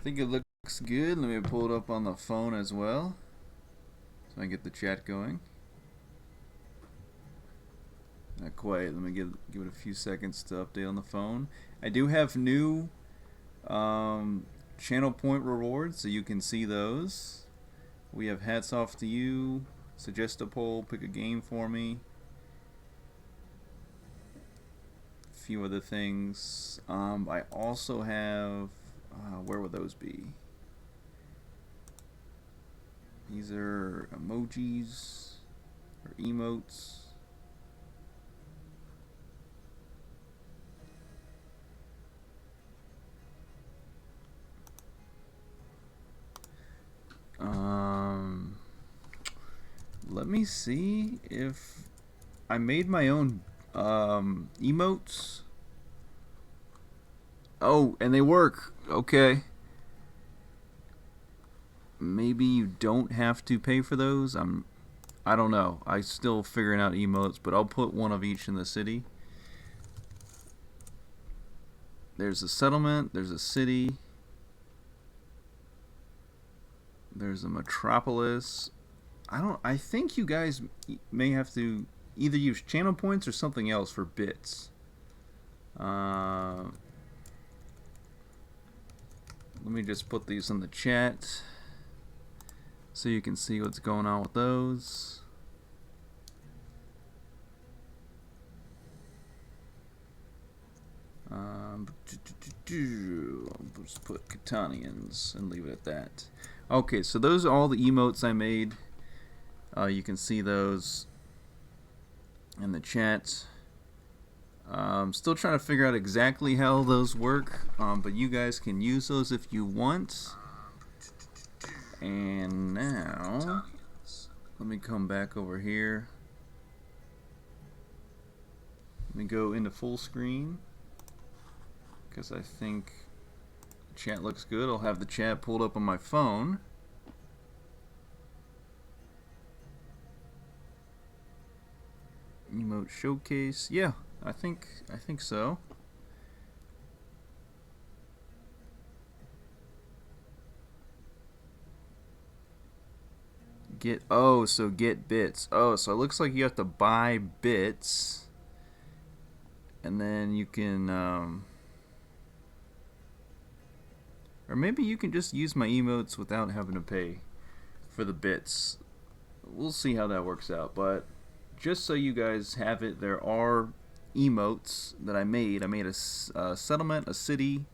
I think it looks good. Let me pull it up on the phone as well, so I get the chat going. Not quite. Let me give it a few seconds to update on the phone. I do have new channel point rewards, so you can see those. We have hats off to you. Suggest a poll. Pick a game for me. A few other things. I also have. Where would those be? These are emojis or emotes. Let me see if I made my own emotes. Oh, and they work. Okay. Maybe you don't have to pay for those. I don't know. I'm still figuring out emotes, but I'll put one of each in the city. There's a settlement, there's a city, there's a metropolis. I think you guys may have to either use channel points or something else for bits. Let me just put these in the chat so you can see what's going on with those. Let's put Catanians and leave it at that. Okay, so those are all the emotes I made. You can see those in the chat. Still trying to figure out exactly how those work, but you guys can use those if you want. And now, let me come back over here. Let me go into full screen, because I think the chat looks good. I'll have the chat pulled up on my phone. Emote showcase. Yeah, I think so. So get bits. Oh, so it looks like you have to buy bits, and then you can or maybe you can just use my emotes without having to pay for the bits. We'll see how that works out, but just so you guys have it, there are emotes that I made. I made a settlement, a city,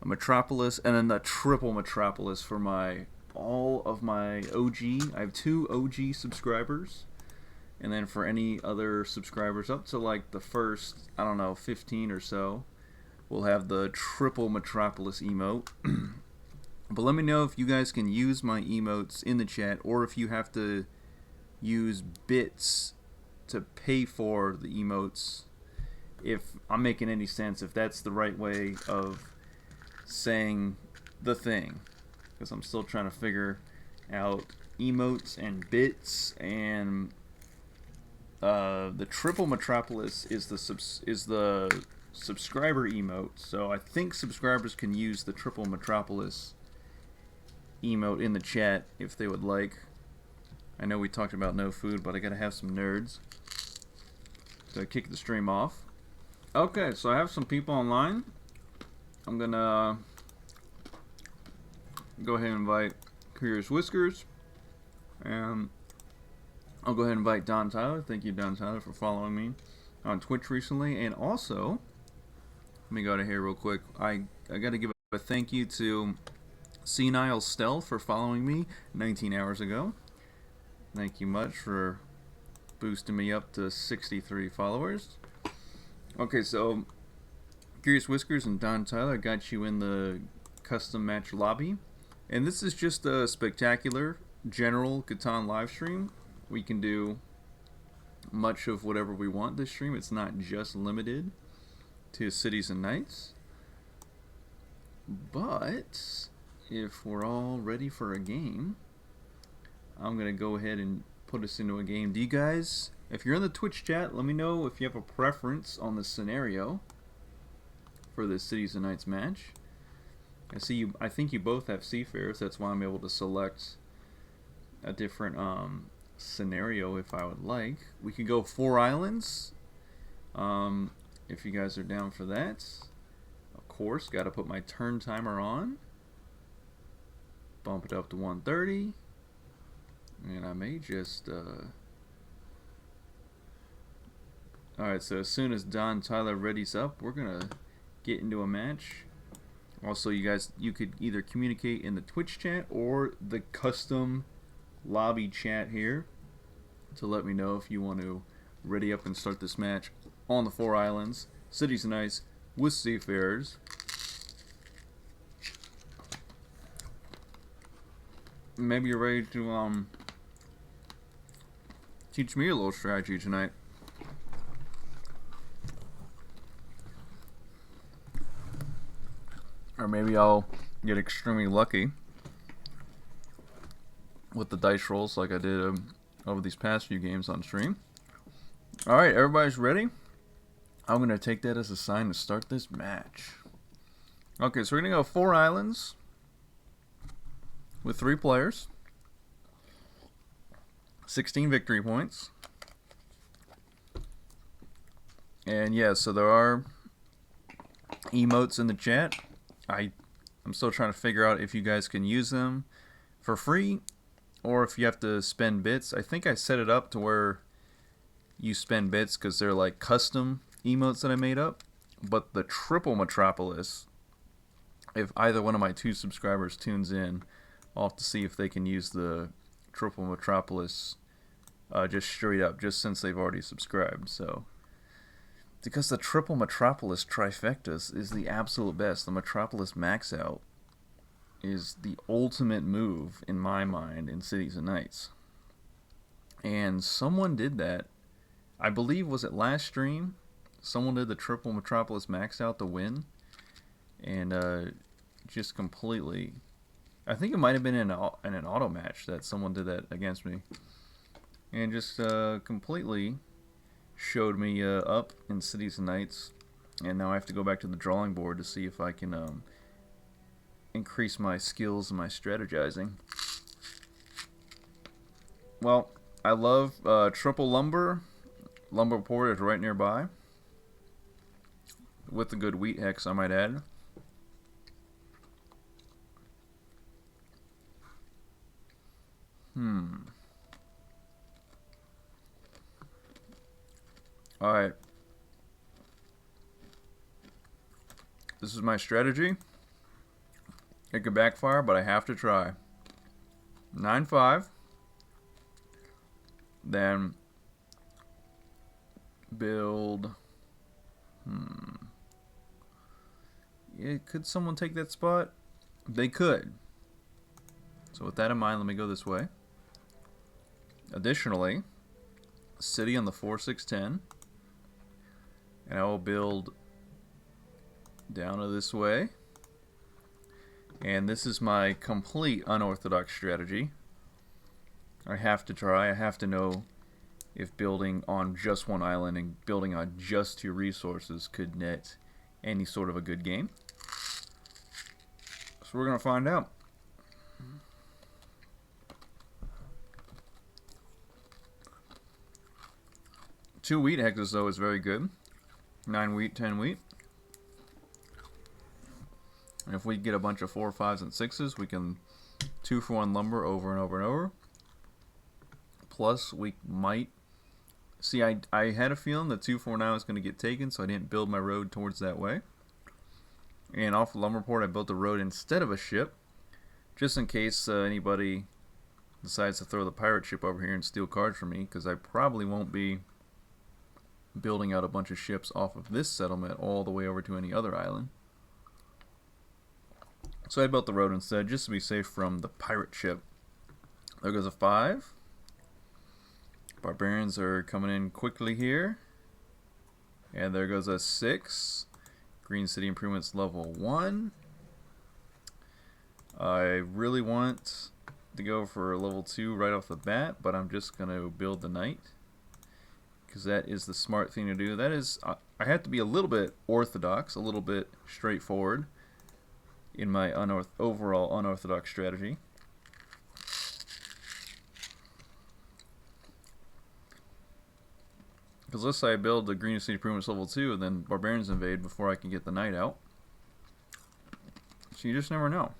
a metropolis, and then the triple metropolis for all of my OG. I have 2 OG subscribers, and then for any other subscribers up to like the first, I don't know, 15 or so, we'll have the triple metropolis emote. But let me know if you guys can use my emotes in the chat, or if you have to use bits to pay for the emotes, if I'm making any sense, if that's the right way of saying the thing, because I'm still trying to figure out emotes and bits. And the triple metropolis is the subscriber emote, so I think subscribers can use the triple metropolis emote in the chat if they would like. I know we talked about no food, but I gotta have some nerds. So I kick the stream off. Okay, so I have some people online. I'm gonna go ahead and invite Curious Whiskers. And I'll go ahead and invite Don Tyler. Thank you, Don Tyler, for following me on Twitch recently. And also, let me go to here real quick. I gotta give a thank you to Senile Stealth for following me 19 hours ago. Thank you much for boosting me up to 63 followers. Okay, so Curious Whiskers and Don Tyler, I got you in the custom match lobby. And this is just a spectacular general Catan live stream. We can do much of whatever we want this stream. It's not just limited to cities and knights. But if we're all ready for a game, I'm gonna go ahead and put us into a game. Do you guys, if you're in the Twitch chat, let me know if you have a preference on the scenario for this Cities and Knights match. I see you. I think you both have seafarers. That's why I'm able to select a different scenario if I would like. We could go 4 islands. If you guys are down for that. Of course, got to put my turn timer on. Bump it up to 130. And I may just... Alright, so as soon as Don Tyler readies up, we're going to get into a match. Also, you guys, you could either communicate in the Twitch chat or the custom lobby chat here to let me know if you want to ready up and start this match on the 4 islands, Cities and Ice with Seafarers. Maybe you're ready to teach me a little strategy tonight. Or maybe I'll get extremely lucky with the dice rolls like I did over these past few games on stream. Alright, everybody's ready? I'm going to take that as a sign to start this match. Okay, so we're going to go 4 islands with 3 players. 16 victory points. And yeah, so there are emotes in the chat. I'm still trying to figure out if you guys can use them for free or if you have to spend bits. I think I set it up to where you spend bits because they're like custom emotes that I made up. But the triple Metropolis, if either one of my 2 subscribers tunes in, I'll have to see if they can use the triple Metropolis just straight up, just since they've already subscribed. So, because the triple Metropolis trifectas is the absolute best. The Metropolis max out is the ultimate move in my mind in Cities and Nights. And someone did that. I believe, was it last stream? Someone did the triple Metropolis max out to win. And just completely... I think it might have been in an auto match that someone did that against me. And just completely showed me up in Cities and Nights. And now I have to go back to the drawing board to see if I can increase my skills and my strategizing. Well, I love triple lumber. Lumber port is right nearby. With a good wheat hex, I might add. Alright. This is my strategy. It could backfire, but I have to try. 9-5. Then build. Yeah, could someone take that spot? They could. So with that in mind, let me go this way. Additionally, city on the 4-6-10. And I will build down to this way. And this is my complete unorthodox strategy. I have to try. I have to know if building on just one island and building on just 2 resources could net any sort of a good game. So we're going to find out. Two wheat hexes, though, is very good. 9 wheat, 10 wheat. And if we get a bunch of 4, 5s, and 6s, we can 2-for-1 lumber over and over and over. Plus, we might... See, I had a feeling that 2-4 now is going to get taken, so I didn't build my road towards that way. And off the lumberport, I built a road instead of a ship, just in case anybody decides to throw the pirate ship over here and steal cards from me, because I probably won't be building out a bunch of ships off of this settlement all the way over to any other island. So I built the road instead, just to be safe from the pirate ship. There goes a 5. Barbarians are coming in quickly here. And there goes a 6. Green City Improvements level 1. I really want to go for level 2 right off the bat, but I'm just going to build the knight, because that is the smart thing to do. That is, I have to be a little bit orthodox, a little bit straightforward. in my overall unorthodox strategy. Because let's say I build the Green City Improvements level 2 and then Barbarians invade before I can get the Knight out. So you just never know.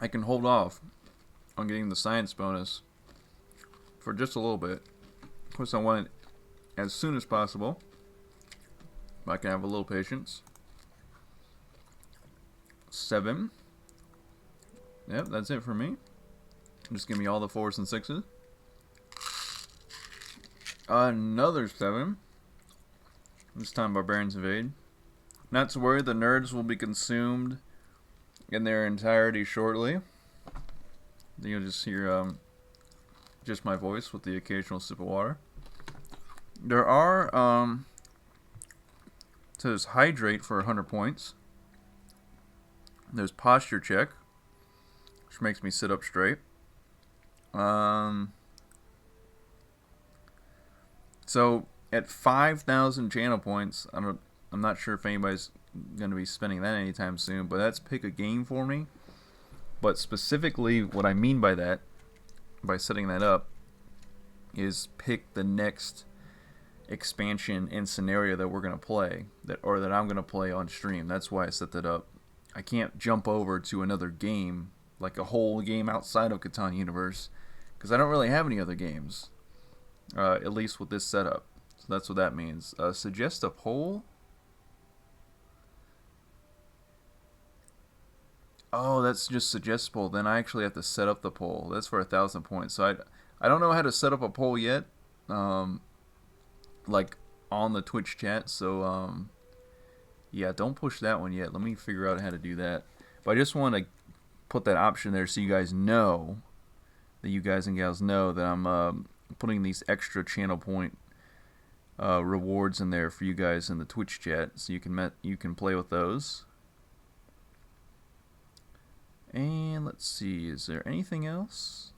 I can hold off on getting the science bonus for just a little bit. Of course I want it as soon as possible. But I can have a little patience. 7. Yep, that's it for me. Just give me all the 4s and 6s. Another 7. This time Barbarians invade. Not to worry, the nerds will be consumed in their entirety shortly. You'll just hear just my voice with the occasional sip of water. There are so there's Hydrate for 100 points. There's Posture Check, which makes me sit up straight. So at 5,000 channel points, I'm not sure if anybody's going to be spending that anytime soon, but that's pick a game for me. But specifically, what I mean by that, by setting that up, is pick the next expansion and scenario that we're going to play, that I'm going to play on stream. That's why I set that up. I can't jump over to another game, like a whole game outside of Catan universe, because I don't really have any other games, at least with this setup. So that's what that means. Suggest a poll. Oh, that's just suggest poll. Then I actually have to set up the poll. That's for 1,000 points. So I don't know how to set up a poll yet, like on the Twitch chat. So yeah, don't push that one yet. Let me figure out how to do that. But I just want to put that option there so you guys know, that you guys and gals know that I'm putting these extra channel point rewards in there for you guys in the Twitch chat, so you can play with those. And let's see, is there anything else?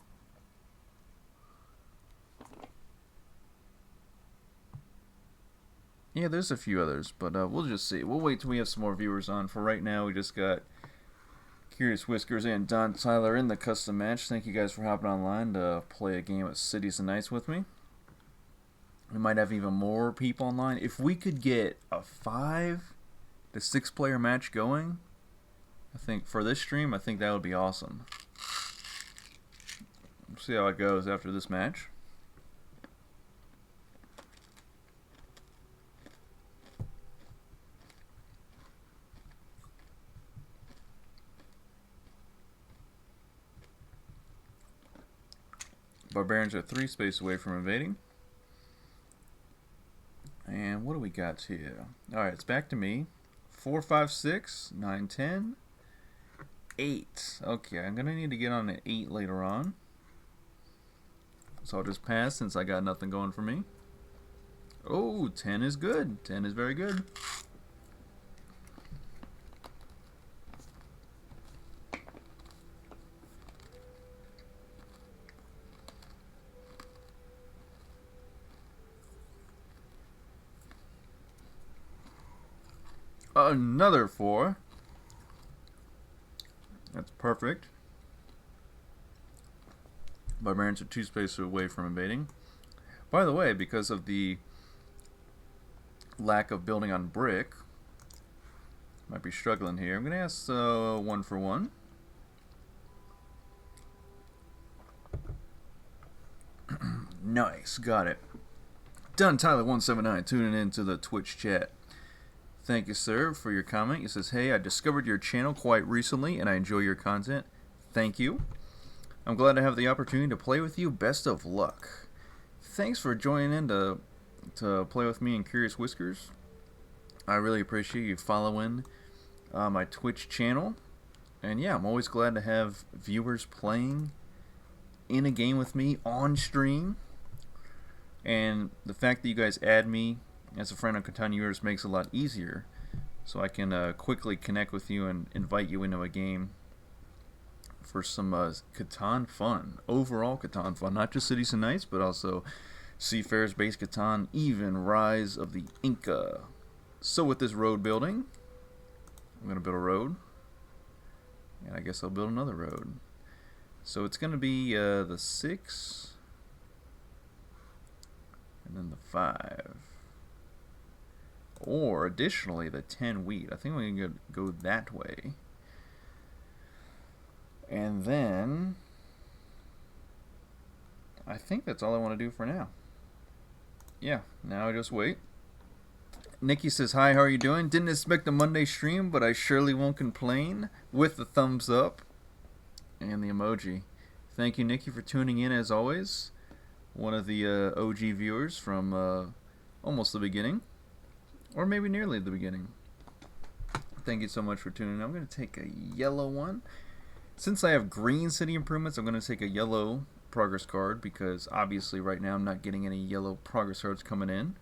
Yeah, there's a few others, but we'll just see. We'll wait till we have some more viewers on. For right now, we just got Curious Whiskers and Don Tyler in the custom match. Thank you guys for hopping online to play a game of Cities and Nights with me. We might have even more people online. If we could get a 5 to 6 player match going, I think for this stream, I think that would be awesome. We'll see how it goes after this match. Barbarians are 3 space away from invading. And what do we got here? Alright, it's back to me. 4, 5, 6, 9, 10, 8. Okay, I'm going to need to get on an 8 later on. So I'll just pass since I got nothing going for me. Oh, 10 is good. 10 is very good. Another 4. That's perfect. Barbarians are 2 spaces away from invading. By the way, because of the lack of building on brick, might be struggling here. I'm going to ask 1 for 1. Nice, got it. Done, Tyler179 tuning into the Twitch chat. Thank you, sir, for your comment. He says, hey, I discovered your channel quite recently, and I enjoy your content. Thank you. I'm glad to have the opportunity to play with you. Best of luck. Thanks for joining in to play with me and Curious Whiskers. I really appreciate you following my Twitch channel. And yeah, I'm always glad to have viewers playing in a game with me on stream. And the fact that you guys add me as a friend on Catan universe makes it a lot easier, so I can quickly connect with you and invite you into a game for some Catan fun, overall Catan fun, not just Cities and Nights, but also Seafarers Base Catan, even Rise of the Inca. So with this road building, I'm going to build a road. And I guess I'll build another road. So it's going to be the 6. And then the 5. Or additionally the 10 wheat. I think we can go that way. And then I think that's all I want to do for now. Yeah, now I just wait. Nikki says, hi, how are you doing? Didn't expect a Monday stream, but I surely won't complain, with the thumbs up and the emoji. Thank you, Nikki, for tuning in as always. One of the OG viewers from almost the beginning, or maybe nearly the beginning. Thank you so much for tuning in. I'm going to take a yellow one. Since I have green city improvements, I'm going to take a yellow progress card, because obviously right now I'm not getting any yellow progress cards coming in.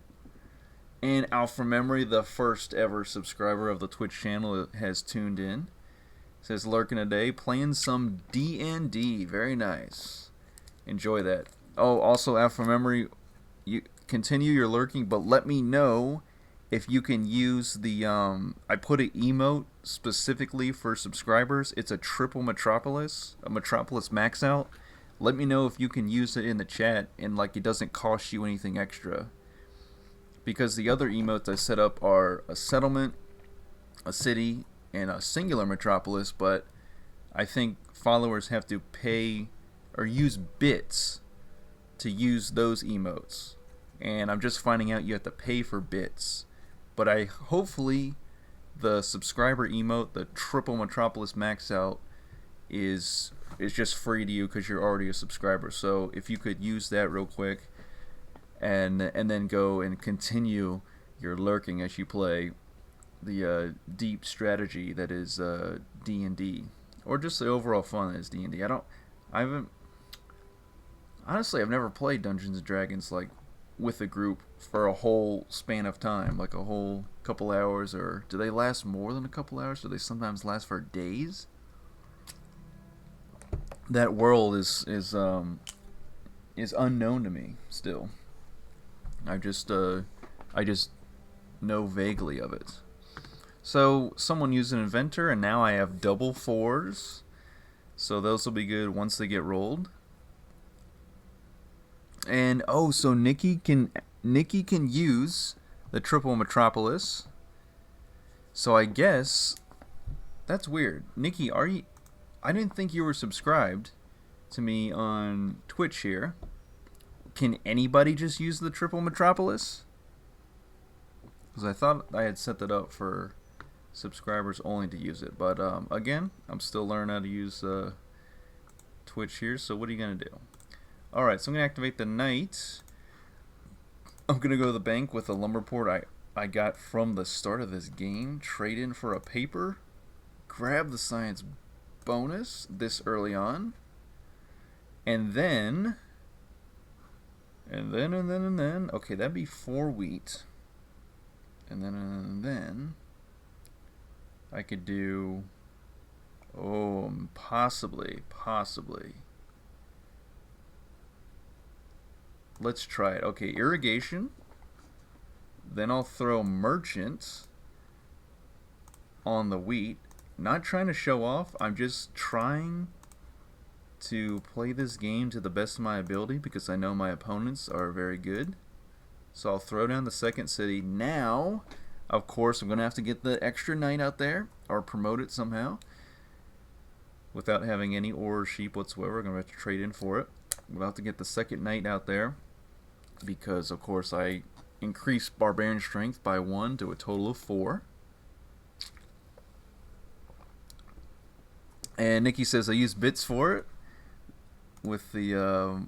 And Alpha Memory, the first ever subscriber of the Twitch channel, has tuned in. Says, lurking today, playing some D&D. Very nice. Enjoy that. Oh, also Alpha Memory, you continue your lurking, but let me know if you can use the I put an emote specifically for subscribers. It's a triple Metropolis, a Metropolis max out. Let me know if you can use it in the chat and like it doesn't cost you anything extra. Because the other emotes I set up are a settlement, a city, and a singular metropolis, but I think followers have to pay or use bits to use those emotes. And I'm just finding out you have to pay for bits. But hopefully the subscriber emote, the triple metropolis max out, is just free to you because you're already a subscriber. So if you could use that real quick, and then go and continue your lurking as you play the deep strategy that is D&D, or just the overall fun that is D&D. Honestly, I've never played Dungeons and Dragons like with a group for a whole span of time, like a whole couple hours, or do they last more than a couple hours? Do they sometimes last for days? That world is unknown to me still. I just know vaguely of it. So someone used an inventor, and now I have double 4s. So those will be good once they get rolled. And oh, so Nikki can use the triple metropolis. So I guess that's weird. Nikki, are you? I didn't think you were subscribed to me on Twitch here. Can anybody just use the triple metropolis? Because I thought I had set that up for subscribers only to use it. But again, I'm still learning how to use Twitch here. So what are you going to do? Alright, so I'm going to activate the knight. I'm going to go to the bank with a lumber port I got from the start of this game. Trade in for a paper. Grab the science bonus this early on. And then... okay, that'd be 4 wheat. And then I could do, possibly. Let's try it. Okay, irrigation. Then I'll throw merchant on the wheat. Not trying to show off, I'm just trying to play this game to the best of my ability because I know my opponents are very good. So I'll throw down the second city. Now, of course, I'm going to have to get the extra knight out there or promote it somehow without having any ore or sheep whatsoever. I'm going to have to trade in for it. We'll have to get the second knight out there because, of course, I increased barbarian strength by 1 to a total of 4. And Nikki says I use bits for it with the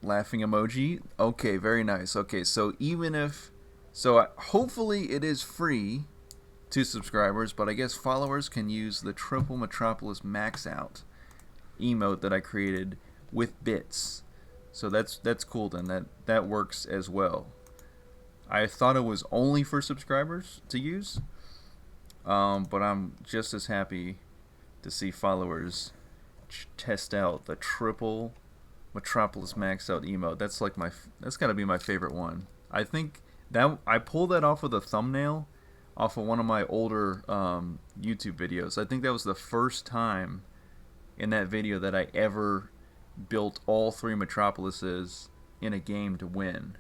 laughing emoji. Okay, very nice. Okay, so even if... so hopefully it is free to subscribers, but I guess followers can use the triple metropolis max out emote that I created with bits. So that's cool then. That works as well. I thought it was only for subscribers to use, but I'm just as happy to see followers test out the triple Metropolis maxed out emote. That's like that's gotta be my favorite one. I think that I pulled that off of a thumbnail off of one of my older YouTube videos. I think that was the first time in that video that I ever built all three Metropolises in a game to win,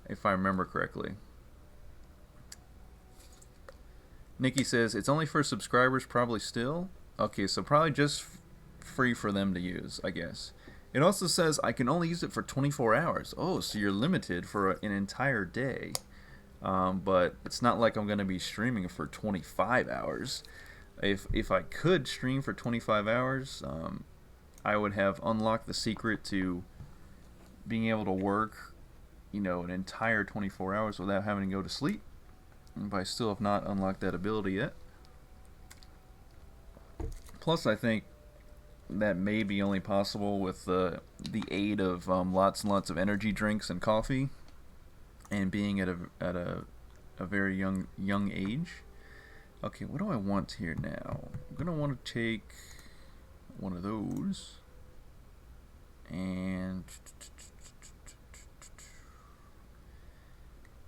if I remember correctly. Nikki says it's only for subscribers, probably still. Okay, so probably just free for them to use, I guess. It also says I can only use it for 24 hours. Oh, so you're limited for an entire day. But it's not like I'm going to be streaming for 25 hours. If I could stream for 25 hours, I would have unlocked the secret to being able to work, an entire 24 hours without having to go to sleep. But I still have not unlocked that ability yet. Plus, I think that may be only possible with the aid of lots and lots of energy drinks and coffee, and being at a very young age. Okay, what do I want here now? I'm gonna want to take one of those, and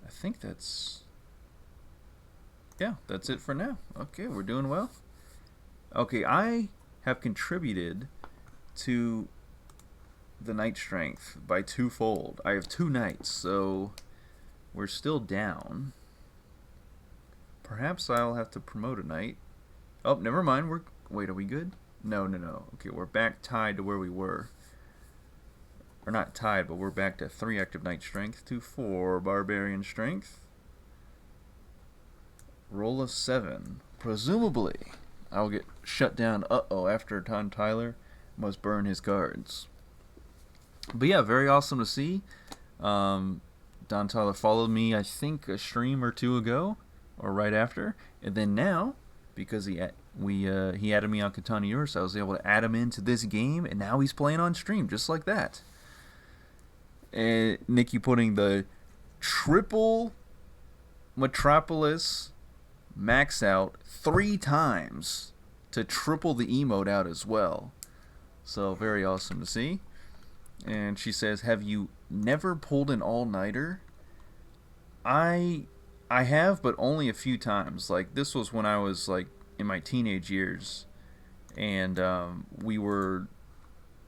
I think that's it for now. Okay, we're doing well. Okay, I have contributed to the night strength by twofold. I have 2 nights, so we're still down. Perhaps I'll have to promote a night. Oh, never mind. Wait, are we good? No. Okay, we're back tied to where we were. Or not tied, but we're back to 3 active night strength to 4 barbarian strength. Roll of 7. Presumably, I'll get shut down. After Tom Tyler must burn his guards. But yeah, very awesome to see. Don Tyler followed me, I think, a stream or 2 ago, or right after, and then now, because he added me on Catan, so I was able to add him into this game, and now he's playing on stream just like that. And Nikki putting the triple Metropolis max out 3 times to triple the emote out as well. So very awesome to see. And she says, have you never pulled an all-nighter? I have, but only a few times. Like, this was when I was like in my teenage years, and we were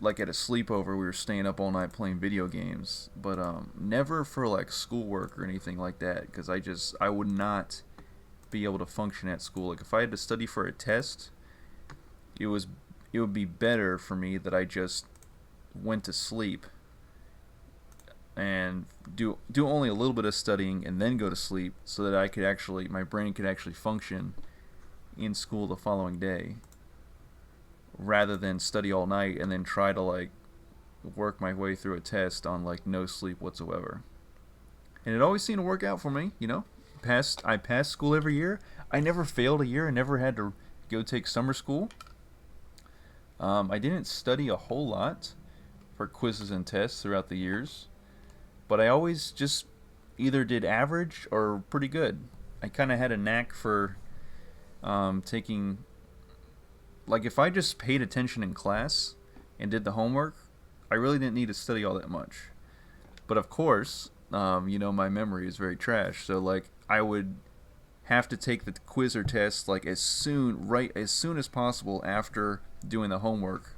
like at a sleepover. We were staying up all night playing video games, but never for like schoolwork or anything like that, because I would not be able to function at school. Like, if I had to study for a test, it would be better for me that I just went to sleep and do only a little bit of studying and then go to sleep, so that my brain could actually function in school the following day, rather than study all night and then try to like work my way through a test on like no sleep whatsoever. And it always seemed to work out for me, I passed school every year. I never failed a year. I never had to go take summer school. I didn't study a whole lot for quizzes and tests throughout the years, but I always just either did average or pretty good. I kind of had a knack for taking, like, if I just paid attention in class and did the homework, I really didn't need to study all that much. But of course, my memory is very trash, so like I would have to take the quiz or test like as soon as possible after doing the homework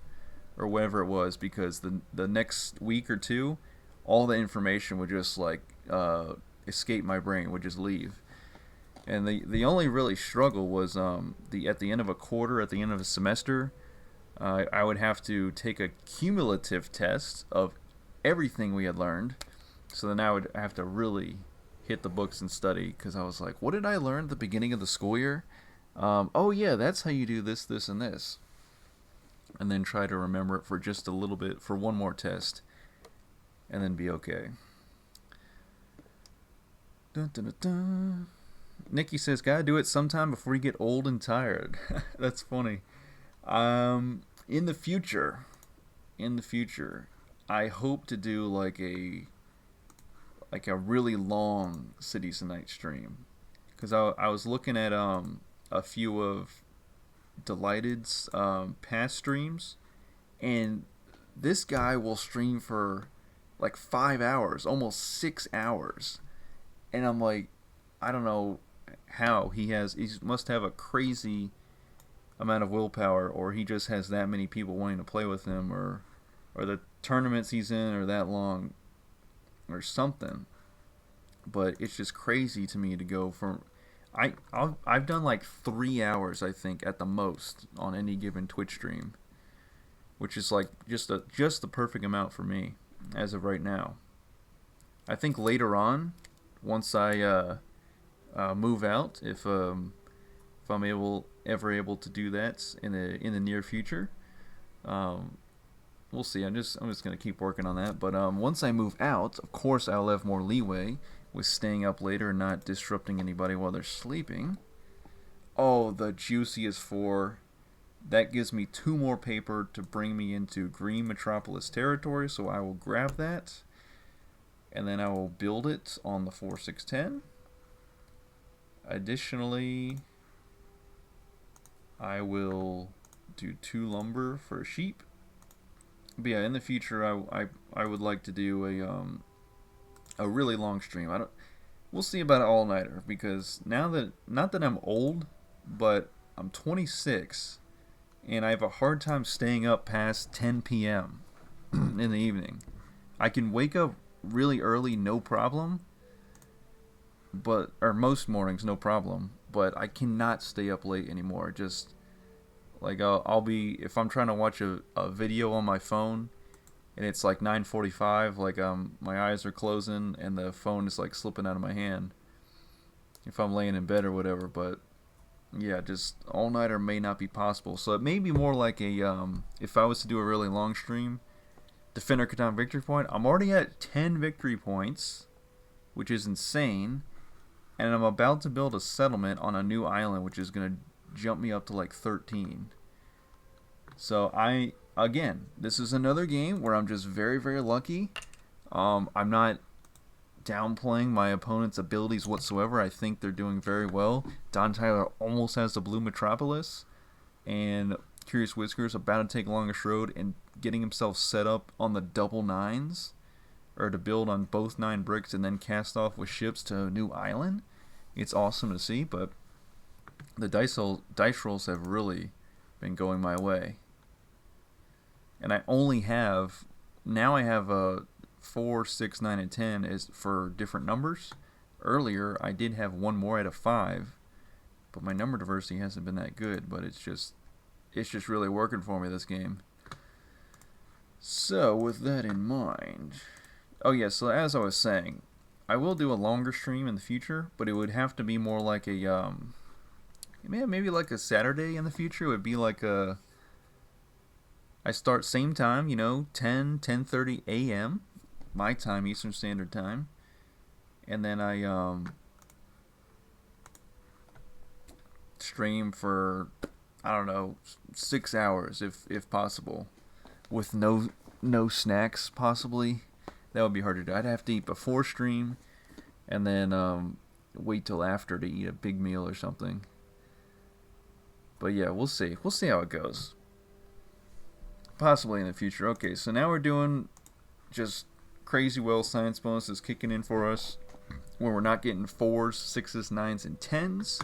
or whatever it was, because the next week or 2, all the information would just like escape my brain, would just leave. And the only really struggle was at the end of a quarter, at the end of a semester, I would have to take a cumulative test of everything we had learned. So then I would have to really hit the books and study, because I was like, what did I learn at the beginning of the school year? Oh yeah, that's how you do this, this, and this. And then try to remember it for just a little bit, for one more test, and then be okay. Dun, dun, dun, dun. Nikki says, gotta do it sometime before you get old and tired. That's funny. In the future, I hope to do like a really long Cities of Night stream, because I was looking at a few of Delighted's past streams, and this guy will stream for like 5 hours, almost 6 hours, and I'm like, I don't know how he must have a crazy amount of willpower, or he just has that many people wanting to play with him, or the tournaments he's in are that long, or something. But it's just crazy to me to go from I've done like 3 hours, I think, at the most on any given Twitch stream, which is like just the perfect amount for me as of right now. I think later on, once I move out, if I'm ever able to do that in the near future, um, we'll see. I'm just gonna keep working on that. But once I move out, of course I'll have more leeway with staying up later and not disrupting anybody while they're sleeping. Oh, the juiciest four. That gives me 2 more paper to bring me into Green Metropolis territory, so I will grab that. And then I will build it on the 4610. Additionally, I will do 2 lumber for a sheep. But yeah, in the future, I would like to do a really long stream. We'll see about an all-nighter, because now that, not that I'm old, but I'm 26 and I have a hard time staying up past 10 p.m. in the evening. I can wake up really early, no problem, or most mornings, no problem, but I cannot stay up late anymore. Just like I'll be, if I'm trying to watch a video on my phone and it's like 9:45, like my eyes are closing and the phone is like slipping out of my hand if I'm laying in bed or whatever. But yeah, just all nighter may not be possible. So it may be more like if I was to do a really long stream, Defender Catan victory point. I'm already at 10 victory points, which is insane, and I'm about to build a settlement on a new island, which is gonna jump me up to like 13. So again, this is another game where I'm just very, very lucky. I'm not downplaying my opponent's abilities whatsoever. I think they're doing very well. Don Tyler almost has the Blue Metropolis, and Curious Whiskers about to take Longest Road and getting himself set up on the double nines, or to build on both 9 bricks and then cast off with ships to a new island. It's awesome to see, but the dice rolls have really been going my way. And I only have, now I have a 4, 6, 9, and 10 is for different numbers. Earlier I did have 1 more out of 5, but my number diversity hasn't been that good. But it's just really working for me this game. So with that in mind, oh yeah, so as I was saying, I will do a longer stream in the future, but it would have to be more like a maybe like a Saturday in the future. It would be like I start same time, 10:30 a.m. my time, Eastern Standard Time, and then I stream for, I don't know, 6 hours if possible, with no snacks possibly. That would be hard to do. I'd have to eat before stream, and then wait till after to eat a big meal or something. But yeah, we'll see. We'll see how it goes. Possibly in the future. Okay, so now we're doing just crazy well science bonuses kicking in for us, where we're not getting 4s, 6s, 9s, and 10s.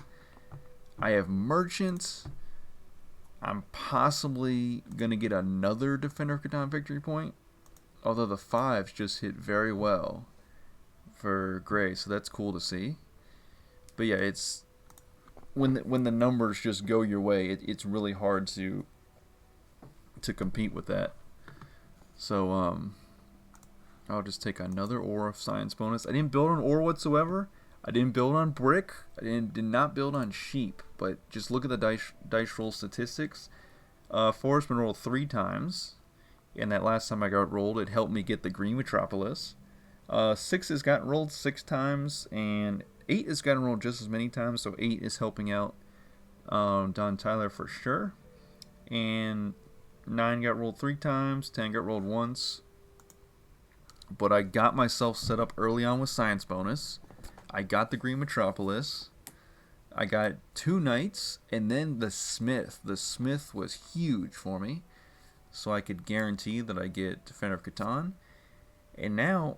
I have merchants. I'm possibly going to get another Defender Catan victory point, although the 5s just hit very well for Gray, so that's cool to see. But yeah, it's when the numbers just go your way, it's really hard to compete with that. So I'll just take another ore of science bonus. I didn't build on ore whatsoever. I didn't build on brick. I did not build on sheep. But just look at the dice roll statistics. 4 has been rolled 3 times, and that last time I got rolled, it helped me get the Green Metropolis. 6 has gotten rolled 6 times, and 8 has gotten rolled just as many times. So 8 is helping out Don Tyler for sure. And 9 got rolled 3 times. 10 got rolled once. But I got myself set up early on with science bonus. I got the Green Metropolis. I got 2 knights, and then the Smith. The Smith was huge for me. so I could guarantee that I get Defender of Catan. And now,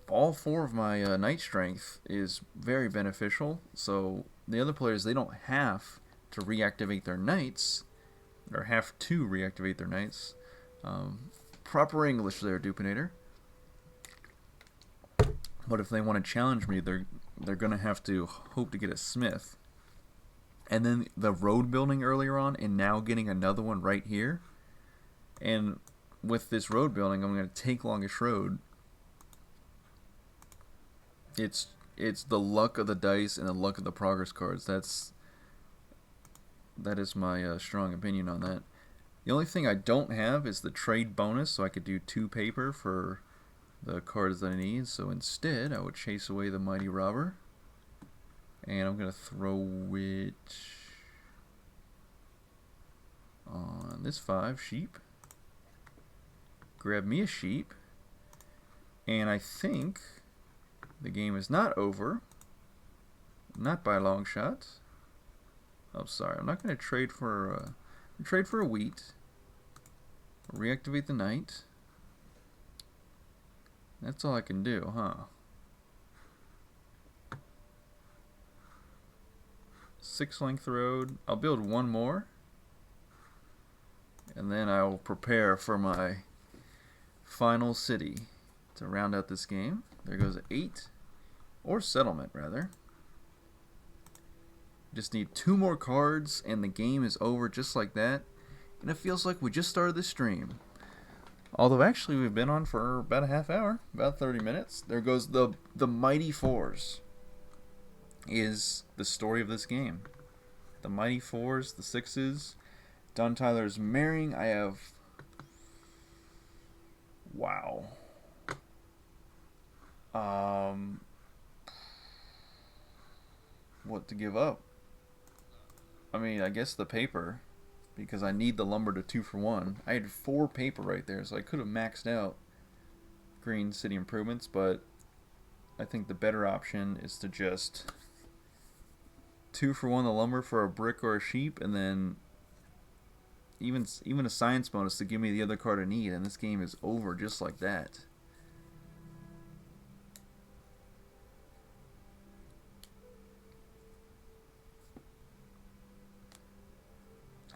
all 4 of my Knight Strength is very beneficial, so the other players, they don't have to reactivate their Knights, or have to reactivate their Knights. Proper English there, Dupinator. But if they want to challenge me, they're going to have to hope to get a Smith. And then the road building earlier on, and now getting another one right here. And with this road building, I'm going to take Longish Road. It's the luck of the dice and the luck of the progress cards. That is my strong opinion on that. The only thing I don't have is the trade bonus, so I could do 2 paper for the cards that I need. So instead, I would chase away the Mighty Robber. And I'm going to throw it on this 5, sheep. Grab me a sheep. And I think the game is not over. Not by a long shot. Oh, sorry. I'm not going to trade for a wheat. Reactivate the knight. That's all I can do, huh? 6 length road. I'll build 1 more. And then I will prepare for my final city to round out this game. There goes 8. Or settlement, rather. Just need 2 more cards and the game is over just like that. And it feels like we just started this stream. Although actually we've been on for about a half hour, about 30 minutes. There goes the Mighty Fours. Is the story of this game. The Mighty Fours, the 6s. Don Tyler's marrying. I have... Wow. What to give up? I mean, I guess the paper. Because I need the lumber to 2 for 1. I had 4 paper right there, so I could have maxed out Green City Improvements, but I think the better option is to just 2 for 1 the lumber for a brick or a sheep, and then even a science bonus to give me the other card I need, and this game is over just like that.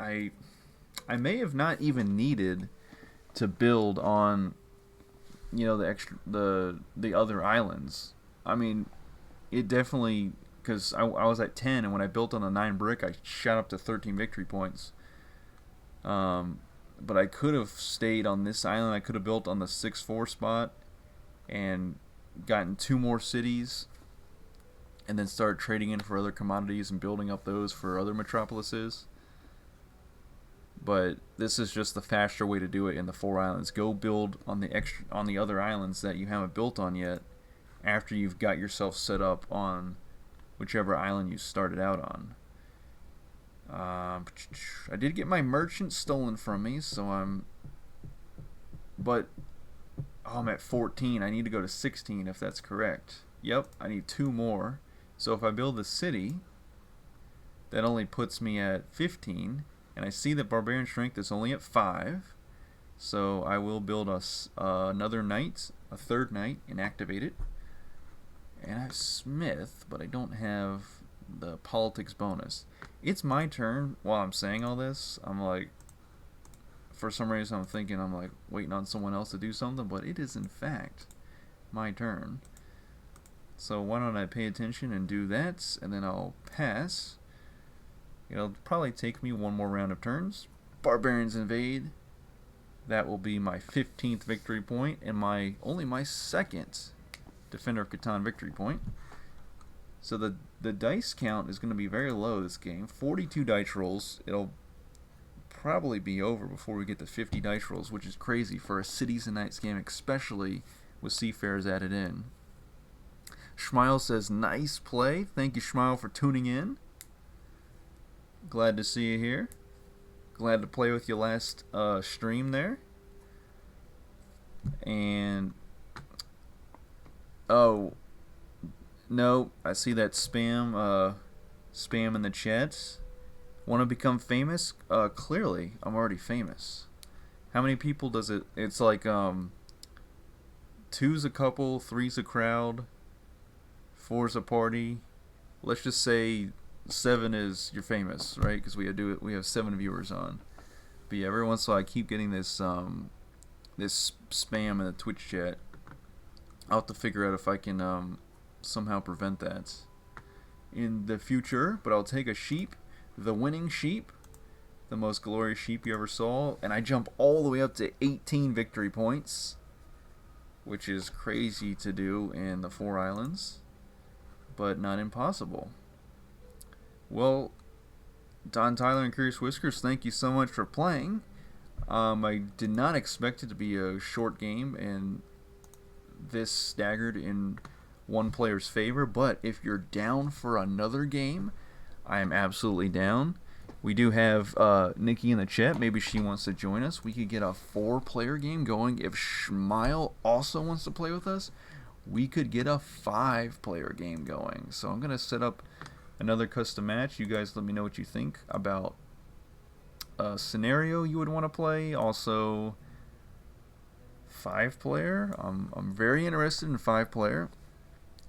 I may have not even needed to build on, you know, the other islands. I mean, it definitely, because I was at 10, and when I built on the 9 brick, I shot up to 13 victory points. But I could have stayed on this island. I could have built on the 6-4 spot and gotten 2 more cities, and then started trading in for other commodities and building up those for other metropolises. But this is just the faster way to do it in the 4 islands. Go build on the other islands that you haven't built on yet after you've got yourself set up on whichever island you started out on. I did get my merchant stolen from me, so I'm at 14. I need to go to 16 if that's correct. Yep, I need 2 more. So if I build the city, that only puts me at 15. And I see that Barbarian Strength is only at 5. So I will build another knight, a 3rd knight, and activate it. And I have Smith, but I don't have the politics bonus. It's my turn while I'm saying all this. I'm like, for some reason I'm like waiting on someone else to do something, but it is in fact my turn. So why don't I pay attention and do that, and then I'll pass. It'll probably take me 1 more round of turns. Barbarians invade. That will be my 15th victory point and only my 2nd Defender of Catan victory point. So the dice count is going to be very low this game. 42 dice rolls. It'll probably be over before we get to 50 dice rolls, which is crazy for a Cities and Knights game, especially with Seafarers added in. Schmeil says, nice play. Thank you, Schmeil, for tuning in. Glad to see you here. Glad to play with you last stream there. And oh no, I see that spam in the chats. Want to become famous? Clearly, I'm already famous. How many people does it? It's like two's a couple, three's a crowd, four's a party. Let's just say seven is you're famous, right? Because we do it. We have 7 viewers on. But yeah, every once in a while I keep getting this spam in the Twitch chat. I'll have to figure out if I can somehow prevent that in the future. But I'll take a sheep, the winning sheep, the most glorious sheep you ever saw, and I jump all the way up to 18 victory points, which is crazy to do in the 4 islands, but not impossible. Well, Don Tyler and Curious Whiskers, thank you so much for playing. I did not expect it to be a short game and this staggered in one player's favor, but if you're down for another game, I am absolutely down. We do have Nikki in the chat. Maybe she wants to join us. We could get a 4-player game going. If Schmeil also wants to play with us, we could get a 5-player game going. So I'm going to set up another custom match. You guys let me know what you think about a scenario you would want to play. Also, 5-player. I'm very interested in 5-player.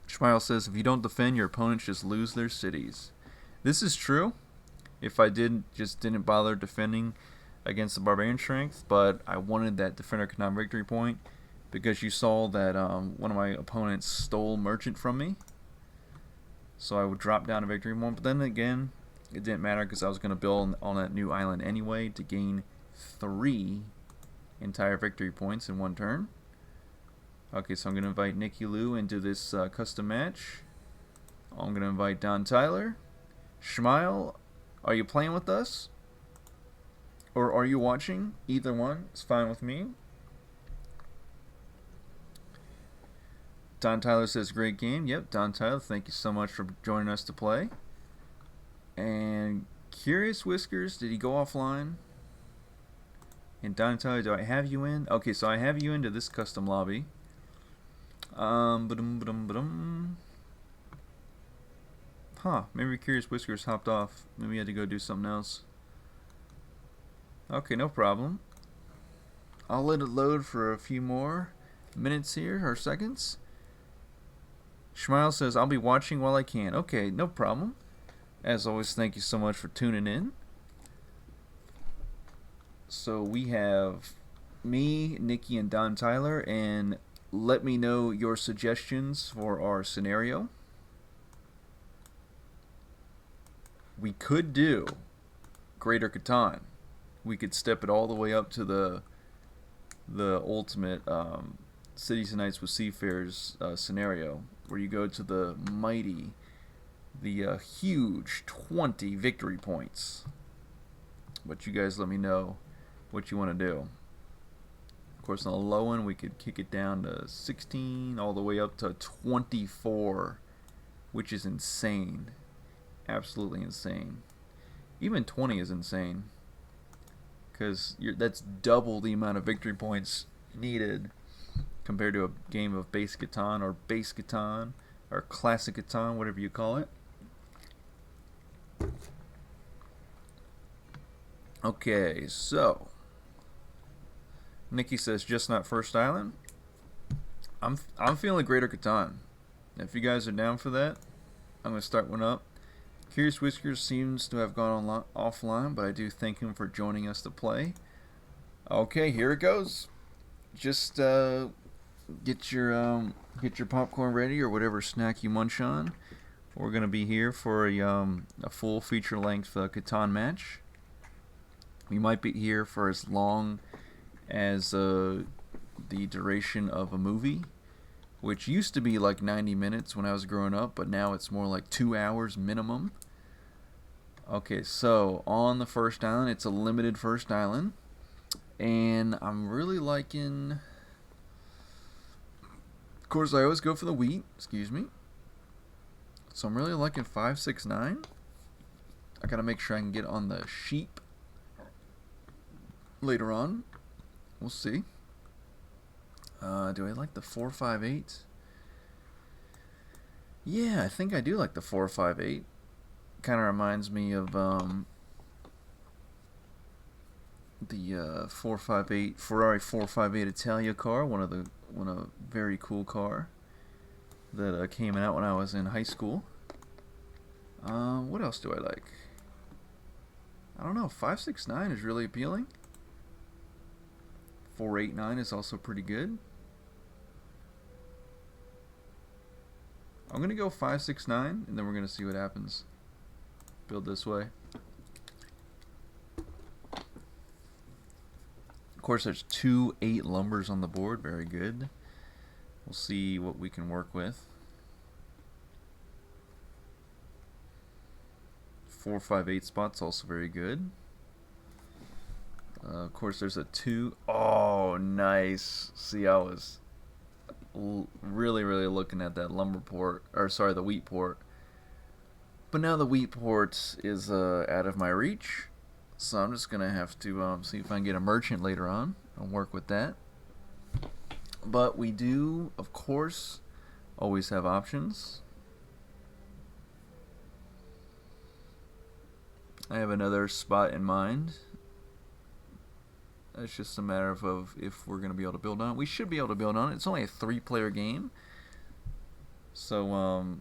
Schmeil says, if you don't defend, your opponents just lose their cities. This is true. If I didn't bother defending against the barbarian strength, but I wanted that defender Catan victory point because you saw that one of my opponents stole merchant from me, so I would drop down a victory point. But then again, it didn't matter because I was going to build on that new island anyway to gain 3 entire victory points in one turn. Okay, so I'm going to invite Nikki Lou into this custom match. I'm going to invite Don Tyler. Schmeil, are you playing with us? Or are you watching? Either one is fine with me. Don Tyler says, great game. Yep, Don Tyler, thank you so much for joining us to play. And Curious Whiskers, did he go offline? And Don Tyler, do I have you in? Okay, so I have you into this custom lobby. Huh, maybe Curious Whiskers hopped off. Maybe he had to go do something else. Okay, no problem. I'll let it load for a few more minutes here, or seconds. Schmeil says, I'll be watching while I can. Okay, no problem. As always, thank you so much for tuning in. So we have me, Nikki, and Don Tyler, and let me know your suggestions for our scenario. We could do Greater Catan. We could step it all the way up to the ultimate Cities and Nights with Seafarers scenario, where you go to the mighty, the huge 20 victory points. But you guys let me know what you want to do. Of course, on the low end, we could kick it down to 16, all the way up to 24, which is insane. Absolutely insane. Even 20 is insane, because that's double the amount of victory points needed compared to a game of base Catan or base Catan or classic Catan, whatever you call it. Okay, so Nikki says just not first island. I'm feeling Greater Catan. If you guys are down for that, I'm gonna start one up. Curious Whiskers seems to have gone offline, but I do thank him for joining us to play. Okay, here it goes. Just get your popcorn ready or whatever snack you munch on. We're gonna be here for a full feature-length Catan match. We might be here for as long as the duration of a movie, which used to be like 90 minutes when I was growing up, but now it's more like 2 hours minimum. Okay, so on the first island, it's a limited first island, and I'm really liking, of course I always go for the wheat, excuse me, so I'm really liking 5, 6, 9. I gotta make sure I can get on the sheep later on. We'll see. Do I like the 4, 5, 8? Yeah, I think I do like the 4, 5, 8. Kind of reminds me of the 458 Ferrari 458 Italia car, one a very cool car that came out when I was in high school. What else do I like? I don't know. 569 is really appealing. 489 is also pretty good. I'm gonna go 569, and then we're gonna see what happens. Build this way. Of course, there's 2 8 lumbers on the board. Very good. We'll see what we can work with. 458 spot's also very good. Of course, there's a 2. Oh, nice. See, I was really looking at that lumber port, or sorry, the wheat port. But now the wheat port is out of my reach, so I'm just gonna have to see if I can get a merchant later on and work with that. But we do, of course, always have options. I have another spot in mind. It's just a matter of if we're going to be able to build on it. We should be able to build on it. It's only a 3-player game. So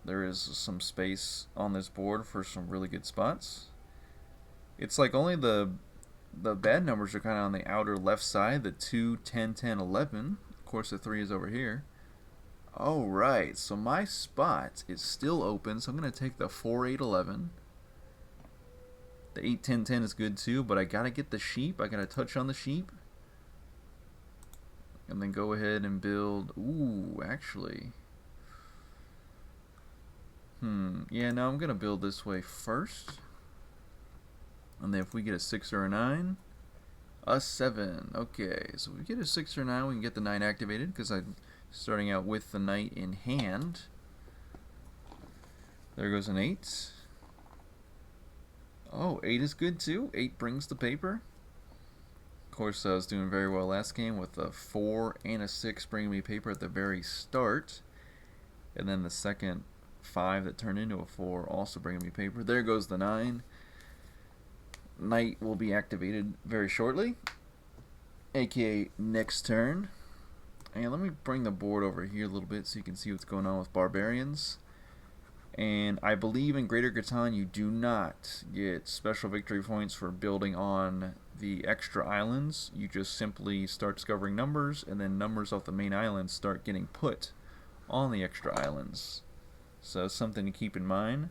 there is some space on this board for some really good spots. It's like only the bad numbers are kind of on the outer left side. The 2, 10, 10, 11. Of course, the 3 is over here. Alright, so my spot is still open. So I'm going to take the 4, 8, 11. The 8, 10, 10 is good too, but I gotta get the sheep. I gotta touch on the sheep. And then go ahead and build. Ooh, actually. Yeah, no, I'm gonna build this way first. And then if we get a 6 or a 9, a 7. Okay, so if we get a 6 or 9, we can get the 9 activated because I'm starting out with the knight in hand. There goes an 8. Oh, 8 is good too. 8 brings the paper. Of course, I was doing very well last game with a 4 and a 6 bringing me paper at the very start. And then the second 5 that turned into a 4 also bringing me paper. There goes the 9. Knight will be activated very shortly, aka next turn. And let me bring the board over here a little bit so you can see what's going on with barbarians. And I believe in Greater Catan you do not get special victory points for building on the extra islands. You just simply start discovering numbers, and then numbers off the main island start getting put on the extra islands. So something to keep in mind.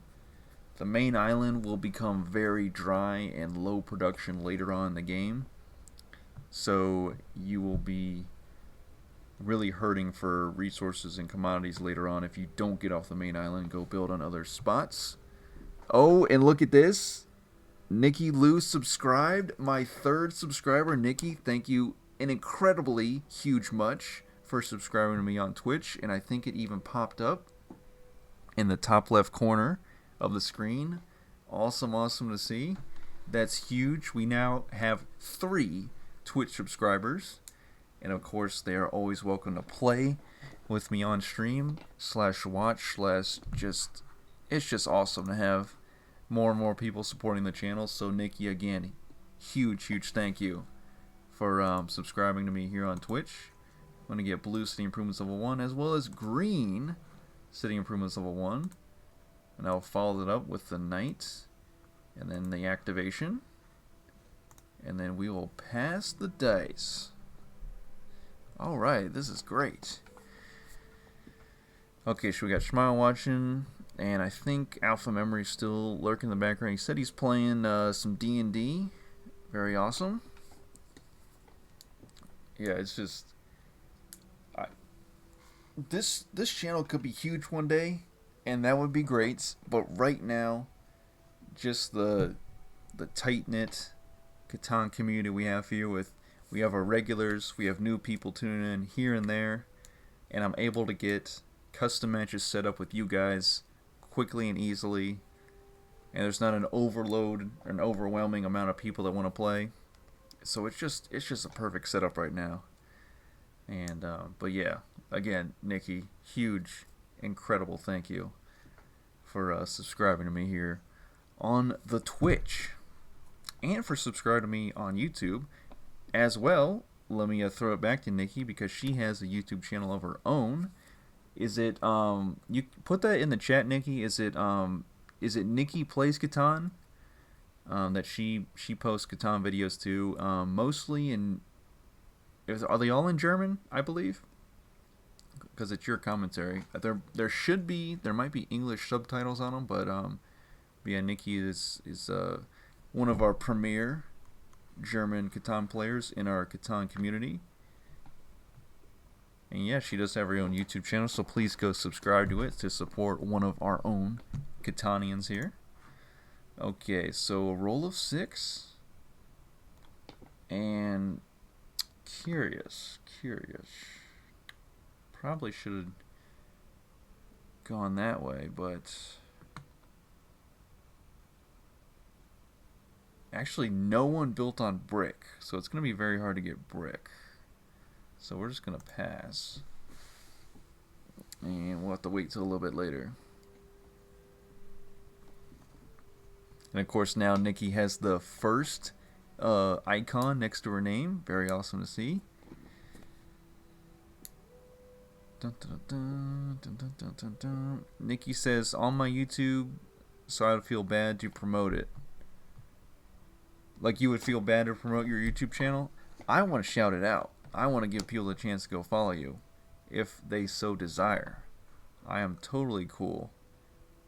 The main island will become very dry and low production later on in the game. So you will be really hurting for resources and commodities later on if you don't get off the main island and go build on other spots. Oh, and look at this. Nikki Lou subscribed. My 3rd subscriber, Nikki. Thank you an incredibly huge much for subscribing to me on Twitch. And I think it even popped up in the top left corner of the screen. Awesome to see. That's huge. We now have 3 Twitch subscribers. And of course, they are always welcome to play with me on stream, /watch, just, it's just awesome to have more and more people supporting the channel. So Nikki, again, huge thank you for subscribing to me here on Twitch. I'm going to get blue city improvements level 1 as well as green city improvements level 1. And I'll follow it up with the knight and then the activation. And then we will pass the dice. Alright, this is great. Okay, so we got Schmile watching, and I think Alpha Memory's still lurking in the background. He said he's playing some D&D. Very awesome. Yeah, it's just... This channel could be huge one day, and that would be great. But right now, just the tight-knit Catan community we have here with... We have our regulars, we have new people tuning in here and there, and I'm able to get custom matches set up with you guys quickly and easily, and there's not an overload, an overwhelming amount of people that want to play. So it's just a perfect setup right now. And but yeah, again, Nikki, huge, incredible thank you for subscribing to me here on the Twitch. and for subscribing to me on YouTube as well. Let me throw it back to Nikki because she has a YouTube channel of her own. Is it you put that in the chat, Nikki? Is it Nikki Plays Catan? That she posts Catan videos too. Mostly in are they all in German? I believe because it's your commentary. There might be English subtitles on them, but yeah, Nikki is one of our premier German Catan players in our Catan community. And yeah, she does have her own YouTube channel, so please go subscribe to it to support one of our own Catanians here. Okay, so a roll of 6. And curious. Probably should have gone that way, but actually no one built on brick, so it's going to be very hard to get brick. So we're just going to pass. And we'll have to wait till a little bit later. And of course now Nikki has the first icon next to her name. Very awesome to see. Dun, dun, dun, dun, dun, dun, dun, dun. Nikki says, on my YouTube, so I would feel bad to promote it. Like you would feel bad to promote your YouTube channel? I want to shout it out. I want to give people a chance to go follow you, if they so desire. I am totally cool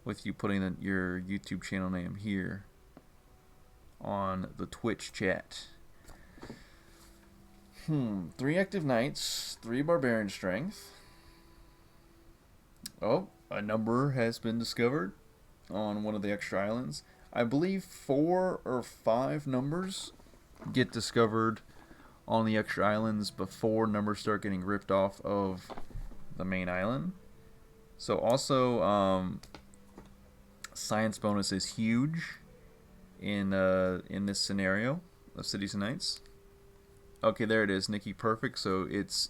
with you putting your YouTube channel name here on the Twitch chat. 3 active knights, 3 barbarian strength. Oh, a number has been discovered on one of the extra islands. I believe 4 or 5 numbers get discovered on the extra islands before numbers start getting ripped off of the main island. So also science bonus is huge in this scenario of Cities and Knights. Okay, there it is, Nikki Perfect. So it's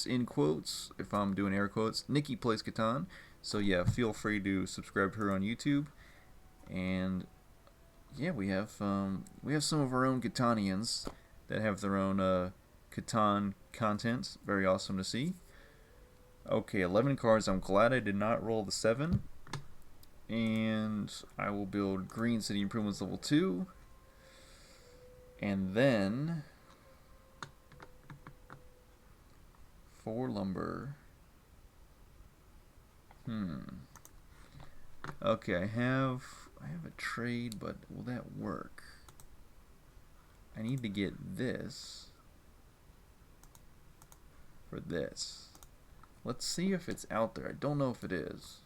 in quotes, if I'm doing air quotes, Nikki Plays Catan. So yeah, feel free to subscribe to her on YouTube. And yeah, we have some of our own Catanians that have their own Catan content. Very awesome to see. Okay, 11 cards. I'm glad I did not roll the 7. And I will build Green City Improvements level 2. And then 4 lumber. Okay, I have a trade, but will that work? I need to get this for this. Let's see if it's out there. I don't know if it is.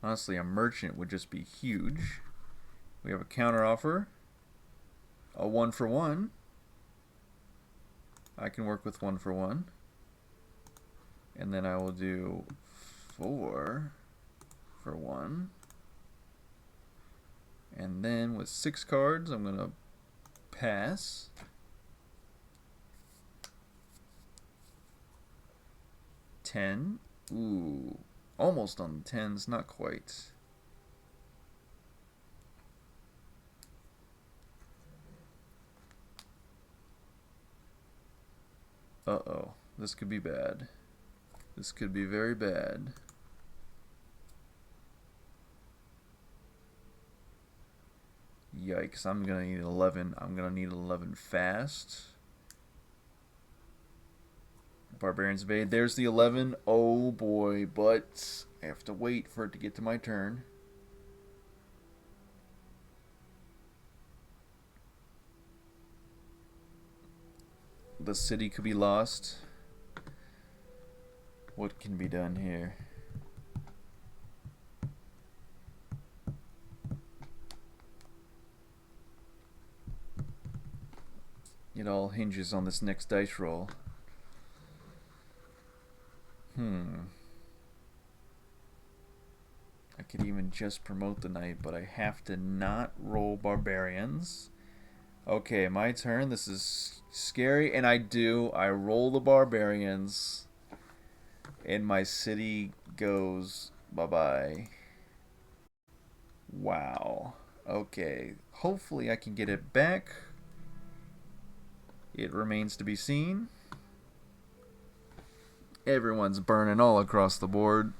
Honestly, a merchant would just be huge. We have a counter offer. A 1 for 1. I can work with 1 for 1. And then I will do 4 for 1. And then with 6 cards, I'm going to pass. $10. Ooh, almost on the 10s, not quite. Uh-oh, this could be bad. This could be very bad. Yikes, I'm gonna need 11. I'm gonna need 11 fast. Barbarians Evade. There's the 11. Oh boy, but I have to wait for it to get to my turn. The city could be lost. What can be done here? It all hinges on this next dice roll. I could even just promote the knight, but I have to not roll barbarians. Okay, my turn. This is scary, and I do. I roll the barbarians, and my city goes bye-bye. Wow. Okay. Hopefully I can get it back. It remains to be seen. Everyone's burning all across the board.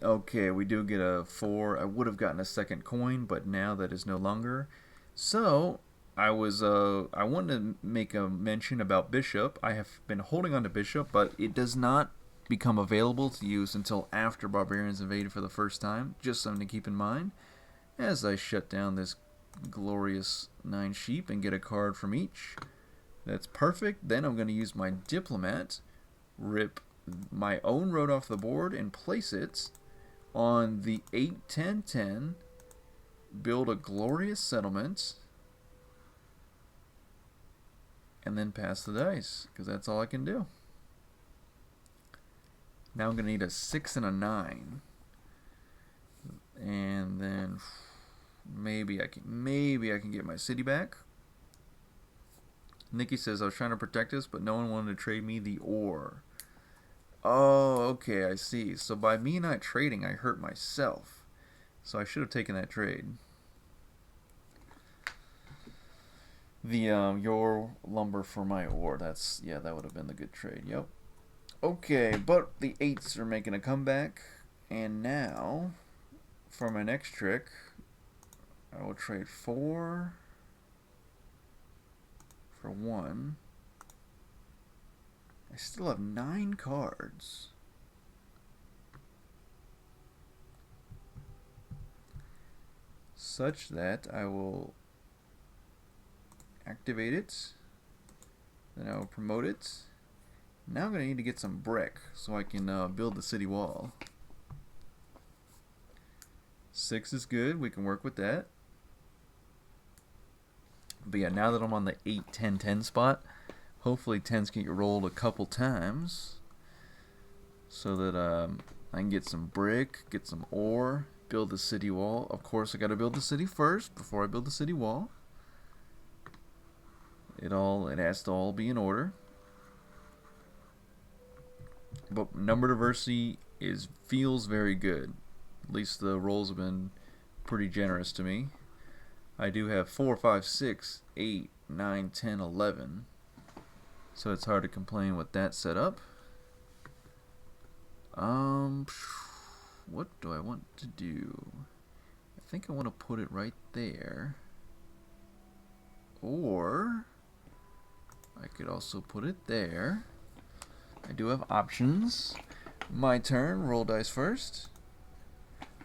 Okay, we do get a 4. I would have gotten a second coin, but now that is no longer. So, I wanted to make a mention about Bishop. I have been holding on to Bishop, but it does not become available to use until after Barbarians invaded for the first time. Just something to keep in mind as I shut down this glorious 9 sheep and get a card from each. That's perfect. Then I'm going to use my Diplomat, rip my own road off the board, and place it on the 8-10-10, build a glorious settlement, and then pass the dice, because that's all I can do. Now I'm going to need a 6 and a 9. And then maybe I can get my city back. Nikki says, I was trying to protect us, but no one wanted to trade me the ore. Oh, okay, I see. So by me not trading, I hurt myself. So I should have taken that trade. The your lumber for my ore. That would have been the good trade. Yep. Okay, but the 8s are making a comeback, and now for my next trick, I will trade 4 for 1. I still have 9 cards. Such that I will activate it. Then I will promote it. Now I'm going to need to get some brick so I can build the city wall. 6 is good. We can work with that. But yeah, now that I'm on the 8-10-10 spot, hopefully 10s can get rolled a couple times so that I can get some brick, get some ore, build the city wall. Of course, I got to build the city first before I build the city wall. It has to all be in order. But number diversity feels very good. At least the rolls have been pretty generous to me. I do have 4, 5, 6, 8, 9, 10, 11. So it's hard to complain with that setup. What do I want to do? I think I want to put it right there. Or I could also put it there. I do have options. My turn. Roll dice first.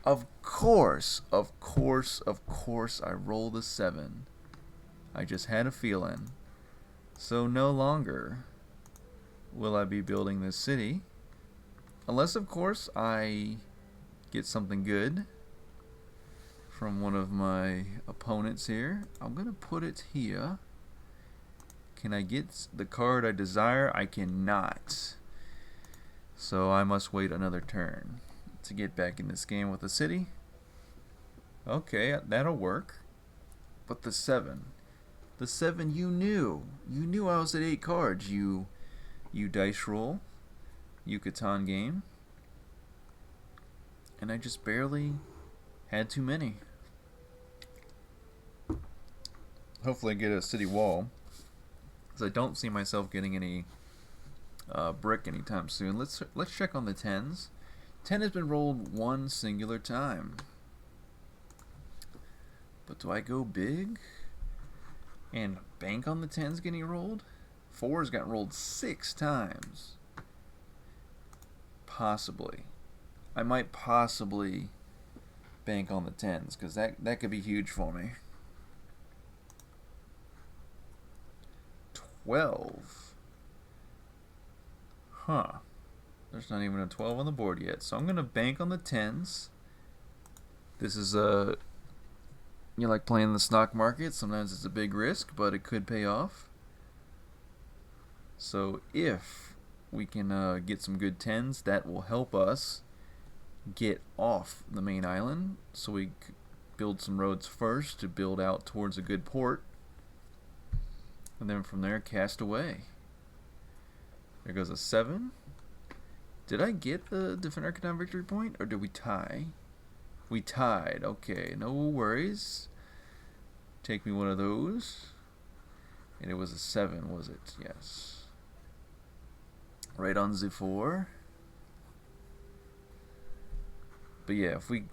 Of course, I roll the 7. I just had a feeling. So no longer will I be building this city. Unless, of course, I get something good from one of my opponents here. I'm going to put it here. Can I get the card I desire? I cannot. So I must wait another turn to get back in this game with the city. Okay, that'll work. But the 7. The 7, you knew. You knew I was at 8 cards. You dice roll. You Catan game. And I just barely had too many. Hopefully I get a city wall, because I don't see myself getting any brick anytime soon. Let's check on the 10s. 10 has been rolled one singular time. But do I go big and bank on the 10s getting rolled? 4's got rolled 6 times. Possibly. I might possibly bank on the 10s, because that could be huge for me. 12. Huh. There's not even a 12 on the board yet. So I'm going to bank on the 10s. This is like playing the stock market. Sometimes it's a big risk, but it could pay off. So if we can get some good 10s, that will help us get off the main island. So we build some roads first to build out towards a good port. And then from there, cast away. There goes a 7. Did I get the Defender Catan victory point, or did we tie? We tied. Okay, no worries. Take me one of those. And it was a 7, was it? Yes. Right on the 4. But yeah, if we...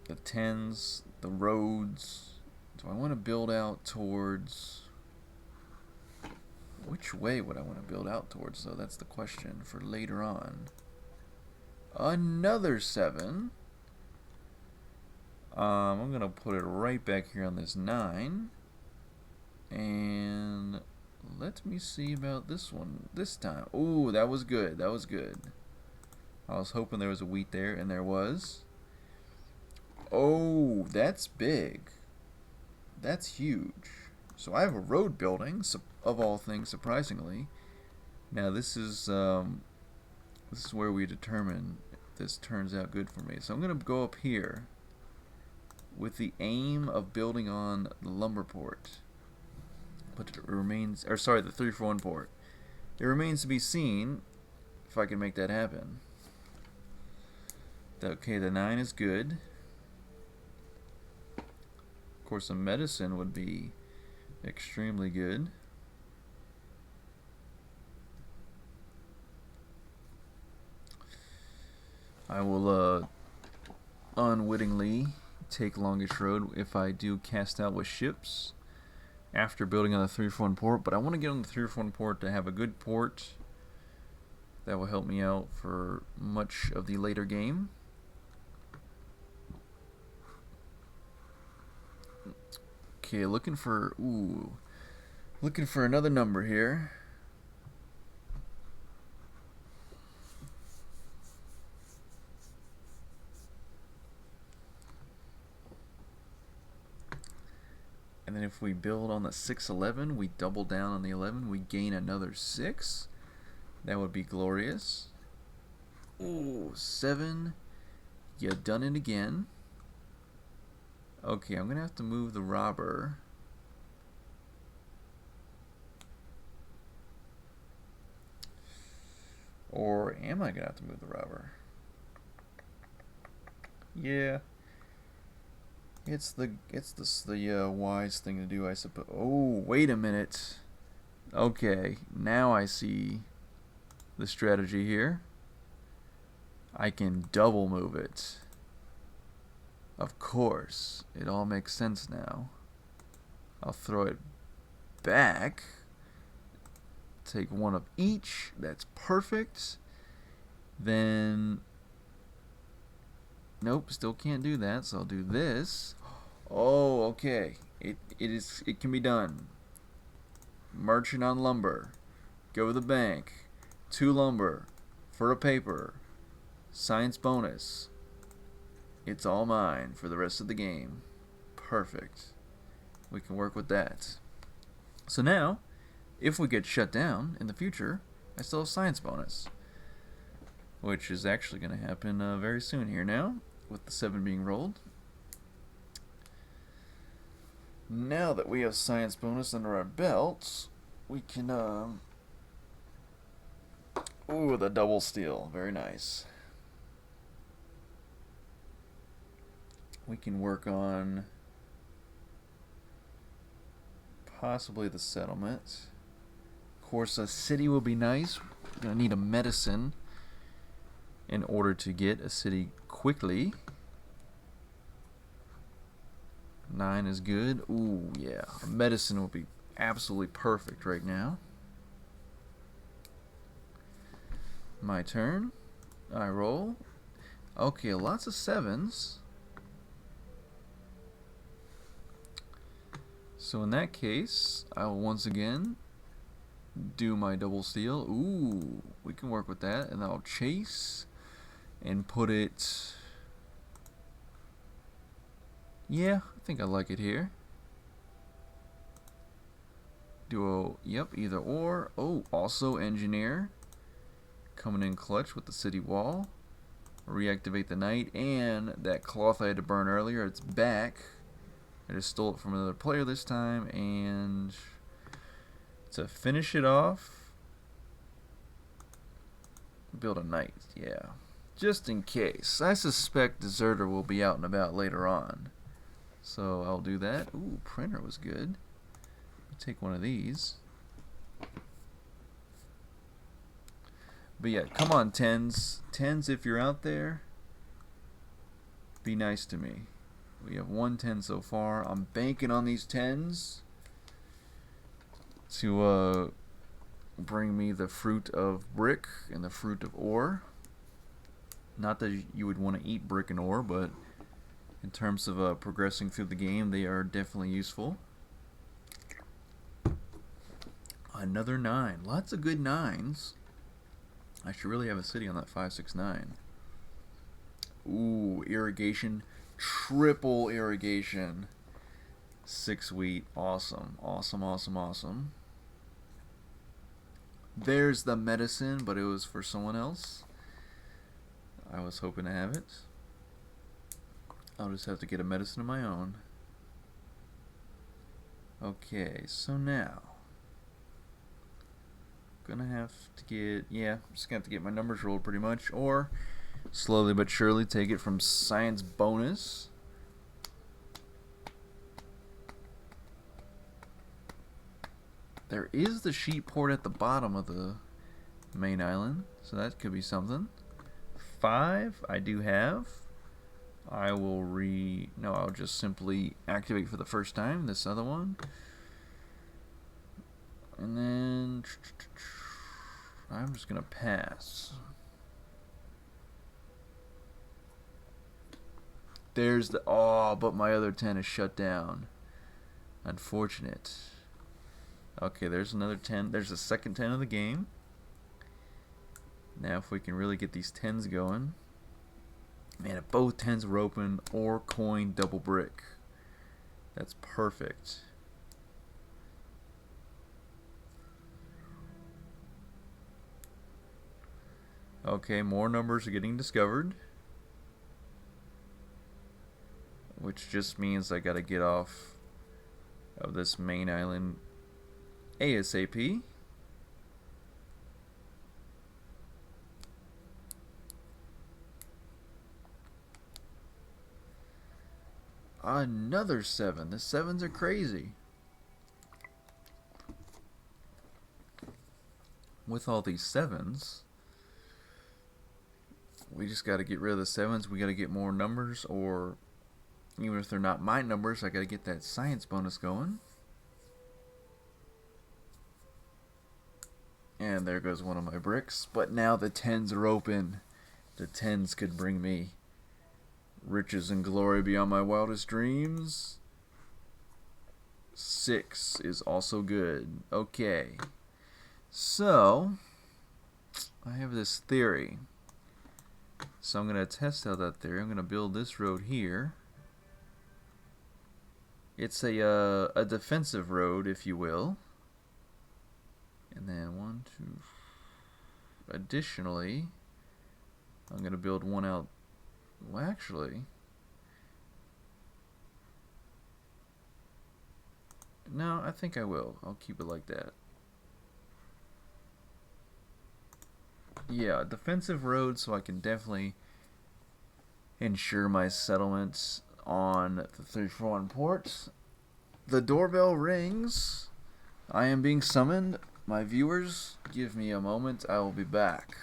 The 10s, the roads... Do I want to build out towards... Which way would I want to build out towards, though? That's the question for later on. Another 7. I'm going to put it right back here on this 9. And let me see about this one this time. Ooh, that was good. That was good. I was hoping there was a wheat there, and there was. Oh, that's big. That's huge. So I have a road building, of all things, surprisingly. Now this is where we determine if this turns out good for me. So I'm going to go up here with the aim of building on the lumber port. But it remains, or sorry, the 3-for-1 port. It remains to be seen if I can make that happen. Okay, the 9 is good. Of course, a medicine would be extremely good. I will unwittingly take longest road if I do cast out with ships after building on the 3-for-1 port, but I want to get on the 3-for-1 port to have a good port that will help me out for much of the later game. Okay, looking for another number here. And then if we build on the 6-11, we double down on the 11, we gain another 6. That would be glorious. Ooh, 7. You done it again. Okay, I'm going to have to move the robber. Or am I going to have to move the robber? Yeah. It's the wise thing to do, I suppose. Oh, wait a minute. Okay, now I see the strategy here. I can double move it. Of course, it all makes sense now. I'll throw it back. Take one of each. That's perfect. Then... Nope, still can't do that, so I'll do this. Oh, okay. It can be done. Merchant on lumber. Go to the bank. 2 lumber. For a paper. Science bonus. It's all mine for the rest of the game. Perfect. We can work with that. So now, if we get shut down in the future, I still have science bonus. Which is actually going to happen very soon here now, with the 7 being rolled. Now that we have science bonus under our belts, we can, ooh, the double steal. Very nice. We can work on possibly the settlement. Of course, a city will be nice. We're going to need a medicine in order to get a city quickly. 9 is good. Ooh, yeah. A medicine will be absolutely perfect right now. My turn. I roll. Okay, lots of 7s. So in that case, I will once again do my double steal. Ooh, we can work with that. And I'll chase and put it... Yeah, I think I like it here. Duo, yep, either or. Oh, also engineer. Coming in clutch with the city wall. Reactivate the knight. And that cloth I had to burn earlier, it's back. I just stole it from another player this time. And to finish it off, build a knight, yeah. Just in case. I suspect Deserter will be out and about later on. So I'll do that. Ooh, printer was good. I'll take one of these. But yeah, come on, tens. Tens, if you're out there, be nice to me. We have 110 so far. I'm banking on these tens to bring me the fruit of brick and the fruit of ore. Not that you would want to eat brick and ore, but in terms of progressing through the game, they are definitely useful. Another 9. Lots of good 9s. I should really have a city on that 569. Ooh, irrigation. Triple irrigation. 6 wheat. Awesome. Awesome, awesome, awesome. There's the medicine, but it was for someone else. I was hoping to have it. I'll just have to get a medicine of my own. Okay, so now gonna have to get, yeah, I'm just gonna have to get my numbers rolled pretty much, or slowly but surely take it from science bonus. There is the sheep port at the bottom of the main island, so that could be something. 5 I do have. I will I'll just simply activate for the first time this other one. And then I'm just gonna pass. There's the, oh, but my other 10 is shut down. Unfortunate. Okay, there's another 10. There's the second 10 of the game. Now if we can really get these 10s going. Man, if both 10s were open, or coin double brick. That's perfect. Okay, more numbers are getting discovered. Which just means I gotta get off of this main island ASAP. Another 7. The 7s are crazy. With all these 7s, we just got to get rid of the 7s. We got to get more numbers, or even if they're not my numbers, I got to get that science bonus going. And there goes one of my bricks. But now the 10s are open. The 10s could bring me riches and glory beyond my wildest dreams. 6 is also good. Okay. So, I have this theory. So I'm going to test out that theory. I'm going to build this road here. It's a defensive road, if you will. And then 1, 2. Additionally, I'm going to build one out. Well, actually, no, I think I will. I'll keep it like that. Yeah, defensive road, so I can definitely ensure my settlements on the 341 ports. The doorbell rings. I am being summoned. My viewers, give me a moment. I will be back.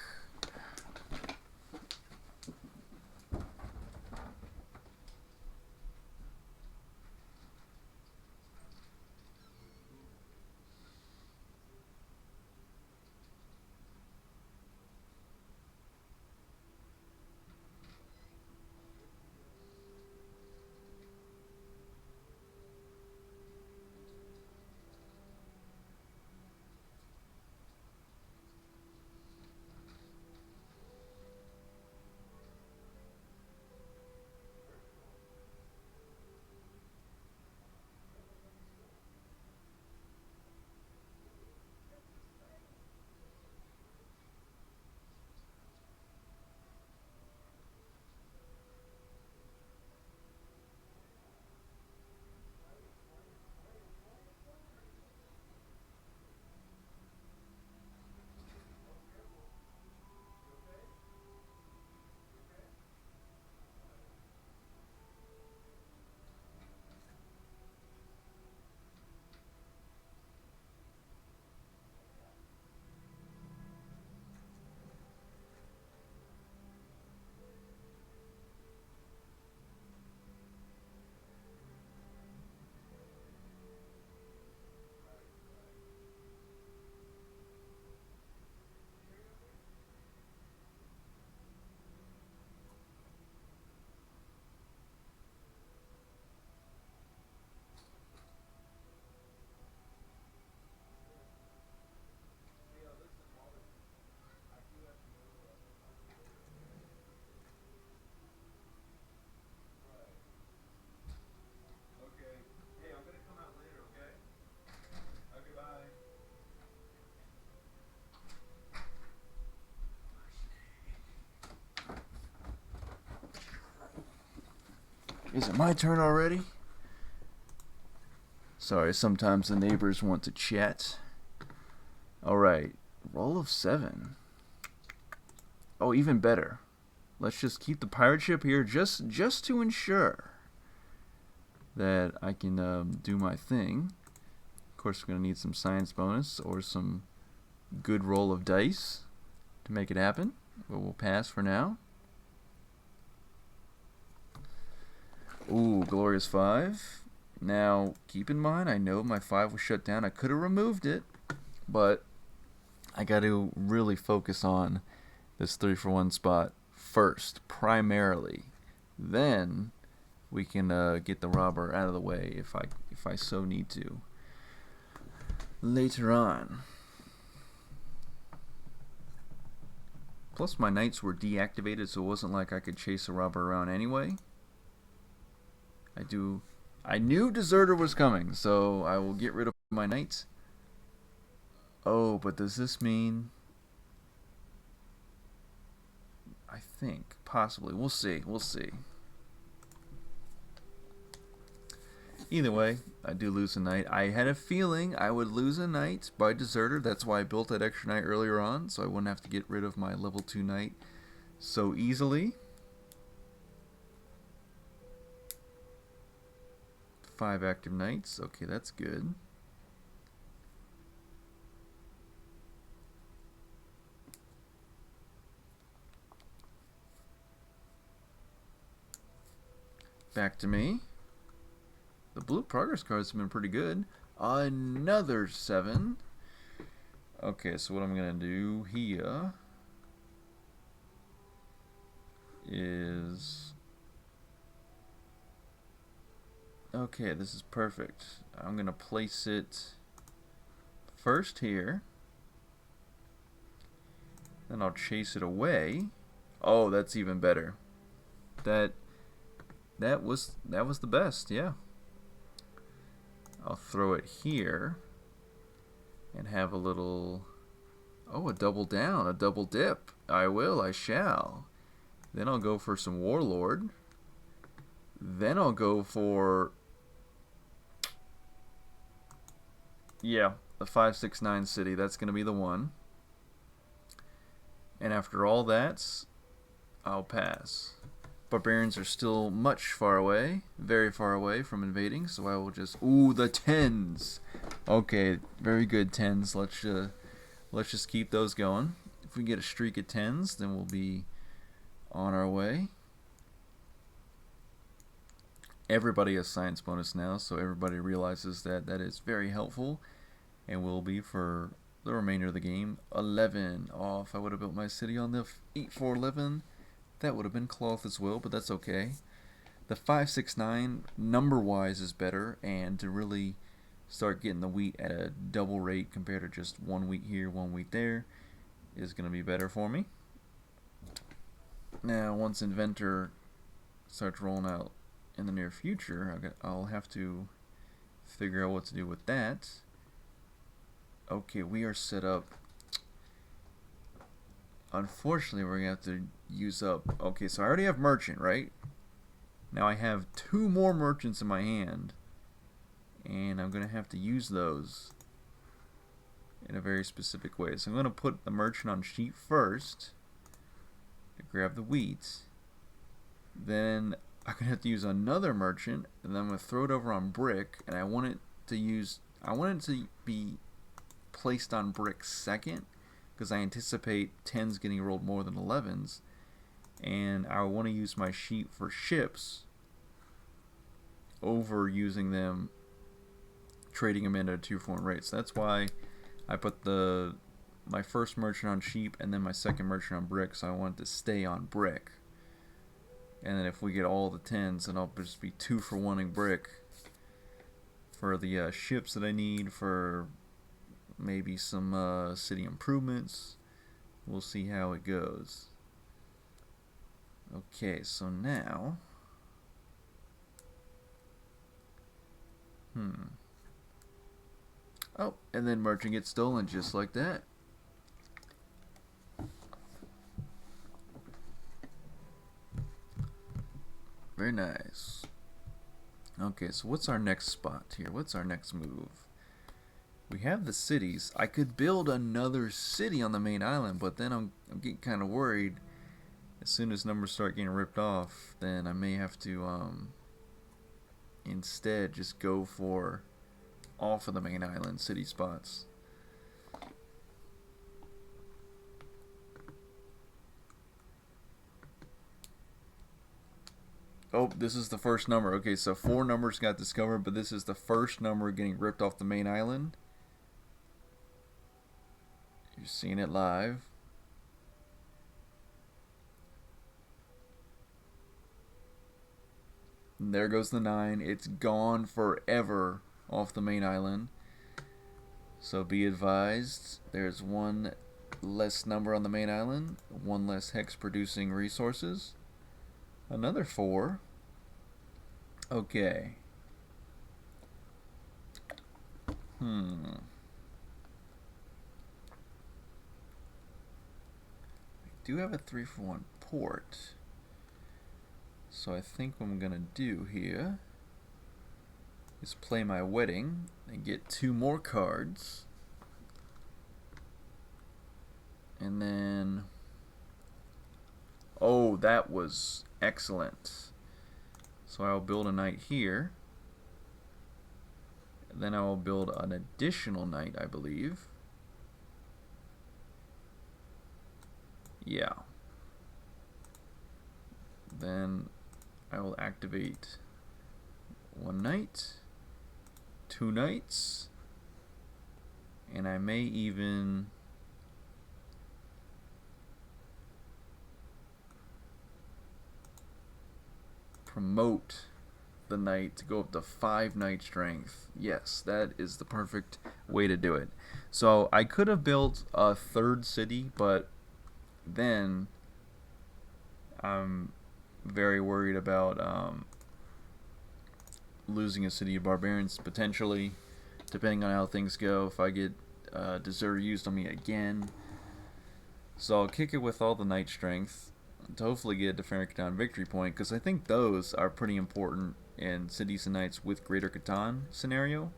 Is it my turn already? Sorry, sometimes the neighbors want to chat. Alright, roll of 7. Oh, even better. Let's just keep the pirate ship here just to ensure that I can do my thing. Of course, we're going to need some science bonus or some good roll of dice to make it happen, but we'll pass for now. Ooh, glorious 5. Now, keep in mind, I know my 5 was shut down. I could have removed it, but I got to really focus on this 3-for-1 spot first, primarily. Then we can get the robber out of the way if I so need to later on. Plus, my knights were deactivated, so it wasn't like I could chase a robber around anyway. I knew deserter was coming, so I will get rid of my knights. Oh, but does this mean... I think, possibly. We'll see. We'll see. Either way, I do lose a knight. I had a feeling I would lose a knight by deserter. That's why I built that extra knight earlier on, so I wouldn't have to get rid of my level 2 knight so easily. 5 active knights. Okay, that's good. Back to me. The blue progress cards have been pretty good. Another 7. Okay, so what I'm going to do here is... Okay, this is perfect. I'm going to place it first here. Then I'll chase it away. Oh, that's even better. That was the best, yeah. I'll throw it here and have a little... Oh, a double down, a double dip. I shall. Then I'll go for some warlord. Then I'll go for... Yeah, the 569 city. That's going to be the one. And after all that, I'll pass. Barbarians are still much far away, very far away from invading, so I will just... Ooh, the 10s! Okay, very good 10s. Let's just keep those going. If we get a streak of 10s, then we'll be on our way. Everybody has science bonus now, so everybody realizes that that is very helpful, and will be for the remainder of the game. 11. Oh, if I would have built my city on the 8-4-11, that would have been cloth as well, but that's okay. The 569 number-wise is better, and to really start getting the wheat at a double rate compared to just 1 wheat here, 1 wheat there is going to be better for me. Now, once Inventor starts rolling out in the near future, I'll have to figure out what to do with that. Okay, we are set up. Unfortunately, we're going to have to use up... Okay, so I already have merchant, right? Now I have 2 more merchants in my hand, and I'm going to have to use those in a very specific way. So I'm going to put the merchant on sheep first to grab the wheat. Then I'm going to have to use another merchant, and then I'm going to throw it over on brick, and I want it to be placed on brick second, because I anticipate 10s getting rolled more than 11s, and I want to use my sheep for ships over using them, trading them into a 2-for-1 rate. So that's why I put my first merchant on sheep and then my second merchant on brick, so I want it to stay on brick. And then if we get all the 10s, then I'll just be 2-for-1ing brick for the ships that I need, for maybe some city improvements. We'll see how it goes. Okay, so now... Oh, and then merchant gets stolen just like that. Very nice. Okay, so what's our next spot here? What's our next move? We have the cities. I could build another city on the main island, but then I'm getting kind of worried. As soon as numbers start getting ripped off, then I may have to instead just go for off of the main island city spots. Oh, this is the first number. Okay, so 4 numbers got discovered, but this is the first number getting ripped off the main island. You're seeing it live. And there goes the 9. It's gone forever off the main island. So be advised, there's one less number on the main island, one less hex producing resources. Another 4. Okay. I do have a 3-for-1 port. So I think what I'm gonna do here is play my wedding and get 2 more cards. And then, oh, that was excellent. So I'll build a knight here. Then I will build an additional knight, I believe. Yeah. Then I will activate 1 knight, 2 knights, and I may even promote the knight to go up to 5 knight strength. Yes, that is the perfect way to do it. So I could have built a 3rd city, but then I'm very worried about losing a city of barbarians potentially, depending on how things go. If I get deserter used on me again, so I'll kick it with all the knight strength to hopefully get a defender Catan victory point, because I think those are pretty important in Cities and Knights with Greater Catan scenario,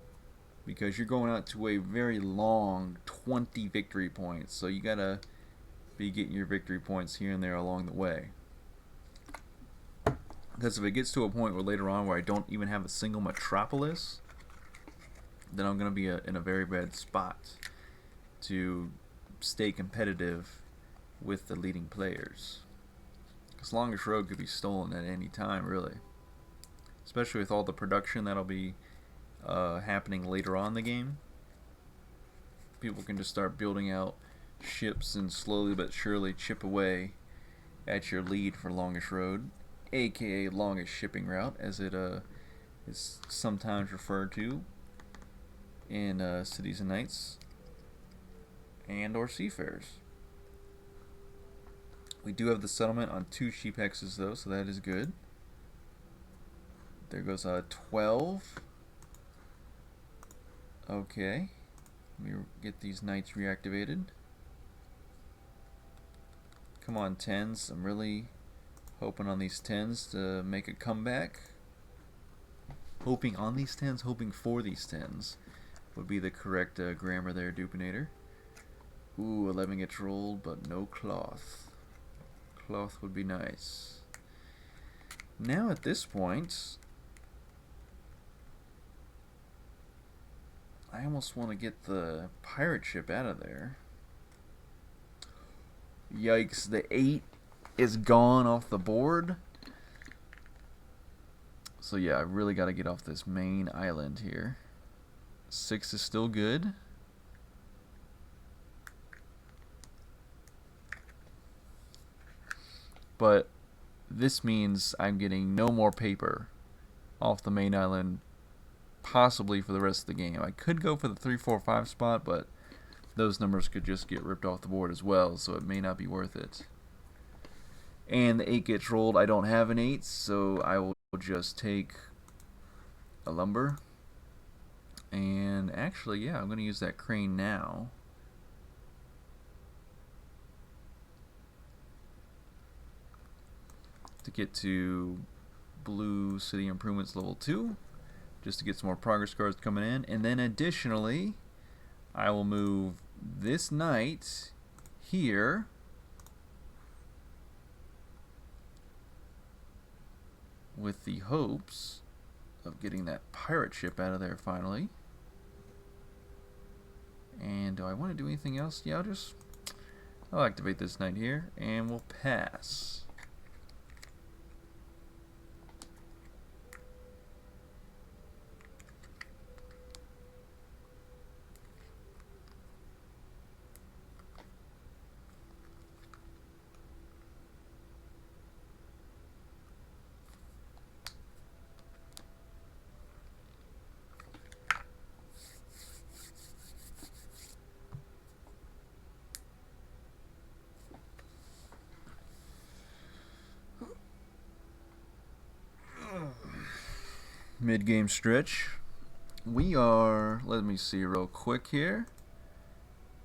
because you're going out to a very long 20 victory points, so you gotta be getting your victory points here and there along the way. Because if it gets to a point where later on where I don't even have a single metropolis, then I'm gonna be in a very bad spot to stay competitive with the leading players. Because Longest Road could be stolen at any time, really. Especially with all the production that'll be happening later on in the game. People can just start building out ships and slowly but surely chip away at your lead for Longest Road, aka Longest Shipping Route, as it is sometimes referred to in Cities and Knights and or Seafarers. We do have the settlement on 2 sheep hexes though, so that is good. There goes 12. Okay. Let me get these knights reactivated. Come on, 10s. I'm really hoping on these 10s to make a comeback. Hoping on these 10s, hoping for these 10s would be the correct grammar there, Dupinator. Ooh, 11 gets rolled, but no cloth. Cloth would be nice. Now at this point, I almost want to get the pirate ship out of there. Yikes, the 8 is gone off the board. So yeah, I really got to get off this main island here. 6 is still good. But this means I'm getting no more paper off the main island, possibly for the rest of the game. I could go for the 3, 4, 5 spot, but those numbers could just get ripped off the board as well, so it may not be worth it. And the 8 gets rolled. I don't have an 8, so I will just take a lumber. And actually, yeah, I'm going to use that crane now. To get to Blue City Improvements level 2. just to get some more progress cards coming in. And then additionally, I will move this knight here. With the hopes of getting that pirate ship out of there finally. And do I want to do anything else? Yeah, I'll activate this knight here, and we'll pass. Mid-game stretch. We are, let me see real quick here,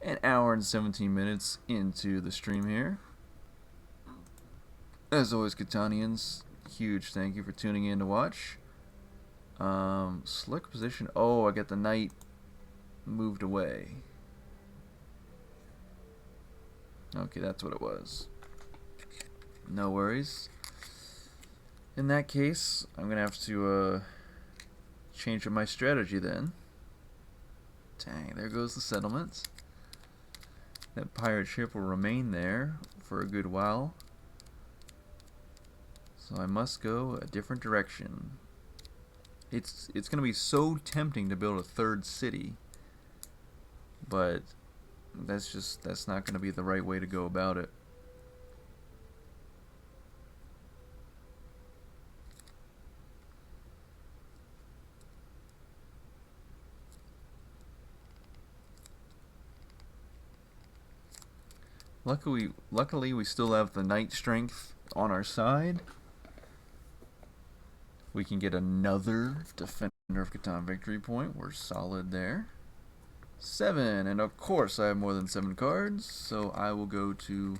an hour and 17 minutes into the stream here. As always, Catanians, huge thank you for tuning in to watch. Select position. Oh, I got the knight moved away. Okay, that's what it was. No worries. In that case, I'm going to have to change up my strategy then. Dang, there goes the settlement. That pirate ship will remain there for a good while. So I must go a different direction. It's going to be so tempting to build a third city, but that's not going to be the right way to go about it. Luckily, we still have the knight strength on our side. We can get another Defender of Catan victory point. We're solid there. 7, and of course I have more than 7 cards, so I will go to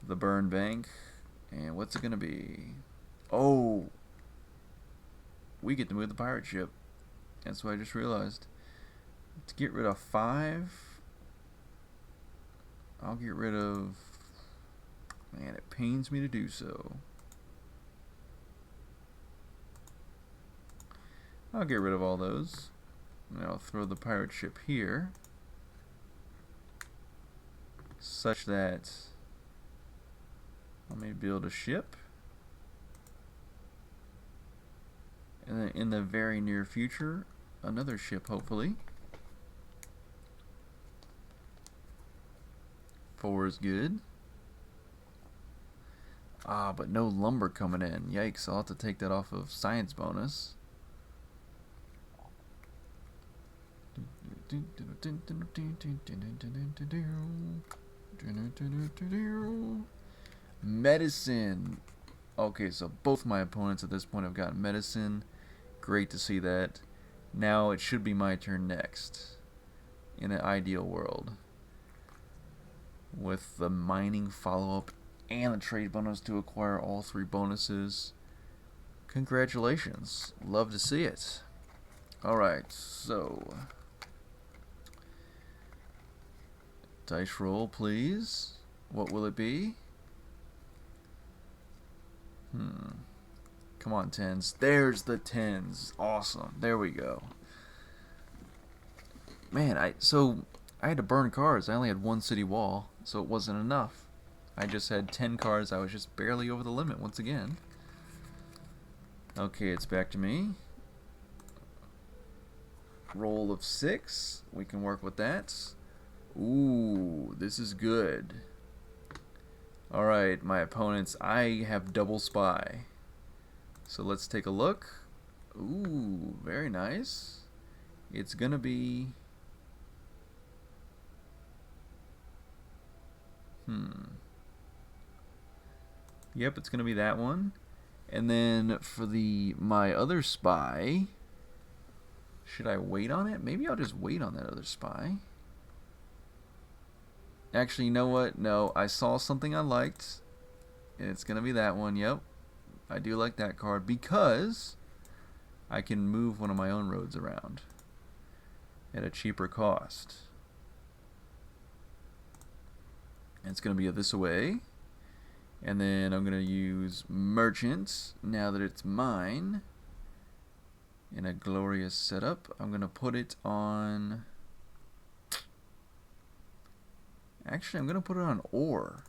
the burn bank. And what's it gonna be? Oh, we get to move the pirate ship. That's what I just realized. To get rid of 5, I'll get rid of... Man, it pains me to do so. I'll get rid of all those. And I'll throw the pirate ship here, such that I may build a ship. And then in the very near future, another ship, hopefully. 4 is good. Ah, but no lumber coming in. Yikes, I'll have to take that off of science bonus. Medicine. Okay, so both my opponents at this point have gotten medicine. Great to see that. Now it should be my turn next. In an ideal world. With the mining follow-up and the trade bonus to acquire all 3 bonuses. Congratulations. Love to see it. Alright, so... dice roll, please. What will it be? Come on, 10s. There's the 10s. Awesome. There we go. Man, I had to burn cards. I only had 1 city wall, so it wasn't enough. I just had 10 cards. I was just barely over the limit once again. Okay, it's back to me. Roll of 6. We can work with that. Ooh, this is good. Alright, my opponents, I have double spy. So let's take a look. Ooh, very nice. It's gonna be... Yep, it's gonna be that one. And then for my other spy, should I wait on it? Maybe I'll just wait on that other spy. Actually, you know what? No, I saw something I liked. And it's gonna be that one, yep. I do like that card because I can move one of my own roads around at a cheaper cost. And it's going to be this away. And then I'm going to use merchant now that it's mine. In a glorious setup, I'm going to put it on... Actually, I'm going to put it on ore.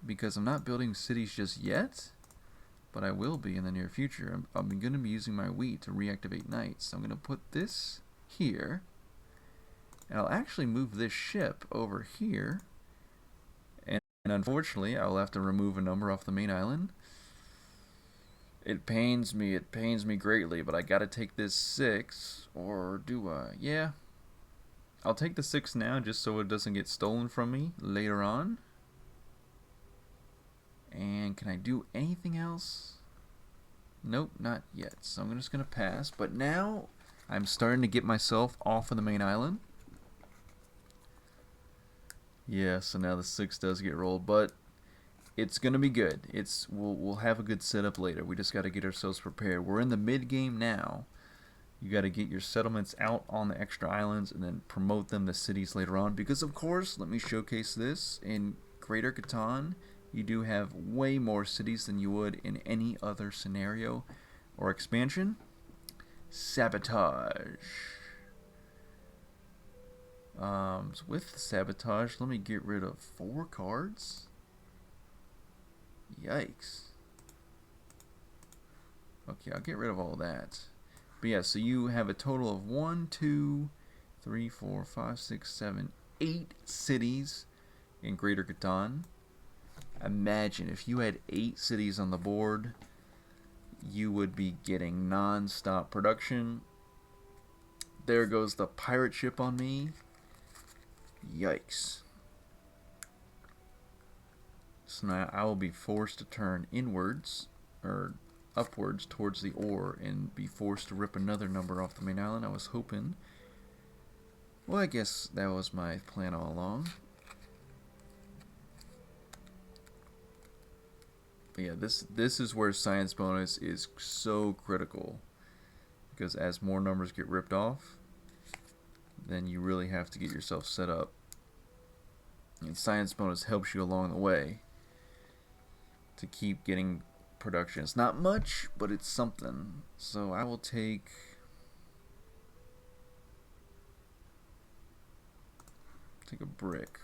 Because I'm not building cities just yet. But I will be in the near future. I'm going to be using my wheat to reactivate knights. So I'm going to put this here. And I'll actually move this ship over here. And unfortunately, I'll have to remove a number off the main island. It pains me greatly, but I gotta take this 6, or do I? Yeah. I'll take the 6 now, just so it doesn't get stolen from me later on. And can I do anything else? Nope, not yet. So I'm just gonna pass, but now I'm starting to get myself off of the main island. Yeah, so now the 6 does get rolled, but it's gonna be good. We'll have a good setup later. We just gotta get ourselves prepared. We're in the mid game now. You gotta get your settlements out on the extra islands and then promote them to cities later on. Because of course, let me showcase this. In Greater Catan, you do have way more cities than you would in any other scenario or expansion. Sabotage. So with sabotage, let me get rid of 4 cards. Yikes. Okay, I'll get rid of all that. But yeah, so you have a total of 1, 2, 3, 4, 5, 6, 7, 8 cities in Greater Catan. Imagine if you had 8 cities on the board, you would be getting non-stop production. There goes the pirate ship on me. Yikes. So now I will be forced to turn inwards, or upwards towards the ore, and be forced to rip another number off the main island. I was hoping... Well, I guess that was my plan all along. But yeah, this is where science bonus is so critical. Because as more numbers get ripped off, then you really have to get yourself set up. And science bonus helps you along the way to keep getting production. It's not much, but it's something. So I will take a brick.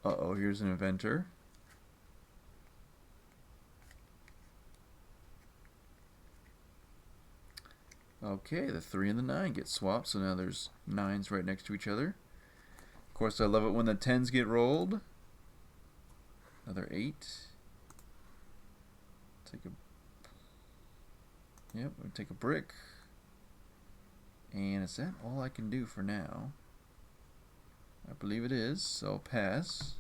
Uh-oh, here's an inventor. Okay, the 3 and the 9 get swapped, so now there's 9s right next to each other. Of course, I love it when the 10s get rolled. Another 8. We'll take a brick. And is that all I can do for now? I believe it is, so I'll pass.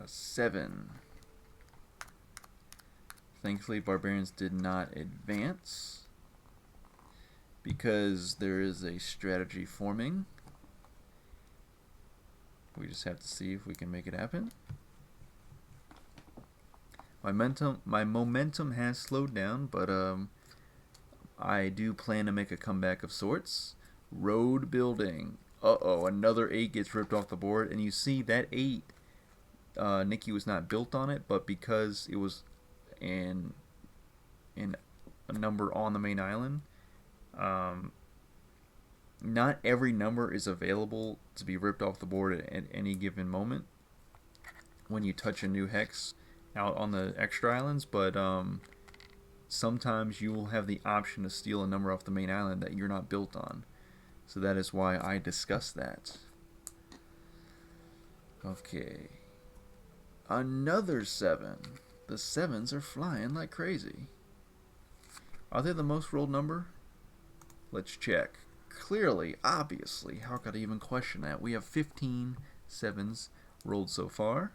A 7. Thankfully, barbarians did not advance because there is a strategy forming. We just have to see if we can make it happen. My momentum has slowed down, but I do plan to make a comeback of sorts. Road building. Uh-oh, another 8 gets ripped off the board, and you see that 8, Nikki was not built on it, but because it was in a number on the main island, not every number is available to be ripped off the board at any given moment when you touch a new hex out on the extra islands, but sometimes you will have the option to steal a number off the main island that you're not built on. So that is why I discussed that. Okay. Another 7. The 7s are flying like crazy. Are they the most rolled number? Let's check. Clearly, obviously, how could I even question that? We have 15 7s rolled so far.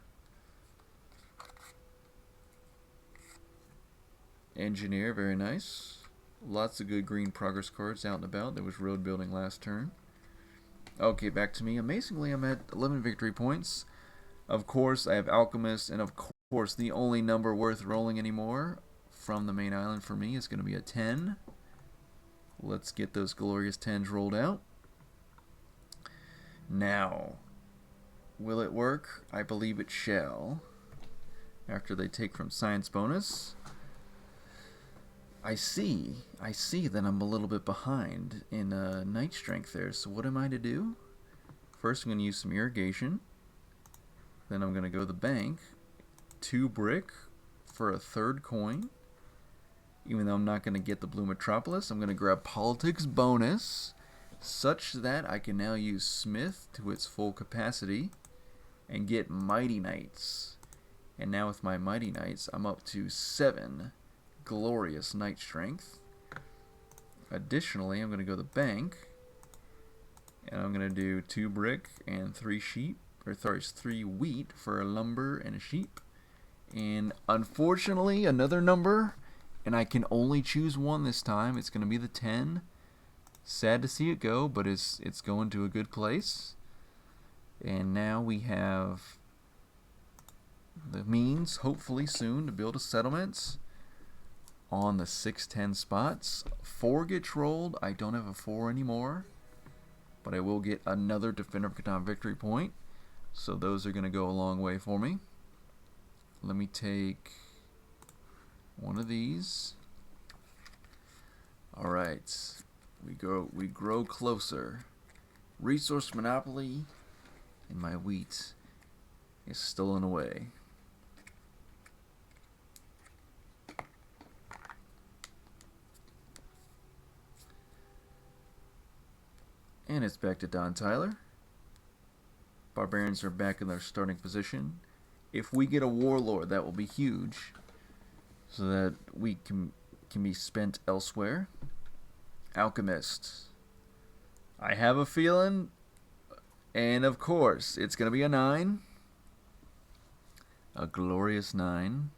Engineer, very nice. Lots of good green progress cards out and about. There was road building last turn. Okay, back to me. Amazingly, I'm at 11 victory points. Of course, I have Alchemist, and of course, the only number worth rolling anymore from the main island for me is going to be a 10. Let's get those glorious 10s rolled out. Now, will it work? I believe it shall. After they take from science bonus. I see that I'm a little bit behind in night strength there. So what am I to do? First, I'm going to use some irrigation. Then I'm going to go to the bank. 2 brick for a 3rd coin. Even though I'm not going to get the Blue Metropolis, I'm going to grab Politics bonus, such that I can now use Smith to its full capacity and get Mighty Knights. And now with my Mighty Knights, I'm up to 7 glorious night strength. Additionally, I'm going to go to the bank, and I'm going to do 2 brick and 3 sheep, or sorry, 3 wheat for a lumber and a sheep. And unfortunately, another number, and I can only choose one this time. It's going to be the 10. Sad to see it go, but it's going to a good place. And now we have the means, hopefully soon, to build a settlement on the 610 spots. 4 gets rolled. I don't have a 4 anymore, but I will get another Defender of Catan victory point. So those are going to go a long way for me. Let me take one of these. All right, we grow closer. Resource monopoly, and my wheat is stolen away. And it's back to Don Tyler. Barbarians are back in their starting position. If we get a warlord, that will be huge, so that we can be spent elsewhere. Alchemist. I have a feeling, and of course, it's going to be a 9. A glorious 9.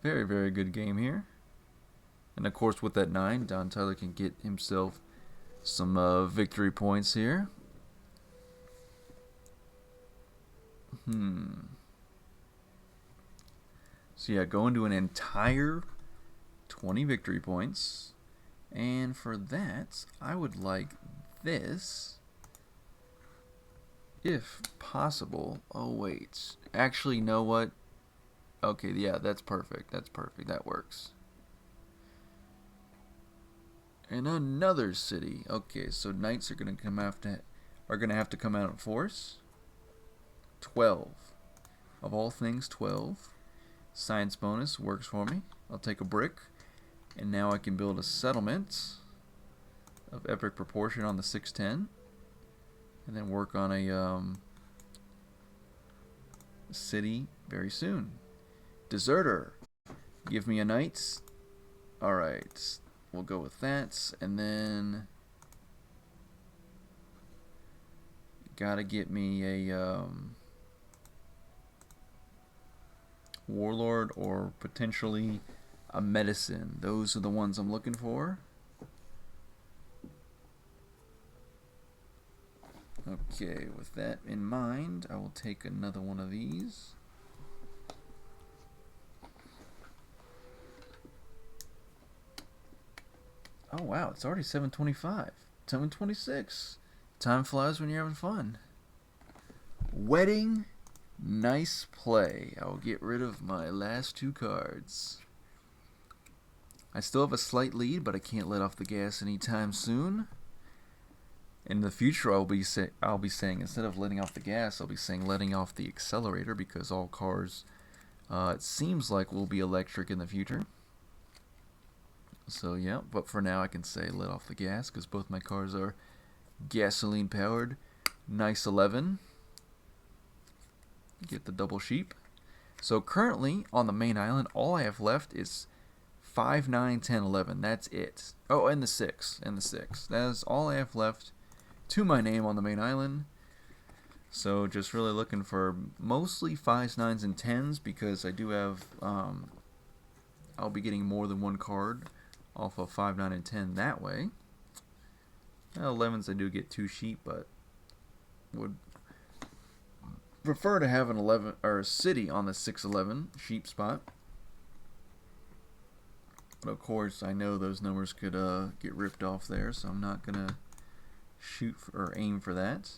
Very, very good game here. And of course, with that 9, Don Tyler can get himself some victory points here. So yeah, go into an entire 20 victory points. And for that, I would like this, if possible. Oh wait, actually, you know what? Okay, yeah, that's perfect. That's perfect. That works. And another city. Okay, so knights are gonna have to come out in force. 12. Of all things, 12. Science bonus works for me. I'll take a brick, and now I can build a settlement of epic proportion on the 610, and then work on a city very soon. Deserter. Give me a knight. Alright, we'll go with that, and then gotta get me a warlord, or potentially a medicine. Those are the ones I'm looking for. Okay, with that in mind, I will take another one of these. Oh wow, it's already 7:25. 7:26. Time flies when you're having fun. Wedding. Nice play. I will get rid of my last 2 cards. I still have a slight lead, but I can't let off the gas anytime soon. In the future, I'll be saying, instead of letting off the gas, I'll be saying letting off the accelerator, because all cars, it seems like, will be electric in the future. So yeah, but for now I can say let off the gas, because both my cars are gasoline powered. Nice 11. Get the double sheep. So currently on the main island, all I have left is 5, 9, 10, 11. That's it. Oh, and the 6. And the 6. That is all I have left to my name on the main island. So just really looking for mostly 5s, 9s, and 10s, because I do have I'll be getting more than one card off of 5, 9, and 10 that way. 11s I do get 2 sheep, but would prefer to have an 11 or a city on the 6-11 sheep spot. But of course, I know those numbers could get ripped off there, so I'm not gonna shoot for, or aim for that.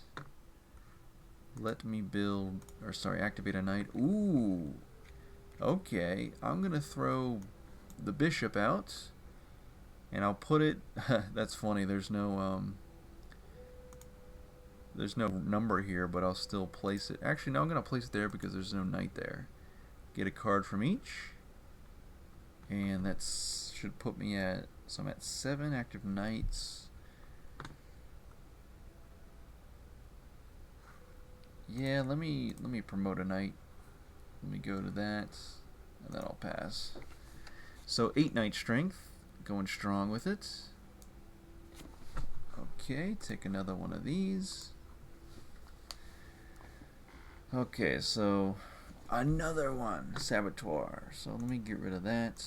Let me build, or sorry, activate a knight. Ooh, okay. I'm gonna throw the bishop out, and I'll put it. That's funny. There's no number here, but I'll still place it. Actually, no, I'm gonna place it there because there's no knight there. Get a card from each, and that should put me at. So I'm at 7 active knights. Yeah, let me promote a knight. Let me go to that, and then I'll pass. So 8 knight strength, going strong with it. Okay, take another one of these. Okay, so another one, saboteur. So let me get rid of that.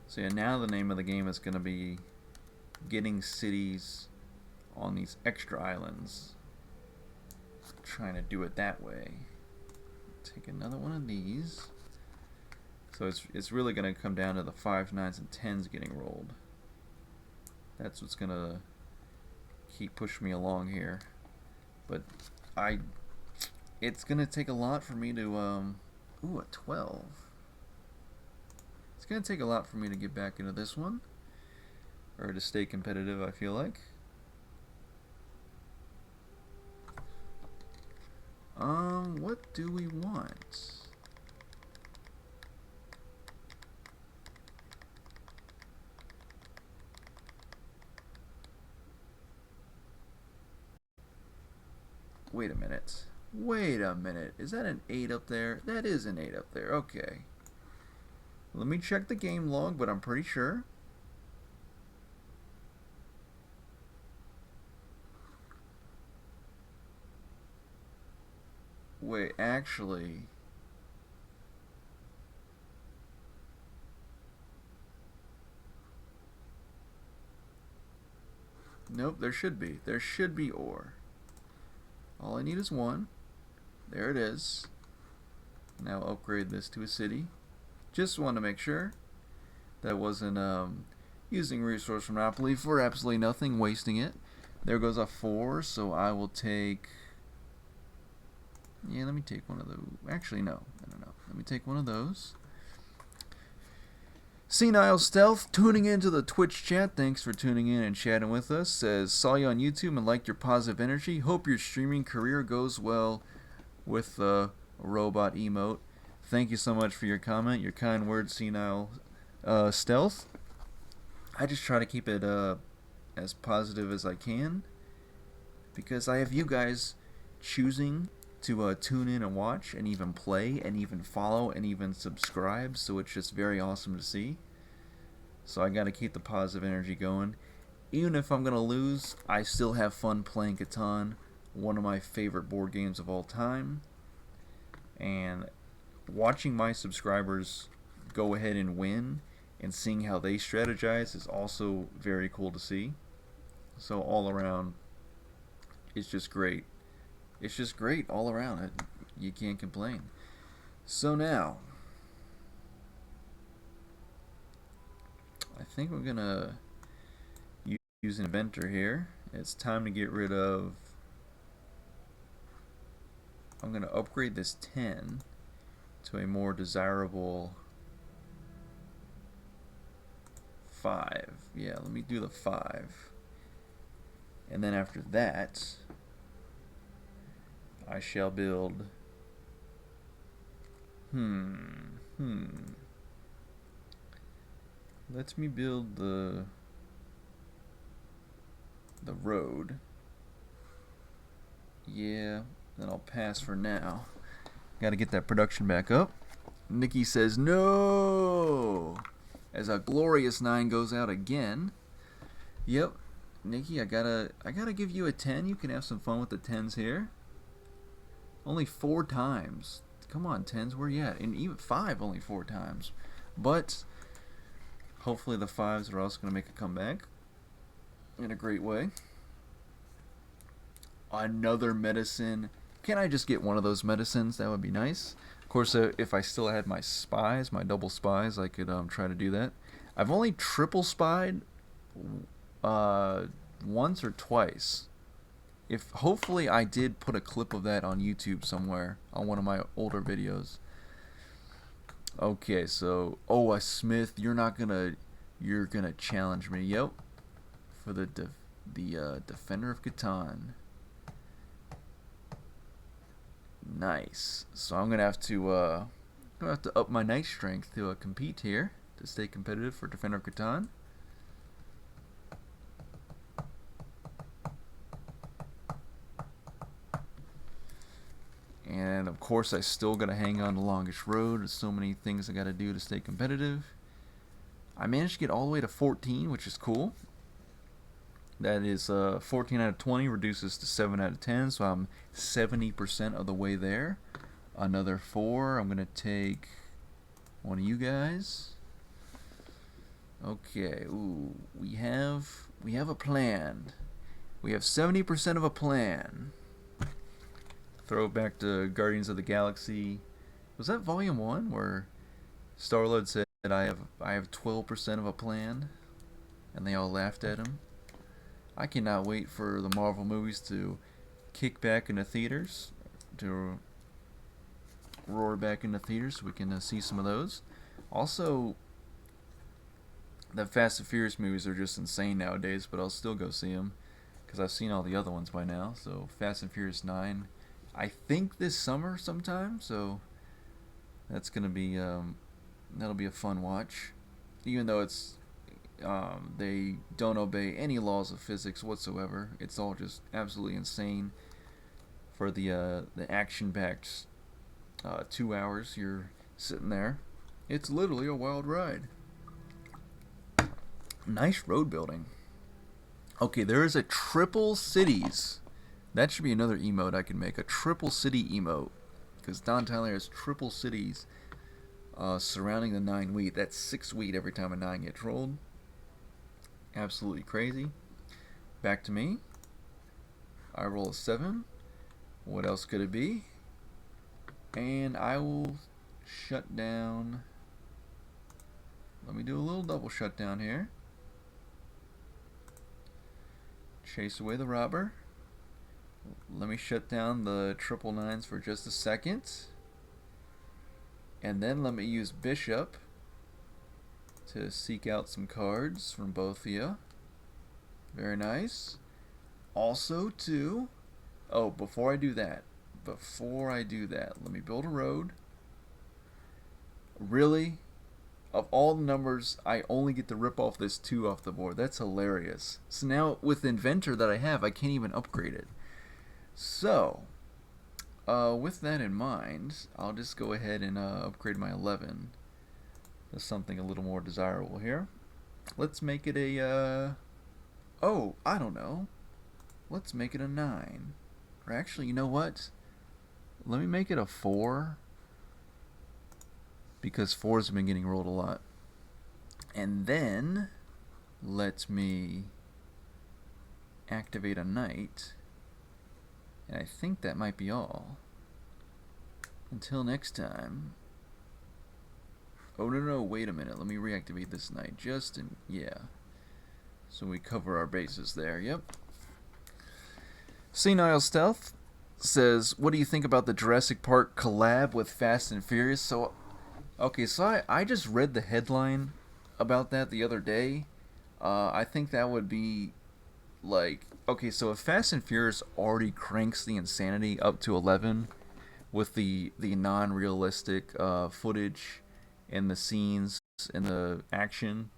So yeah, now the name of the game is going to be getting cities on these extra islands. Trying to do it that way. Take another one of these. So it's really going to come down to the 5s, 9s, and 10s getting rolled. That's what's going to keep pushing me along here. But it's going to take a lot for me to ooh, a 12. It's going to take a lot for me to get back into this one, or to stay competitive, I feel like. What do we want? Wait a minute. Wait a minute. Is that an 8 up there? That is an 8 up there. Okay. Let me check the game log, but I'm pretty sure. Wait, actually. Nope, there should be. There should be ore. All I need is 1. There it is. Now upgrade this to a city. Just want to make sure that wasn't using resource monopoly for absolutely nothing, wasting it. There goes a 4, so I will take. Yeah, let me take one of those. Actually, no. Let me take one of those. Senile Stealth, tuning into the Twitch chat. Thanks for tuning in and chatting with us. Says, saw you on YouTube and liked your positive energy. Hope your streaming career goes well with the robot emote. Thank you so much for your comment, your kind words, Senile Stealth. I just try to keep it as positive as I can, because I have you guys choosing to tune in and watch and even play and even follow and even subscribe, so it's just very awesome to see. So I got to keep the positive energy going. Even if I'm going to lose, I still have fun playing Catan, one of my favorite board games of all time. And watching my subscribers go ahead and win and seeing how they strategize is also very cool to see. So all around, it's just great. It's just great all around. You can't complain. So now, I think we're gonna use an inventor here. It's time to get rid of. I'm gonna upgrade this 10 to a more desirable 5. Yeah, let me do the 5. And then after that, I shall build. Let me build the road. Yeah, then I'll pass for now. Gotta get that production back up. Nikki says no, as a glorious 9 goes out again. Yep, Nikki, I gotta give you a 10. You can have some fun with the 10s here. Only 4 times. Come on, tens, where you at? And even 5 only 4 times. But hopefully the 5s are also going to make a comeback in a great way. Another medicine. Can I just get one of those medicines? That would be nice. Of course, if I still had my spies, my double spies, I could try to do that. I've only triple spied uh, once or twice. If hopefully I did put a clip of that on YouTube somewhere on one of my older videos. Okay, so a Smith, you're gonna challenge me. Yep, for the Defender of Catan. Nice. So I'm gonna have to up my knight strength to compete here to stay competitive for Defender of Catan. And of course, I still gotta hang on the longest road. There's so many things I gotta do to stay competitive. I managed to get all the way to 14, which is cool. That is 14 out of 20 reduces to 7 out of 10, so I'm 70% of the way there. Another 4. I'm gonna take one of you guys. Okay. Ooh, we have a plan. We have 70% of a plan. Throw it back to Guardians of the Galaxy. Was that Volume 1 where Star-Lord said I have 12% of a plan, and they all laughed at him? I cannot wait for the Marvel movies to kick back into theaters, to roar back into theaters so we can see some of those. Also, the Fast and Furious movies are just insane nowadays, but I'll still go see them because I've seen all the other ones by now. So Fast and Furious 9, I think this summer sometime, so that's gonna be that'll be a fun watch, even though they don't obey any laws of physics whatsoever. It's all just absolutely insane. For the action-packed 2 hours you're sitting there, it's literally a wild ride. Nice road building. Okay, there is a triple cities. That should be another emote I can make, a triple city emote, because Don Tyler has triple cities surrounding the 9 wheat. That's 6 wheat every time a 9 gets rolled. Absolutely crazy. Back to me. I roll a 7. What else could it be? And I will shut down. Let me do a little double shutdown here. Chase away the robber. Let me shut down the triple nines for just a second. And then let me use Bishop to seek out some cards from both of you. Very nice. Also, too. Oh, before I do that, let me build a road. Really? Of all the numbers, I only get to rip off this 2 off the board. That's hilarious. So now, with Inventor that I have, I can't even upgrade it. So, with that in mind, I'll just go ahead and upgrade my 11 to something a little more desirable here. Let's make it a, I don't know. Let's make it a 9. Or actually, you know what? Let me make it a 4. Because 4s have been getting rolled a lot. And then, let me activate a knight. And I think that might be all. Until next time. Oh, no, wait a minute. Let me reactivate this knight. Yeah. So we cover our bases there. Yep. Senile Stealth says, what do you think about the Jurassic Park collab with Fast and Furious? So, okay, so I just read the headline about that the other day. I think that would be like, okay, so if Fast and Furious already cranks the insanity up to 11 with the non-realistic footage and the scenes and the action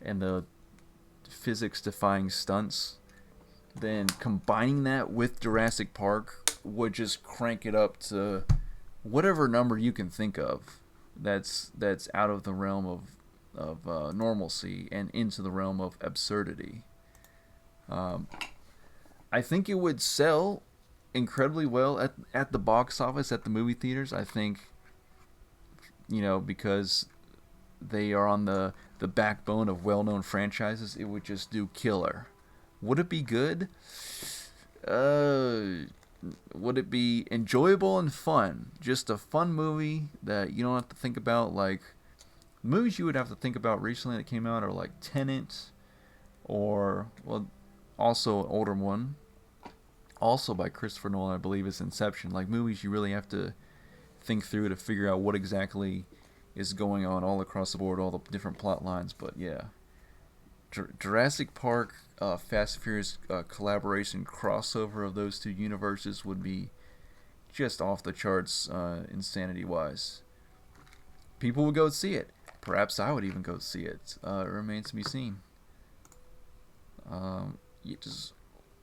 and the physics-defying stunts, then combining that with Jurassic Park would just crank it up to whatever number you can think of that's out of the realm of normalcy and into the realm of absurdity. I think it would sell incredibly well at the box office at the movie theaters. I think, because they are on the backbone of well-known franchises, it would just do killer. Would it be good? Uh, would it be enjoyable and fun? Just a fun movie that you don't have to think about like movies you would have to think about recently that came out are like Tenet or well, also an older one, also by Christopher Nolan, I believe, is Inception. Like movies you really have to think through to figure out what exactly is going on all across the board, all the different plot lines. But yeah, Jurassic Park, Fast and Furious collaboration crossover of those two universes would be just off the charts, insanity wise. People would go see it. Perhaps I would even go see it. It remains to be seen. You just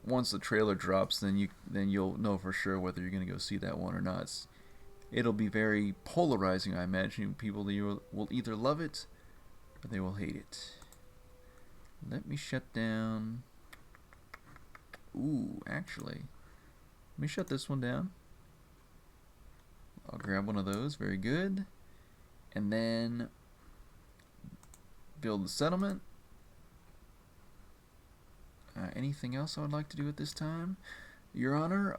once the trailer drops, then you'll know for sure whether you're gonna go see that one or not. It'll be very polarizing, I imagine. People will either love it or they will hate it. Let me shut down. Ooh, actually, let me shut this one down. I'll grab one of those. Very good. And then build the settlement. Anything else I would like to do at this time, Your Honor?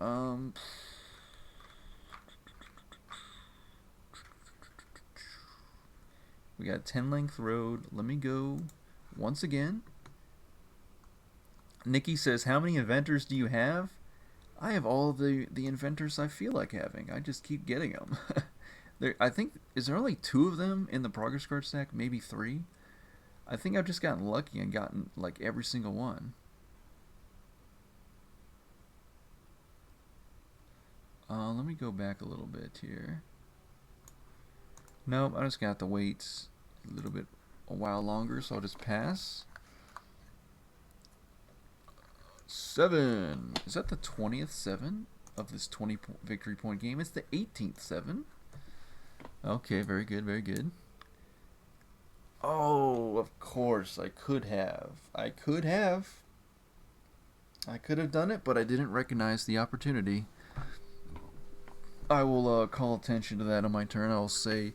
We got 10 length road. Let me go once again. Nikki says, how many inventors do you have? I have all the inventors I feel like having. I just keep getting them. I think, is there only 2 of them in the progress card stack? Maybe 3? I think I've just gotten lucky and gotten like every single one. Let me go back a little bit here. Nope, I just got to wait a little bit, a while longer, so I'll just pass. 7. Is that the 20th 7 of this 20 victory point game? It's the 18th 7. Okay, very good, very good. Oh, of course, I could have. I could have done it, but I didn't recognize the opportunity. I will call attention to that on my turn. I'll say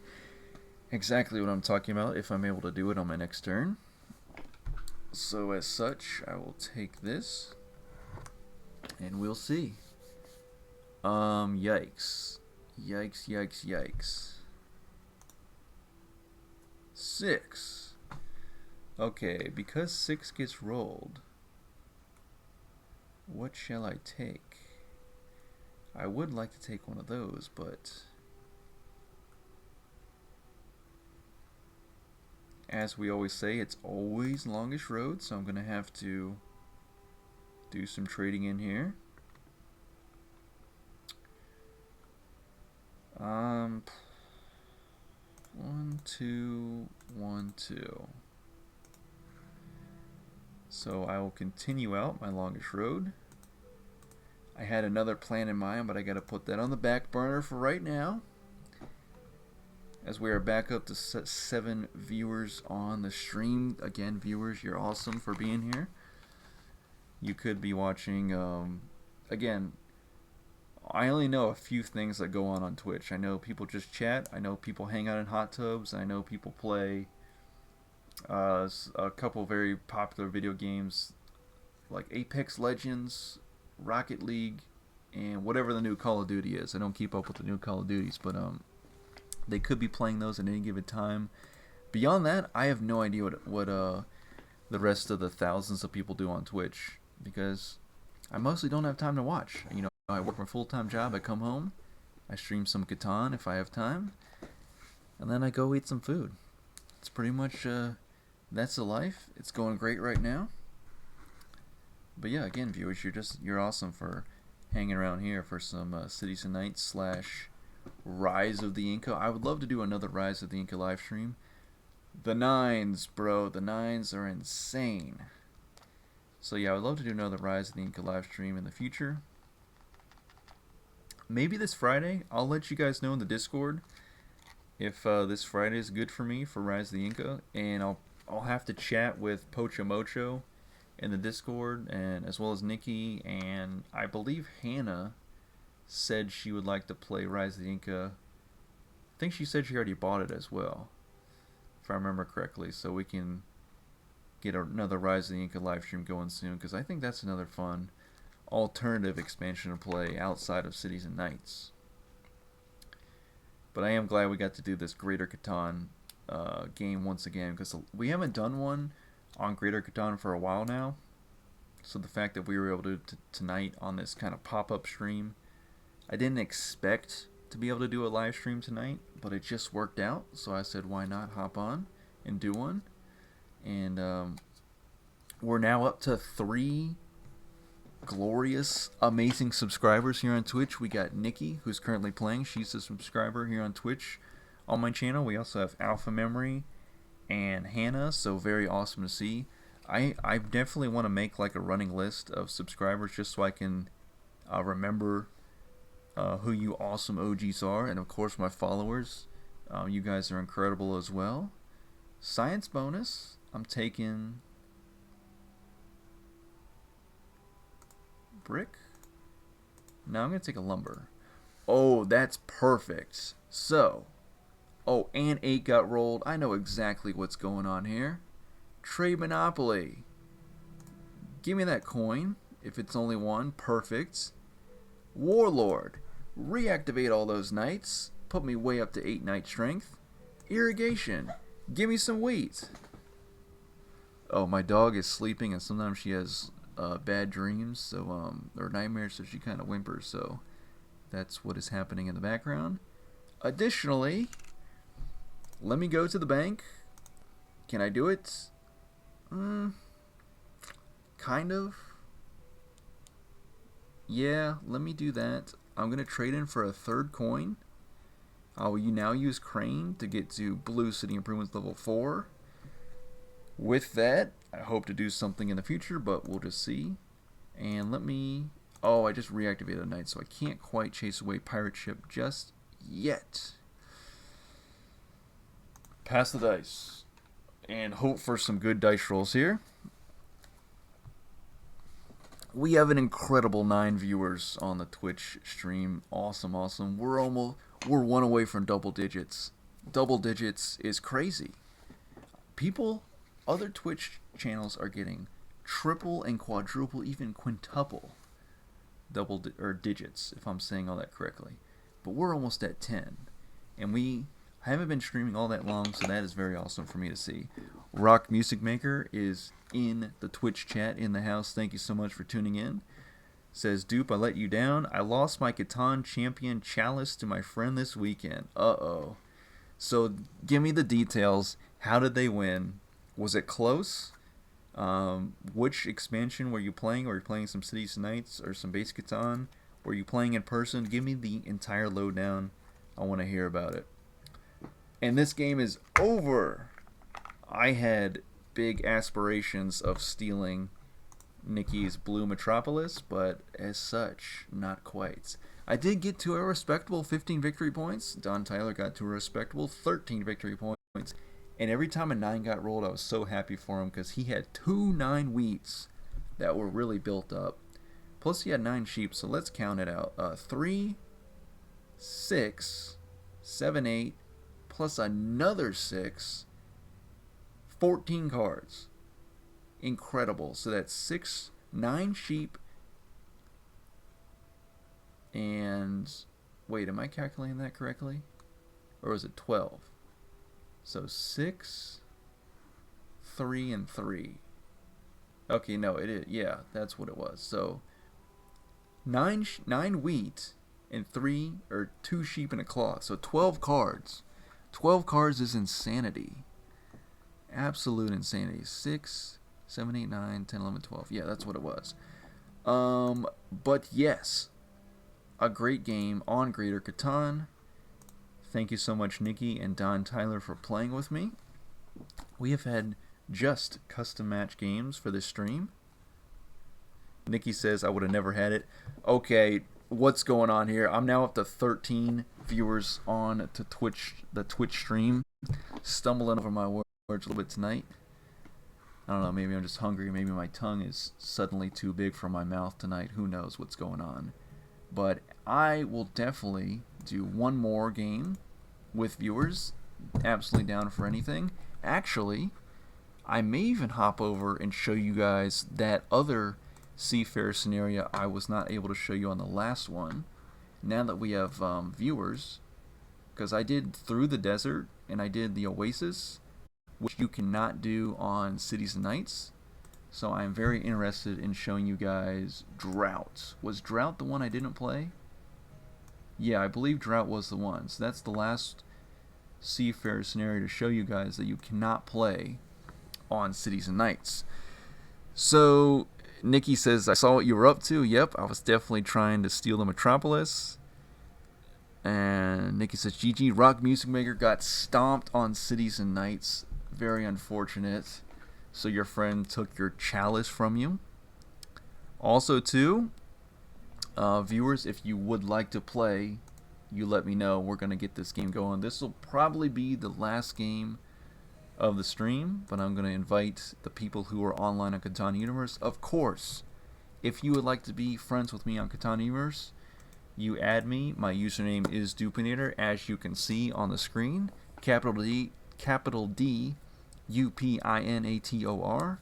exactly what I'm talking about if I'm able to do it on my next turn. So as such, I will take this, and we'll see. Yikes. Yikes, yikes, yikes. 6. Okay, because 6 gets rolled, what shall I take? I would like to take one of those, but as we always say, it's always longest road, so I'm going to have to do some trading in here. 1, 2, 1, 2. So I will continue out my longest road. I had another plan in mind, but I got to put that on the back burner for right now. As we are back up to 7 viewers on the stream. Again, viewers, you're awesome for being here. You could be watching, again, I only know a few things that go on Twitch. I know people just chat. I know people hang out in hot tubs. I know people play a couple very popular video games like Apex Legends, Rocket League, and whatever the new Call of Duty is. I don't keep up with the new Call of Duties, but they could be playing those at any given time. Beyond that, I have no idea what the rest of the thousands of people do on Twitch, because I mostly don't have time to watch. I work my full-time job. I come home, I stream some Catan if I have time, and then I go eat some food. It's pretty much that's the life. It's going great right now. But yeah, again, viewers, you're awesome for hanging around here for some Cities and Nights / Rise of the Inca. I would love to do another Rise of the Inca live stream. The 9s, bro. The 9s are insane. So yeah, I would love to do another Rise of the Inca live stream in the future. Maybe this Friday. I'll let you guys know in the Discord if this Friday is good for me for Rise of the Inca, and I'll have to chat with Pocho Mocho in the Discord, and as well as Nikki, and I believe Hannah said she would like to play Rise of the Inca. I think she said she already bought it as well, if I remember correctly. So we can get another Rise of the Inca live stream going soon, because I think that's another fun alternative expansion to play outside of Cities and Knights. But I am glad we got to do this Greater Catan game once again, because we haven't done one on Greater Catan for a while now. So the fact that we were able to tonight on this kind of pop-up stream, I didn't expect to be able to do a live stream tonight, but it just worked out. So I said, why not hop on and do one? And we're now up to 3 glorious, amazing subscribers here on Twitch. We got Nikki, who's currently playing. She's a subscriber here on Twitch on my channel. We also have Alpha Memory and Hannah, so very awesome to see. I definitely want to make like a running list of subscribers just so I can remember who you awesome OGs are, and of course my followers. You guys are incredible as well. Science bonus, I'm taking brick. Now I'm going to take a lumber. Oh, that's perfect. So, oh, and 8 got rolled. I know exactly what's going on here. Trade Monopoly. Give me that coin. If it's only one, perfect. Warlord. Reactivate all those knights. Put me way up to 8 knight strength. Irrigation. Give me some wheat. Oh, my dog is sleeping, and sometimes she has bad dreams, so or nightmares, so she kind of whimpers, so that's what is happening in the background. Additionally, let me go to the bank. Can I do it? Kind of. Yeah, let me do that. I'm gonna trade in for a 3rd coin. I will now use Crane to get to Blue City Improvements level 4. With that, I hope to do something in the future, but we'll just see. And let me... Oh, I just reactivated a knight, so I can't quite chase away Pirate Ship just yet. Pass the dice. And hope for some good dice rolls here. We have an incredible 9 viewers on the Twitch stream. Awesome, awesome. We're 1 away from double digits. Double digits is crazy. Other Twitch channels are getting triple and quadruple, even quintuple digits, if I'm saying all that correctly. But we're almost at 10. And we haven't been streaming all that long, so that is very awesome for me to see. Rock Music Maker is in the Twitch chat in the house. Thank you so much for tuning in. Says, Dupe, I let you down. I lost my Catan champion Chalice to my friend this weekend. Uh-oh. So give me the details. How did they win? Was it close? Which expansion were you playing? Were you playing some Cities Knights or some base Catan? Were you playing in person? Give me the entire lowdown. I want to hear about it. And this game is over. I had big aspirations of stealing Nikki's Blue Metropolis, but as such, not quite. I did get to a respectable 15 victory points. Don Tyler got to a respectable 13 victory points. And every time a 9 got rolled, I was so happy for him because he had 2 9 wheats that were really built up. Plus he had 9 sheep, so let's count it out. 3, 6, 7, 8, plus another 6, 14 cards. Incredible. So that's 9 sheep, and wait, am I calculating that correctly? Or was it 12? So 6, 3, and 3. Okay, no, it is. Yeah, that's what it was. So 9 wheat and 2 sheep and a cloth. So 12 cards. 12 cards is insanity. Absolute insanity. 6, 7, 8, 9, 10, 11, 12. Yeah, that's what it was. But yes, a great game on Greater Catan. Thank you so much, Nikki and Don Tyler, for playing with me. We have had just custom match games for this stream. Nikki says I would have never had it. Okay, what's going on here? I'm now up to 13 viewers on to the Twitch stream. Stumbling over my words a little bit tonight. I don't know, maybe I'm just hungry. Maybe my tongue is suddenly too big for my mouth tonight. Who knows what's going on. But I will definitely do one more game with viewers. Absolutely down for anything. Actually, I may even hop over and show you guys that other seafarer scenario I was not able to show you on the last one. Now that we have viewers, because I did Through the Desert and I did the Oasis, which you cannot do on Cities and Nights. So I'm very interested in showing you guys Drought. Was Drought the one I didn't play? Yeah, I believe Drought was the one. So that's the last seafarer scenario to show you guys that you cannot play on Cities and Nights. So Nikki says, I saw what you were up to. Yep, I was definitely trying to steal the Metropolis. And Nikki says, GG, Rock Music Maker got stomped on Cities and Nights. Very unfortunate. So your friend took your chalice from you. Also, too, viewers, if you would like to play, you let me know. We're going to get this game going. This will probably be the last game of the stream, but I'm going to invite the people who are online on Catan Universe. Of course, if you would like to be friends with me on Catan Universe, you add me. My username is Dupinator, as you can see on the screen. Capital D, UPINATOR,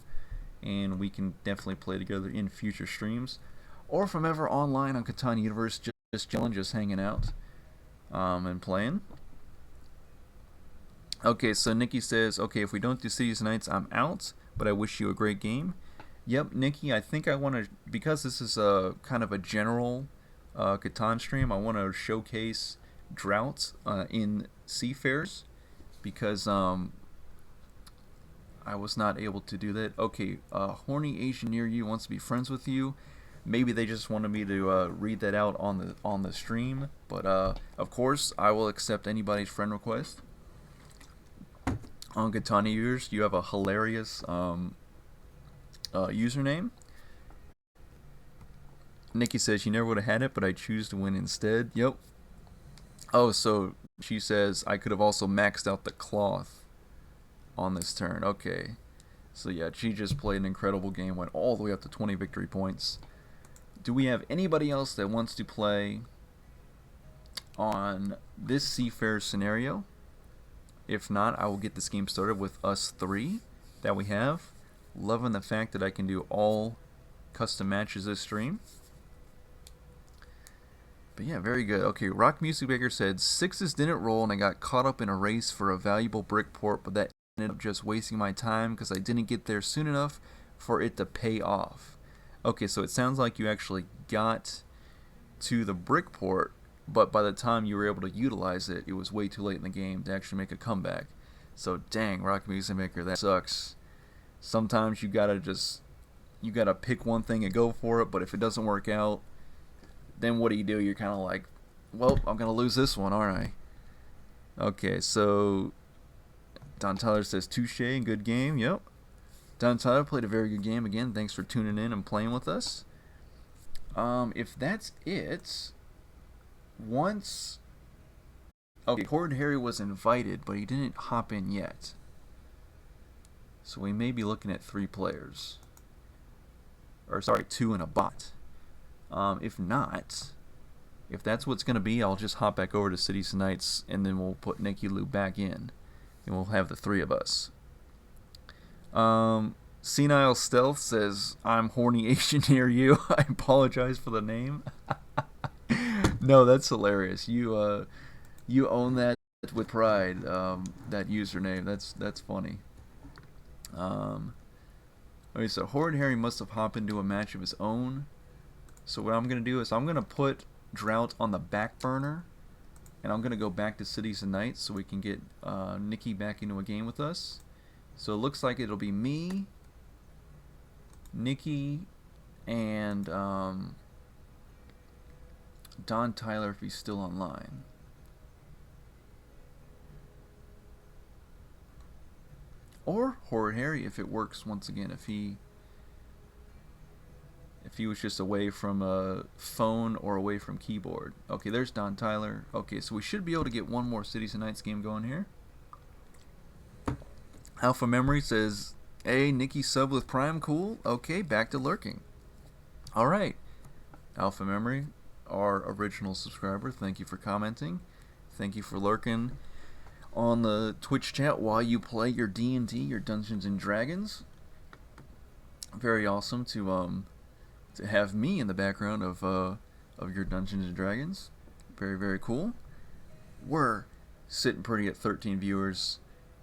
and we can definitely play together in future streams, or if I'm ever online on Catan Universe, just chilling, just hanging out, and playing. Okay, so Nikki says, okay, if we don't do Cities and Nights, I'm out, but I wish you a great game. Yep, Nikki, I think I want to, because this is a kind of a general Catan stream, I want to showcase Drought in Seafarers, because I was not able to do that. Okay, horny Asian near you wants to be friends with you. Maybe they just wanted me to read that out on the stream, but of course I will accept anybody's friend request. On Catan Universe, you have a hilarious username. Nikki says, you never would have had it, but I choose to win instead. Yep. Oh, so she says, I could have also maxed out the cloth on this turn. Okay. So yeah, she just played an incredible game, went all the way up to 20 victory points. Do we have anybody else that wants to play on this Seafarer scenario? If not, I will get this game started with us three that we have. Loving the fact that I can do all custom matches this stream. But yeah, very good. Okay, Rock Music Maker said, sixes didn't roll and I got caught up in a race for a valuable brick port, but that ended up just wasting my time because I didn't get there soon enough for it to pay off. Okay, so it sounds like you actually got to the brick port, but by the time you were able to utilize it, it was way too late in the game to actually make a comeback. So dang, Rock Music Maker, that sucks. Sometimes you gotta pick one thing and go for it, but if it doesn't work out, then what do? You're kind of like, well, I'm gonna lose this one, aren't I? Okay, so Don Tyler says touche and good game. Yep. Don Tyler played a very good game again. Thanks for tuning in and playing with us. If that's it, once... Okay, Horde Harry was invited, but he didn't hop in yet. So we may be looking at 3 players. Or, sorry, 2 and a bot. If not, if that's what's going to be, I'll just hop back over to Cities and Nights, and then we'll put Nikki Lou back in. And we'll have the 3 of us. Senile Stealth says, I'm horny Asian near you. I apologize for the name. No, that's hilarious. You own that with pride, that username. That's funny. Okay, so Horde Harry must have hopped into a match of his own. So what I'm going to do is I'm going to put Drought on the back burner, and I'm going to go back to Cities and Nights so we can get Nikki back into a game with us. So it looks like it'll be me, Nikki, and Don Tyler if he's still online. Or Horde Harry if it works once again, if he was just away from a phone or away from keyboard. Okay, there's Don Tyler. Okay, so we should be able to get one more Cities and Nights game going here. Alpha Memory says, hey, Nikki sub with Prime, cool. Okay, back to lurking. Alright, Alpha Memory. our original subscriber. Thank you for commenting. Thank you for lurking on the Twitch chat while you play your D&D, your Dungeons and Dragons. Very awesome to have me in the background of your Dungeons and Dragons. Very, very cool. We're sitting pretty at 13 viewers.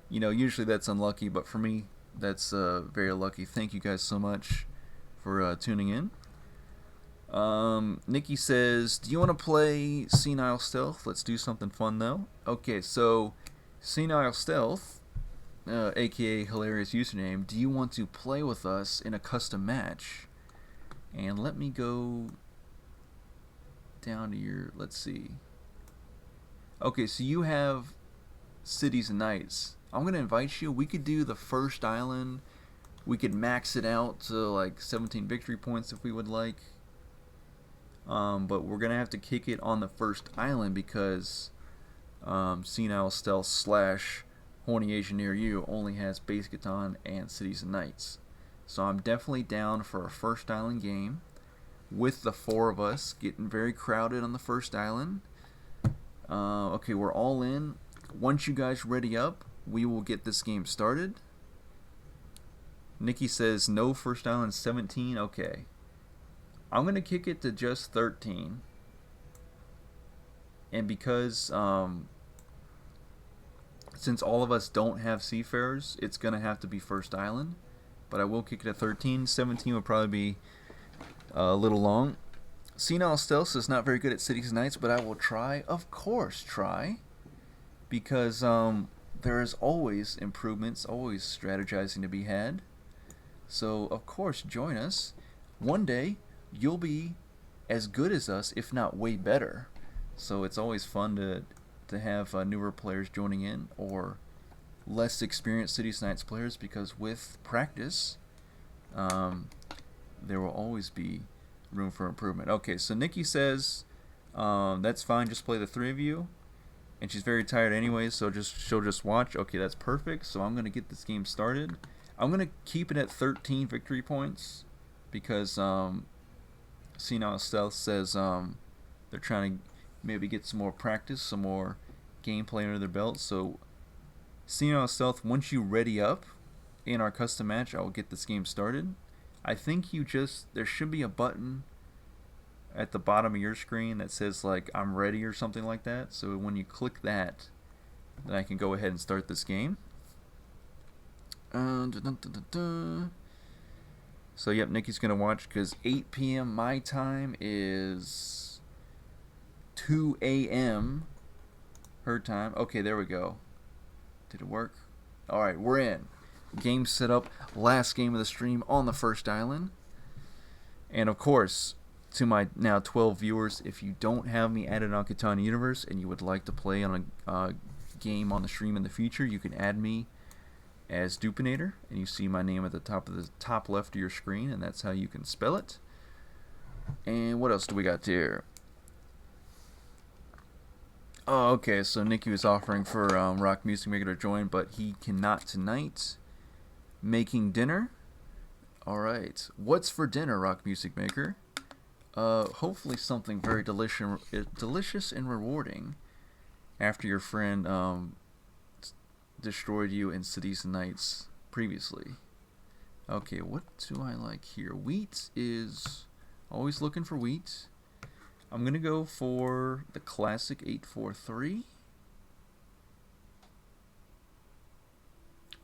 You know, usually that's unlucky, but for me, that's very lucky. Thank you guys so much for tuning in. Nikki says, do you want to play Senile Stealth? Let's do something fun, though. Okay, so Senile Stealth, aka Hilarious Username, do you want to play with us in a custom match? And let me go down to your, let's see. Okay, so you have Cities and Knights. I'm going to invite you. We could do the first island. We could max it out to like 17 victory points if we would like. But we're going to have to kick it on the first island because Senile Stealth / Horny Asian Near You only has base Catan and Cities and Knights. So I'm definitely down for a first island game with the 4 of us getting very crowded on the first island. Okay, we're all in. Once you guys ready up, we will get this game started. Nikki says no first island 17. Okay. I'm going to kick it to just 13. And because since all of us don't have seafarers, it's going to have to be first island. But I will kick it at 13. 17 would probably be a little long. Senile Stealth is not very good at Cities and Knights, but I will try. Of course, try. Because there is always improvements, always strategizing to be had. So, of course, join us. One day, you'll be as good as us, if not way better. So it's always fun to have newer players joining in or less experienced Cities and Knights players, because with practice, there will always be room for improvement. Okay, so Nikki says that's fine, just play the 3 of you. And she's very tired anyway, so she'll just watch. Okay, that's perfect. So I'm going to get this game started. I'm going to keep it at 13 victory points because Senile Stealth says they're trying to maybe get some more practice, some more gameplay under their belt. So Senile Stealth, once you ready up in our custom match, I will get this game started. I think there should be a button at the bottom of your screen that says like I'm ready or something like that. So when you click that, then I can go ahead and start this game. So yep, Nikki's gonna watch because 8 p.m. my time is 2 a.m. her time. Okay, there we go. Did it work? Alright, we're in. Game set up. Last game of the stream on the first island. And of course, to my now 12 viewers, if you don't have me added on Catan Universe and you would like to play on a game on the stream in the future, you can add me as Dupinator, and you see my name at the top left of your screen, and that's how you can spell it. And what else do we got here? Oh, okay, so Nikki was offering for Rock Music Maker to join, but he cannot tonight. Making dinner. Alright, what's for dinner, Rock Music Maker? Hopefully something very delicious and rewarding after your friend destroyed you in Cities and Knights previously. Okay, what do I like here? Wheat is always looking for wheat. I'm gonna go for the classic 843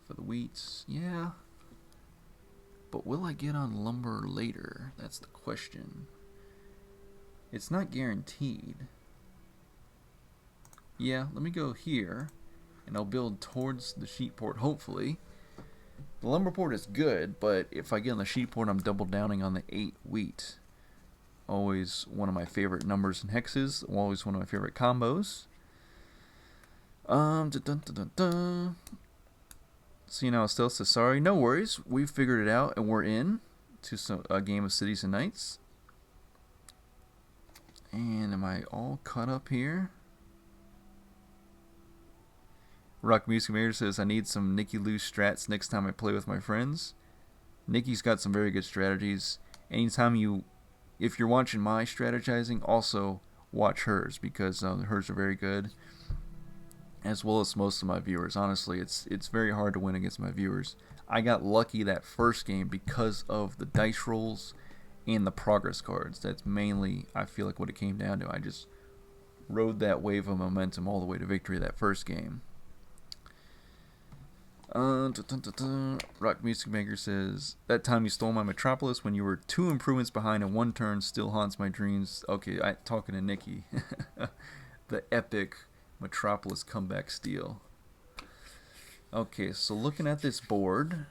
for the wheats. Yeah, but will I get on lumber later? That's the question. It's not guaranteed. Yeah, let me go here, and I'll build towards the sheep port, hopefully. The lumber port is good, but if I get on the sheep port, I'm double downing on the 8 wheat. Always one of my favorite numbers and hexes. Always one of my favorite combos. Senile Stealth says, sorry, no worries. We've figured it out, and we're in to a game of Cities and Knights. And am I all caught up here? Rock Music Maker says, I need some Nikki loose strats next time I play with my friends. Nikki's got some very good strategies. Anytime you if you're watching my strategizing, also watch hers, because hers are very good, as well as most of my viewers. Honestly, it's very hard to win against my viewers. I got lucky that first game because of the dice rolls and the progress cards. That's mainly, I feel like, what it came down to. I just rode that wave of momentum all the way to victory that first game. Rock Music Maker says, that time you stole my Metropolis when you were 2 improvements behind in 1 turn still haunts my dreams. Okay, talking to Nikki. The epic Metropolis comeback steal. Okay, so looking at this board,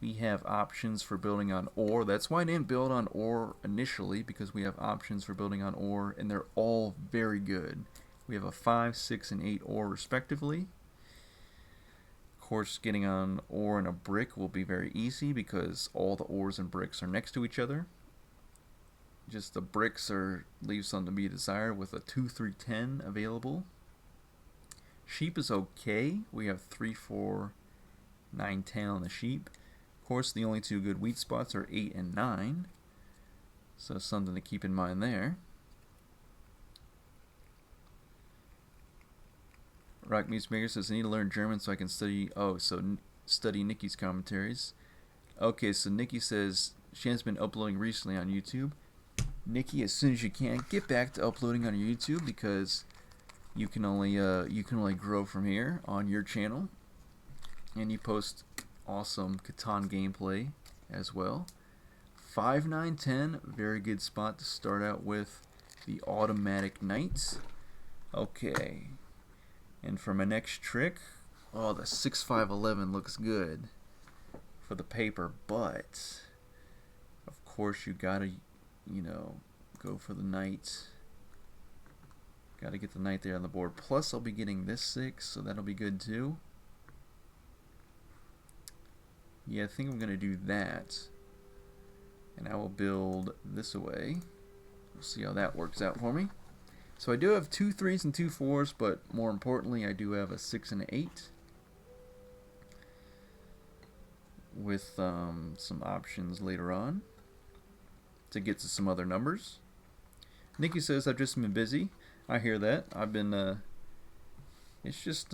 we have options for building on ore. That's why I didn't build on ore initially, because we have options for building on ore, and they're all very good. We have a 5, 6, and 8 ore respectively. Of course, getting on ore and a brick will be very easy because all the ores and bricks are next to each other. Just the bricks leave some to be desired with a 2, 3, 10 available. Sheep is okay. We have 3, 4, 9, 10 on the sheep. Of course, the only 2 good wheat spots are 8 and 9. So something to keep in mind there. Rock Music Maker says, I need to learn German so I can study... Oh, so study Nikki's commentaries. Okay, so Nikki says she has been uploading recently on YouTube. Nikki, as soon as you can, get back to uploading on your YouTube, because you can only grow from here on your channel. And you post awesome Catan gameplay as well. 5, 9, 10, very good spot to start out with the automatic knights. Okay. And for my next trick, oh, the 6, 5, 11 looks good for the paper, but of course you gotta, go for the knight. Gotta get the knight there on the board. Plus, I'll be getting this 6, so that'll be good too. Yeah, I think I'm gonna do that, and I will build this away. We'll see how that works out for me. So I do have 2 3s and 2 4s, but more importantly, I do have a 6 and an 8 with some options later on to get to some other numbers. Nikki says, I've just been busy. I hear that. I've been, it's just,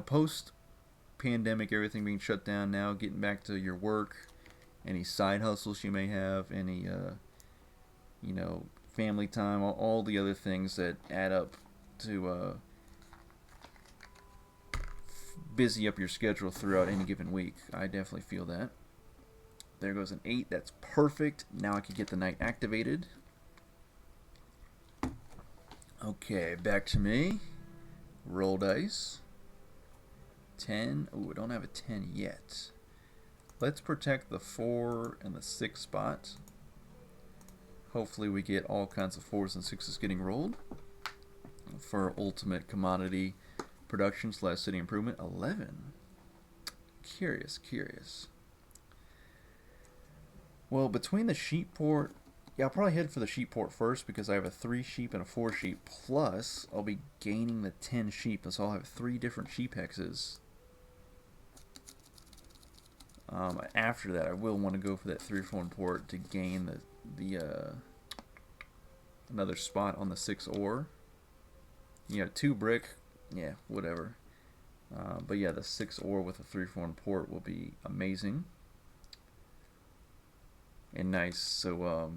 post-pandemic, everything being shut down now, getting back to your work, any side hustles you may have, any, family time, all the other things that add up to busy up your schedule throughout any given week. I definitely feel that. There goes an 8. That's perfect. Now I can get the knight activated. Okay, back to me. Roll dice. 10. Ooh, I don't have a 10 yet. Let's protect the 4 and the 6 spot. Hopefully we get all kinds of 4s and 6s getting rolled for ultimate commodity production / city improvement. 11. Curious. Well, between the sheep port, yeah, I'll probably head for the sheep port first because I have a 3 sheep and a 4 sheep. Plus, I'll be gaining the 10 sheep, so I'll have 3 different sheep hexes. After that, I will want to go for that 3 or 4 port to gain the another spot on the 6 ore. 2 brick, yeah, whatever. But yeah, the 6 ore with a 3 4 port will be amazing and nice. So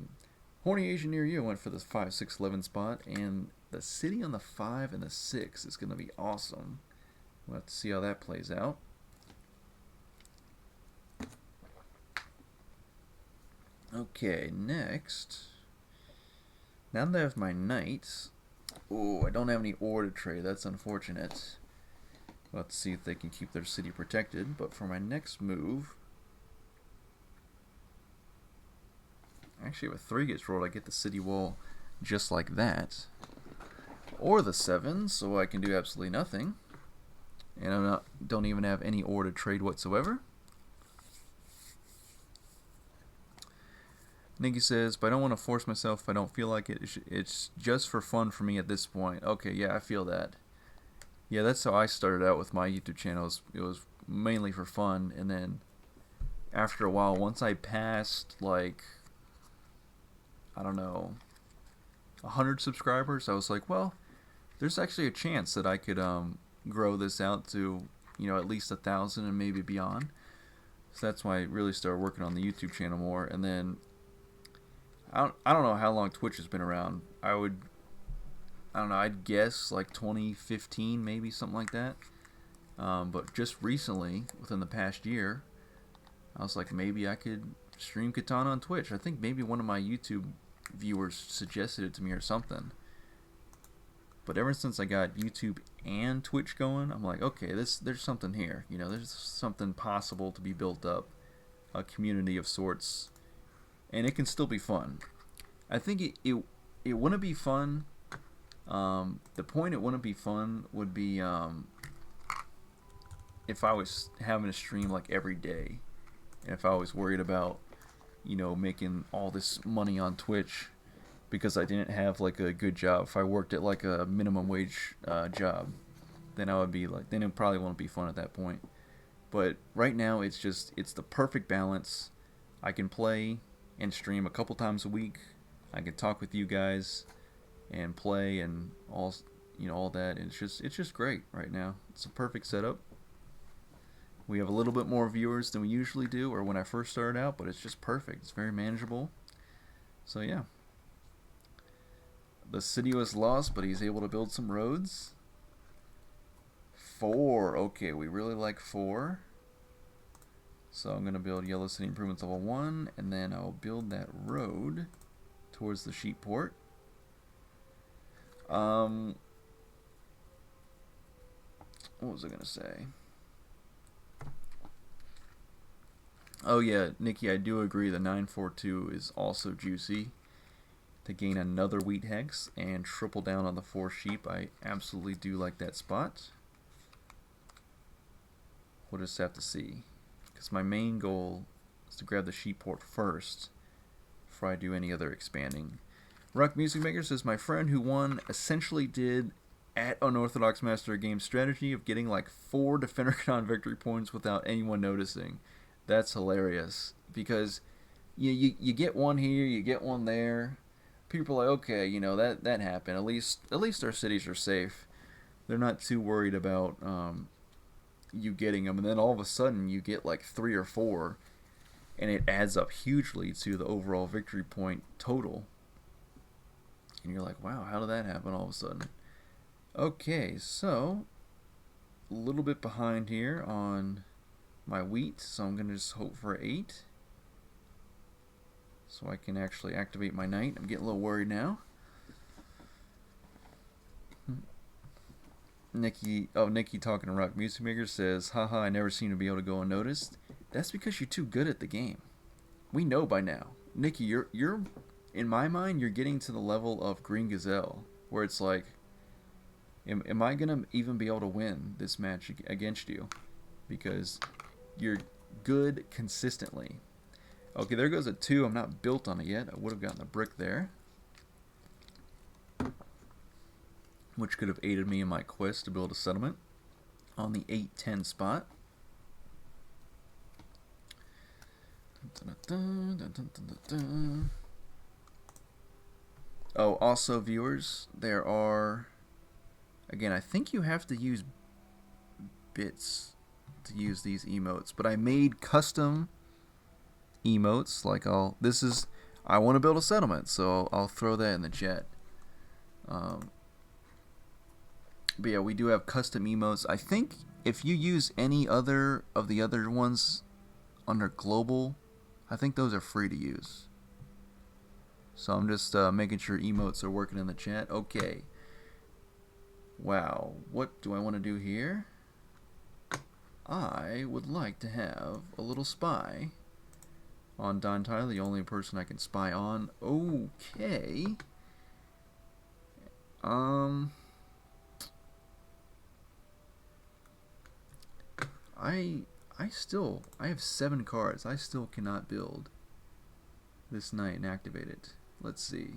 Horny Asian near you went for the 5, 6, 11 spot, and the city on the 5 and the 6 is going to be awesome. We'll have to see how that plays out. Okay, next, now that I have my knights, oh, I don't have any ore to trade. That's unfortunate. We'll have to see if they can keep their city protected. But for my next move, actually, if a 3 gets rolled, I get the city wall just like that, or the 7, so I can do absolutely nothing, and I don't even have any ore to trade whatsoever. Nikki says, but I don't want to force myself if I don't feel like it. It's just for fun for me at this point. Okay, yeah, I feel that. Yeah, that's how I started out with my YouTube channel. It was mainly for fun, and then after a while, once I passed like, I don't know, 100 subscribers, I was like, well, there's actually a chance that I could grow this out to, at least 1,000 and maybe beyond. So that's why I really started working on the YouTube channel more. And then I don't know how long Twitch has been around. I don't know, I'd guess like 2015, maybe something like that. But just recently, within the past year, I was like, maybe I could stream Catan on Twitch. I think maybe one of my YouTube viewers suggested it to me or something. But ever since I got YouTube and Twitch going, I'm like, okay, there's something here. There's something possible to be built up, a community of sorts, and it can still be fun. I think it wouldn't be fun. The point it wouldn't be fun would be if I was having a stream like every day, and if I was worried about making all this money on Twitch because I didn't have like a good job. If I worked at like a minimum wage job, then I would be like, then it probably won't be fun at that point. But right now it's the perfect balance. I can play and stream a couple times a week. I can talk with you guys and play and all that. And it's just great right now. It's a perfect setup. We have a little bit more viewers than we usually do, or when I first started out, but it's just perfect. It's very manageable. So yeah. The city was lost, but he's able to build some roads. 4. Okay, we really like 4. So I'm going to build Yellow City Improvements Level 1, and then I'll build that road towards the sheep port. What was I going to say? Oh yeah, Nikki, I do agree the 942 is also juicy. To gain another wheat hex and triple down on the 4 sheep. I absolutely do like that spot. We'll just have to see. Because my main goal is to grab the sheep port first before I do any other expanding. Rock Music Maker says, my friend who won essentially did at Unorthodox Master of Game strategy of getting like 4 Defender Con victory points without anyone noticing. That's hilarious. Because you get one here, you get one there. People are like, okay, that happened. At least our cities are safe. They're not too worried about you getting them. And then all of a sudden, you get like 3 or 4, and it adds up hugely to the overall victory point total. And you're like, wow, how did that happen all of a sudden? Okay, so a little bit behind here on my wheat, so I'm gonna just hope for 8. So I can actually activate my knight. I'm getting a little worried now. Nikki talking to Rock Music Maker says, haha, I never seem to be able to go unnoticed. That's because you're too good at the game. We know by now. Nikki, you're in my mind, you're getting to the level of Green Gazelle, where it's like, am I going to even be able to win this match against you? Because you're good consistently. Okay, there goes a 2. I'm not built on it yet. I would have gotten the brick there, which could have aided me in my quest to build a settlement on the 8-10 spot. Oh, also viewers, there are, again, I think you have to use bits to use these emotes, but I made custom emotes. Like I want to build a settlement, so I'll throw that in the chat. But yeah, we do have custom emotes. I think if you use any other of the other ones under global, I think those are free to use. So I'm just making sure emotes are working in the chat. Okay. Wow, what do I want to do here? I would like to have a little spy on Don Tyler, the only person I can spy on. Okay. I have 7 cards. I still cannot build this knight and activate it. Let's see.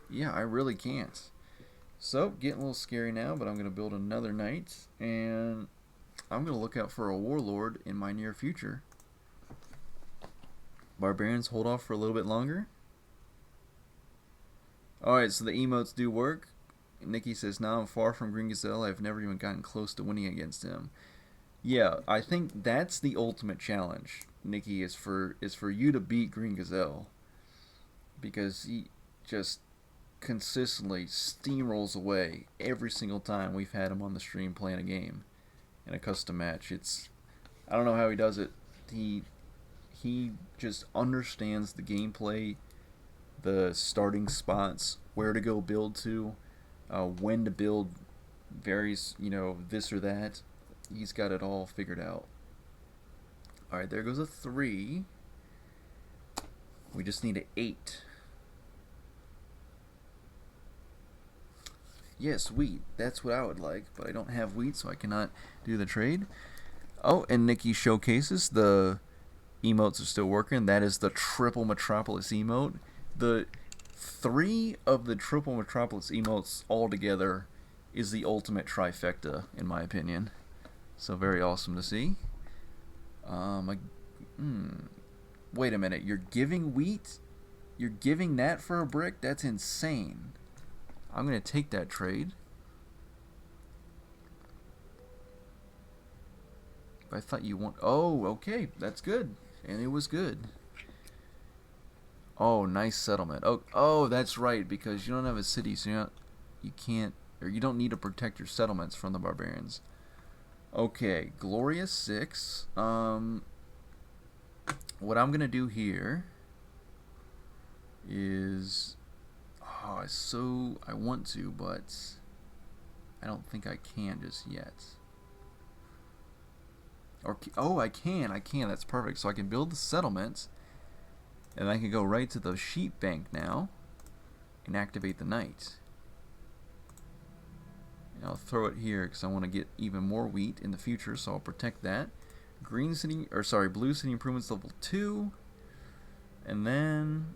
Yeah, I really can't. So, getting a little scary now, but I'm going to build another knight, and I'm going to look out for a warlord in my near future. Barbarians, hold off for a little bit longer. Alright, so the emotes do work. Nikki says, now I'm far from Green Gazelle. I've never even gotten close to winning against him. Yeah, I think that's the ultimate challenge, Nikki, is for you to beat Green Gazelle. Because he just consistently steamrolls away every single time we've had him on the stream playing a game in a custom match. I don't know how he does it. He just understands the gameplay, the starting spots, where to go build to, when to build various, this or that. He's got it all figured out. Alright, there goes a 3. We just need an 8. Yes, wheat. That's what I would like, but I don't have wheat, so I cannot do the trade. Oh, and Nikki showcases the emotes are still working. That is the Triple Metropolis emote. The 3 of the Triple Metropolis emotes all together is the ultimate trifecta, in my opinion. So very awesome to see. Wait a minute. You're giving wheat? You're giving that for a brick? That's insane. I'm going to take that trade. I thought you want... Oh, okay. That's good. And it was good. Oh, nice settlement. Oh, that's right. Because you don't have a city, so you can't... Or you don't need to protect your settlements from the barbarians. Okay, Glorious 6. What I'm going to do here is... I want to, but I don't think I can just yet. I can. That's perfect. So I can build the settlement, and I can go right to the sheep bank now and activate the knight. And I'll throw it here because I want to get even more wheat in the future, so I'll protect that. Blue city improvements level 2, and then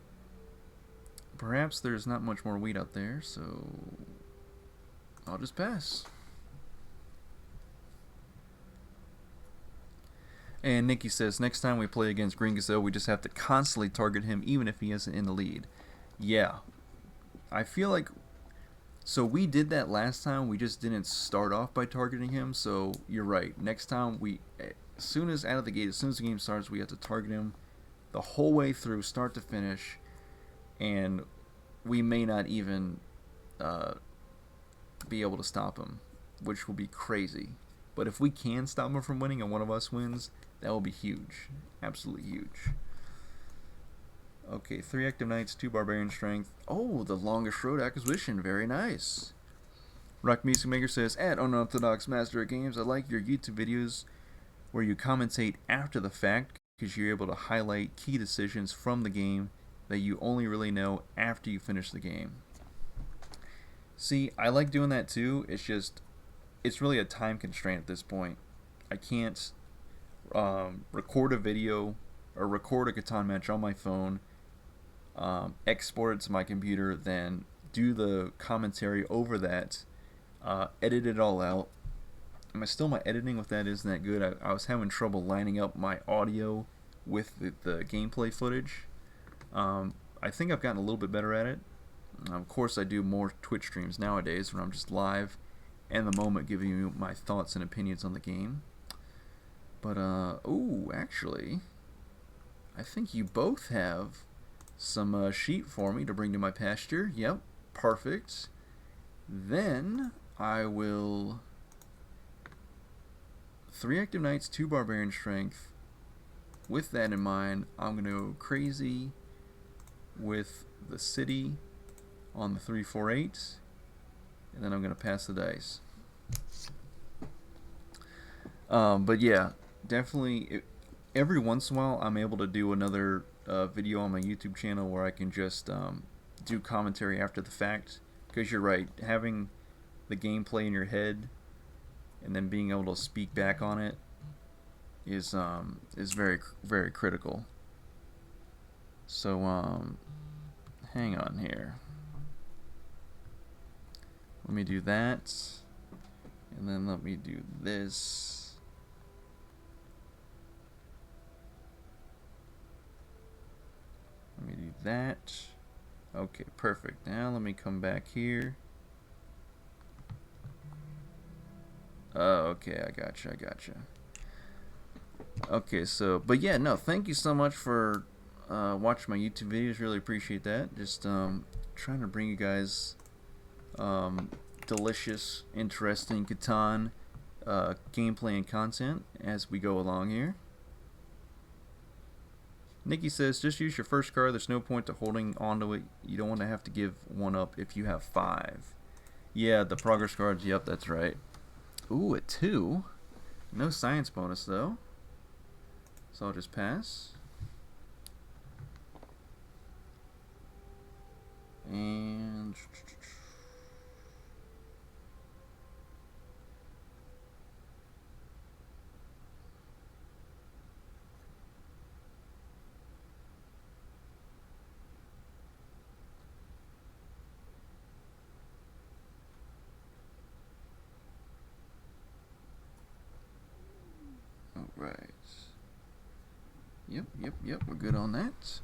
perhaps there's not much more wheat out there, so I'll just pass. And Nikki says, next time we play against Green Gazelle, we just have to constantly target him even if he isn't in the lead. Yeah. I feel like... So we did that last time, we just didn't start off by targeting him, so you're right. Next time, as soon as the game starts, we have to target him the whole way through, start to finish, and we may not even be able to stop him, which will be crazy. But if we can stop him from winning and one of us wins, that will be huge. Absolutely huge. Okay, 3 active knights, 2 barbarian strength. Oh, the longest road acquisition. Very nice. Rock Music Maker says, at Unorthodox Master of Games, I like your YouTube videos where you commentate after the fact because you're able to highlight key decisions from the game that you only really know after you finish the game. See, I like doing that too. It's just, it's really a time constraint at this point. I can't record a video or record a Catan match on my phone, export it to my computer, then do the commentary over that, edit it all out. My editing with that isn't that good. I was having trouble lining up my audio with the gameplay footage. I think I've gotten a little bit better at it. Of course, I do more Twitch streams nowadays where I'm just live and the moment giving you my thoughts and opinions on the game. But, actually, I think you both have some sheep for me to bring to my pasture. Yep, perfect. Then I will... 3 active knights, 2 barbarian strength. With that in mind, I'm going to go crazy with the city on the 3-4-8, and then I'm going to pass the dice. But yeah, definitely every once in a while I'm able to do another video on my YouTube channel where I can just do commentary after the fact, because you're right, having the gameplay in your head and then being able to speak back on it is very, very critical. So hang on here. Let me do that, and then let me do this, do that. Okay, perfect. Now let me come back here. Oh, okay, I gotcha. Okay, so, but yeah, no, thank you so much for watching my YouTube videos. Really appreciate that. Just trying to bring you guys delicious, interesting Catan gameplay and content as we go along here. Nikki says, just use your first card. There's no point to holding onto it. You don't want to have to give one up if you have 5. Yeah, the progress cards. Yep, that's right. Ooh, a 2. No science bonus, though. So I'll just pass. And... Alright. Yep, we're good on that.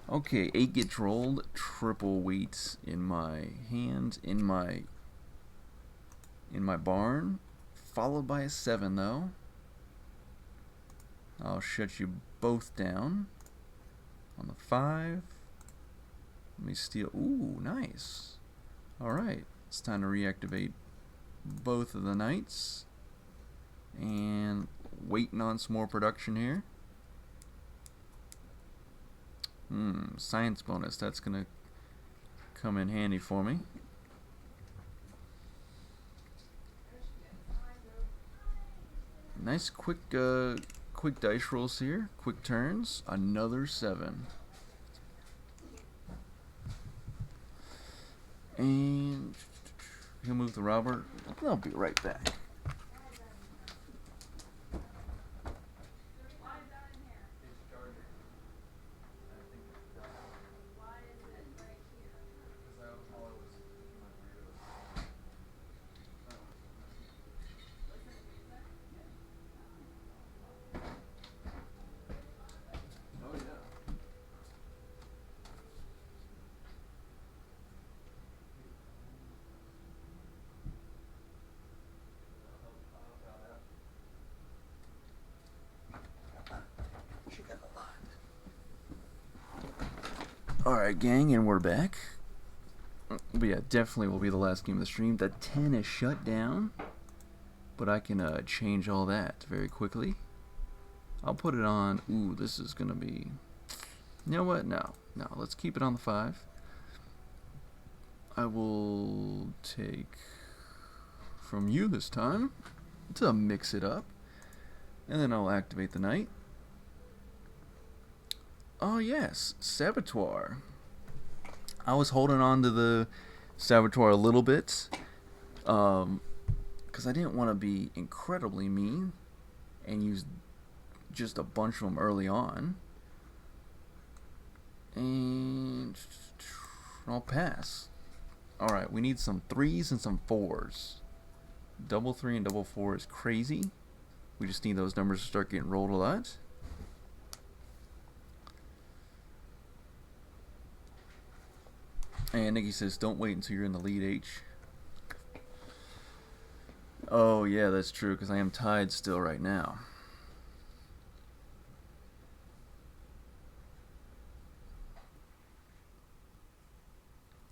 Okay, 8 gets rolled, triple wheat in my hand, in my barn, followed by a 7 though. I'll shut you both down. On the 5. Let me steal. Ooh, nice. Alright, it's time to reactivate both of the knights. And waiting on some more production here. Science bonus. That's gonna come in handy for me. Nice quick dice rolls here. Quick turns. Another 7. And he'll move the robber. I'll be right back. Alright, gang, and we're back. But yeah, definitely will be the last game of the stream. The 10 is shut down, but I can change all that very quickly. I'll put it on. Ooh, this is gonna be. You know what? No, let's keep it on the 5. I will take from you this time to mix it up, and then I'll activate the knight. Oh yes, Saboteur. I was holding on to the Saboteur a little bit, because I didn't want to be incredibly mean and use just a bunch of them early on. And I'll pass. Alright, we need some 3s and some 4s. Double 3 and double 4 is crazy. We just need those numbers to start getting rolled a lot. And Nikki says, don't wait until you're in the lead, H. Oh, yeah, that's true, because I am tied still right now.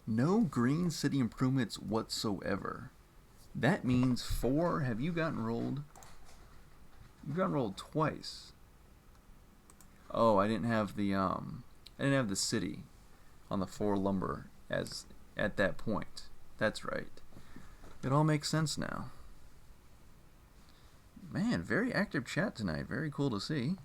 No green city improvements whatsoever. That means 4. Have you gotten rolled? You've gotten rolled twice. Oh, I didn't have the city on the 4 lumber as at that point. That's right. It all makes sense now. Man, very active chat tonight. Very cool to see.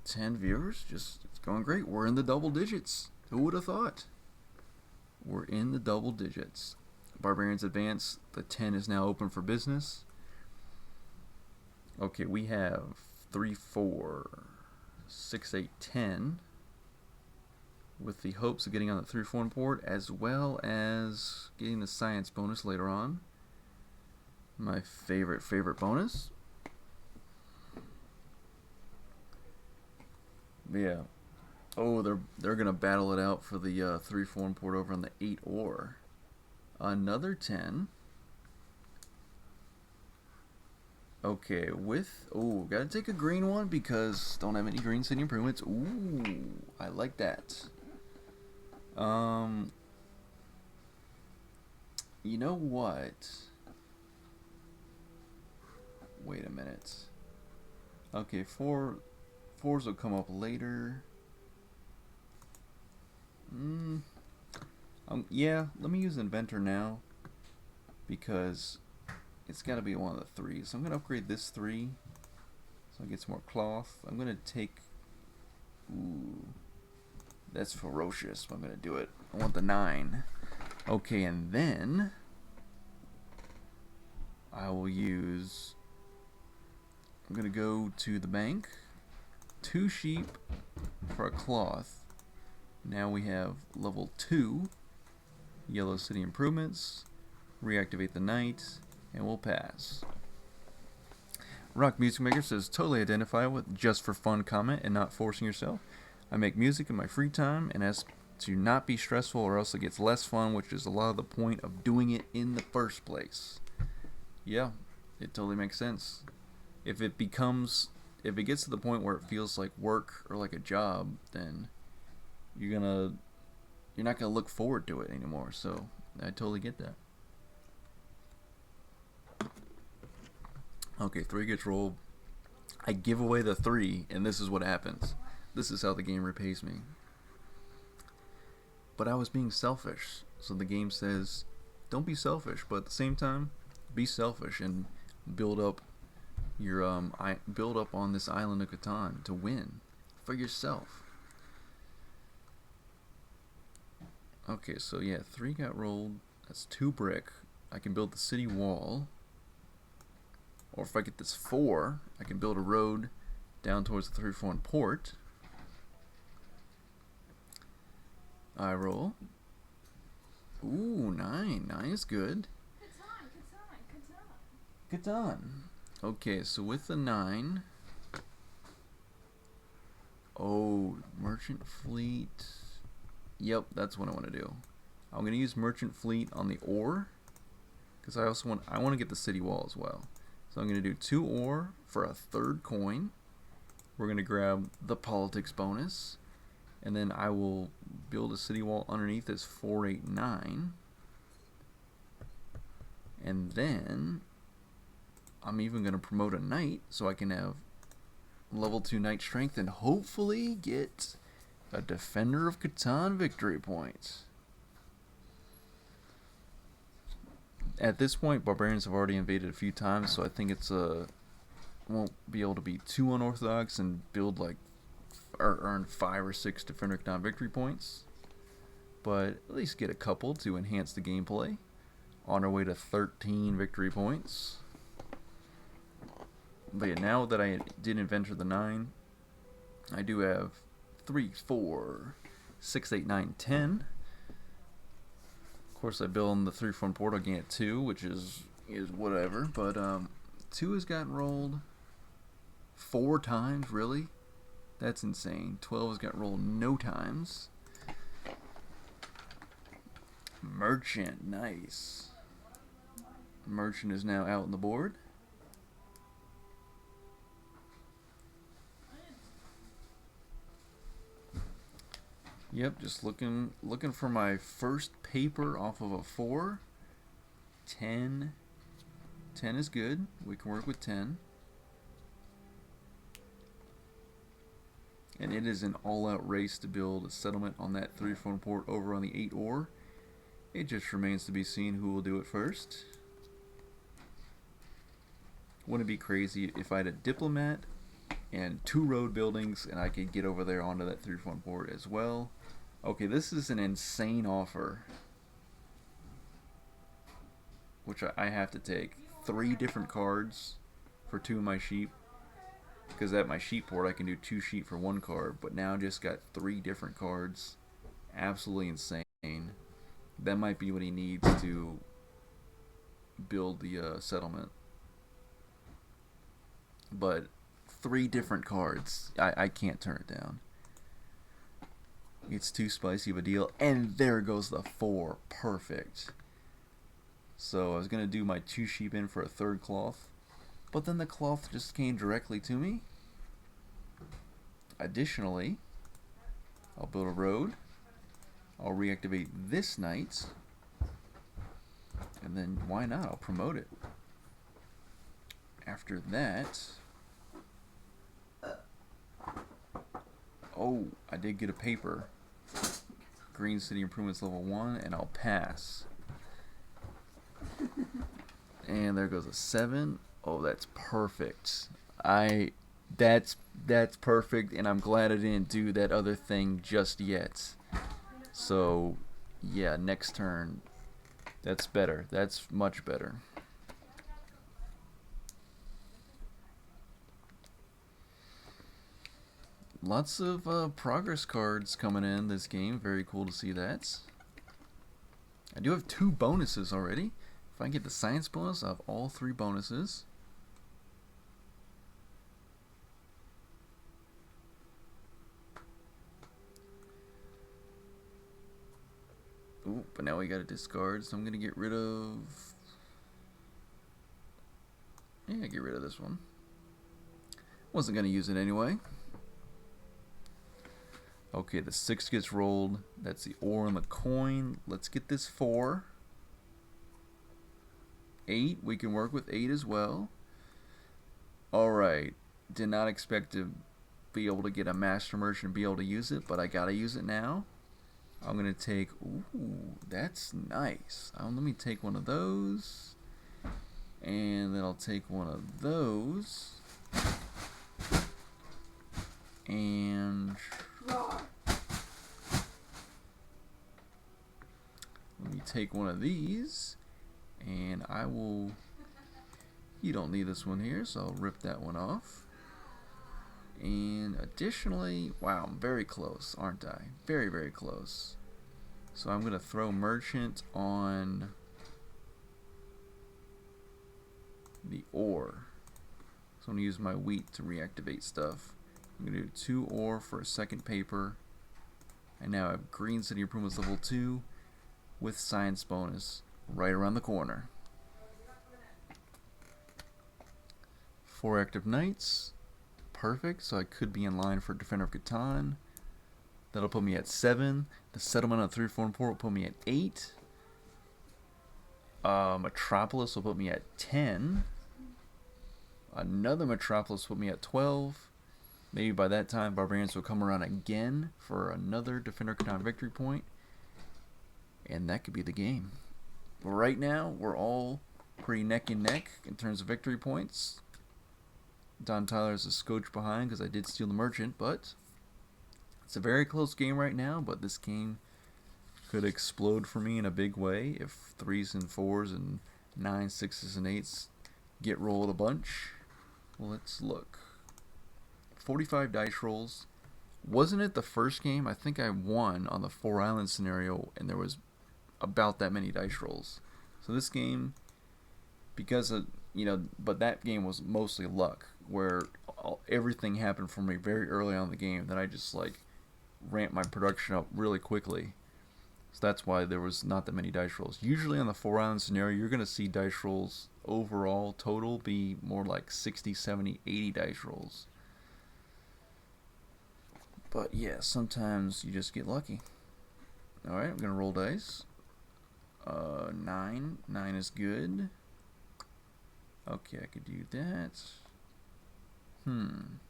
10 viewers. Just, it's going great. We're in the double digits. Who would have thought? We're in the double digits. Barbarians advance. The 10 is now open for business. Okay, we have 3, 4, 6, 8, 10. With the hopes of getting on the 3, 4 board, as well as getting the science bonus later on. My favorite bonus. Yeah. Oh, they're gonna battle it out for the 3-4 port over on the 8 ore. Another 10. Okay, with gotta take a green one because don't have any green city improvements. Ooh, I like that. Um, you know what? Wait a minute. Okay, fours will come up later. Yeah, let me use Inventor now because it's got to be one of the threes. So I'm gonna upgrade this 3 so I get some more cloth. I'm gonna take. Ooh, that's ferocious. But I'm gonna do it. I want the 9. Okay, and then I will use. I'm gonna go to the bank. 2 sheep for a cloth. Now we have level 2 yellow city improvements. Reactivate the knight, and we'll pass. Rock Music Maker says totally identify with just for fun comment and not forcing yourself. I make music in my free time and ask to not be stressful or else it gets less fun, which is a lot of the point of doing it in the first place. Yeah, it totally makes sense. If it gets to the point where it feels like work or like a job, then you're not gonna look forward to it anymore. So I totally get that. Okay, 3 gets rolled. I give away the 3, and this is what happens. This is how the game repays me. But I was being selfish, so the game says, don't be selfish, but at the same time, be selfish and build up your build up on this island of Catan to win for yourself. Okay, so yeah, 3 got rolled. That's 2 brick. I can build the city wall. Or if I get this 4, I can build a road down towards the 3-4 port. I roll. Ooh, 9. 9 is good. Catan. Okay, so with the 9. Oh, merchant fleet. Yep, that's what I want to do. I'm going to use merchant fleet on the ore because I want to get the city wall as well. So I'm going to do 2 ore for a 3rd coin. We're going to grab the politics bonus. And then I will build a city wall underneath as 4, 8, 9. And then I'm even going to promote a knight so I can have level 2 knight strength and hopefully get a Defender of Catan victory point. At this point, barbarians have already invaded a few times, so I think it's won't be able to be too unorthodox and build like or earn 5 or 6 Defender of Catan victory points, but at least get a couple to enhance the gameplay. On our way to 13 victory points. But yeah, now that I did Inventor the 9, I do have 3, 4, 6, 8, 9, 10. Of course, I build in the 3-4 port again at 2, which is whatever. But 2 has gotten rolled 4 times, really? That's insane. 12 has got rolled no times. Merchant, nice. Merchant is now out on the board. Yep, just looking for my first paper off of a 4. 10. 10 is good. We can work with 10. And it is an all-out race to build a settlement on that 3-4 port over on the 8 ore. It just remains to be seen who will do it first. Wouldn't it be crazy if I had a diplomat and 2 road buildings and I could get over there onto that 3-4 port as well? Okay, this is an insane offer, which I have to take. 3 different cards for 2 of my sheep, because at my sheep port I can do 2 sheep for 1 card, but now I just got 3 different cards. Absolutely insane. That might be what he needs to build the settlement. But 3 different cards, I can't turn it down. It's too spicy of a deal. And there goes the 4. Perfect. So I was going to do my 2 sheep in for a 3rd cloth. But then the cloth just came directly to me. Additionally, I'll build a road. I'll reactivate this knight. And then why not? I'll promote it. After that... Oh, I did get a paper. Green City Improvements level 1, and I'll pass. And there goes a 7. Oh, that's perfect. That's perfect, and I'm glad I didn't do that other thing just yet. So, yeah, next turn. That's better. That's much better. Lots of progress cards coming in this game. Very cool to see that. I do have 2 bonuses already. If I can get the science bonus, I have all 3 bonuses. Ooh, but now we gotta discard, so I'm gonna get rid of... Yeah, get rid of this one. Wasn't gonna use it anyway. Okay, the 6 gets rolled. That's the ore and the coin. Let's get this 4. 8, we can work with 8 as well. Alright, did not expect to be able to get a master merchant and be able to use it, but I gotta use it now. I'm gonna take, ooh, that's nice. Let me take one of those. And then I'll take one of those. And let me take one of these, and I will, you don't need this one here, so I'll rip that one off. And additionally, wow, I'm very close, aren't I? Very, very close. So I'm going to throw merchant on the ore. So I'm going to use my wheat to reactivate stuff. I'm going to do 2 ore for a 2nd paper. And now I have Green City Improvements level 2 with science bonus right around the corner. 4 active knights. Perfect. So I could be in line for Defender of Catan. That'll put me at 7. The settlement on 3, 4, and 4 will put me at 8. Metropolis will put me at 10. Another Metropolis will put me at 12. Maybe by that time, Barbarians will come around again for another Defender of Catan victory point. And that could be the game. But right now, we're all pretty neck and neck in terms of victory points. Don Tyler is a scotch behind because I did steal the merchant, but it's a very close game right now. But this game could explode for me in a big way if 3s and 4s and 9s, 6s, and 8s get rolled a bunch. Let's look. 45 dice rolls. Wasn't it the first game? I think I won on the 4 island scenario, and there was about that many dice rolls. So this game, because of, but that game was mostly luck, where everything happened for me very early on in the game. Then I just ramped my production up really quickly. So that's why there was not that many dice rolls. Usually on the 4 island scenario, you're going to see dice rolls overall total be more like 60, 70, 80 dice rolls. But yeah, sometimes you just get lucky. Alright, I'm going to roll dice. 9. 9 is good. Okay, I could do that. I'm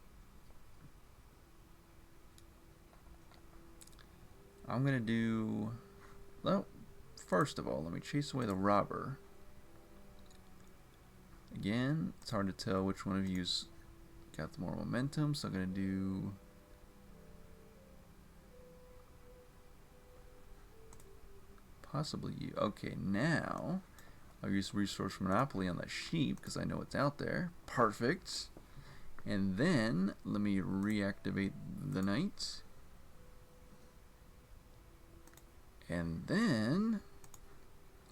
going to do... Well, first of all, let me chase away the robber. Again, it's hard to tell which one of you's got the more momentum, so I'm going to do... Possibly you. Okay, now I'll use Resource Monopoly on the sheep because I know it's out there. Perfect. And then let me reactivate the knight. And then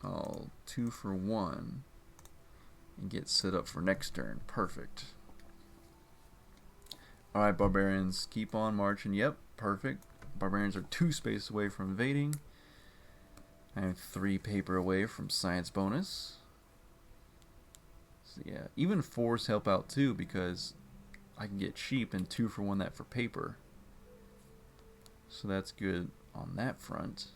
I'll 2 for 1 and get set up for next turn. Perfect. Alright, barbarians, keep on marching. Yep, perfect. Barbarians are 2 space away from invading. I am 3 paper away from science bonus. So yeah, even 4s help out too because I can get sheep and 2 for 1 that for paper. So that's good on that front.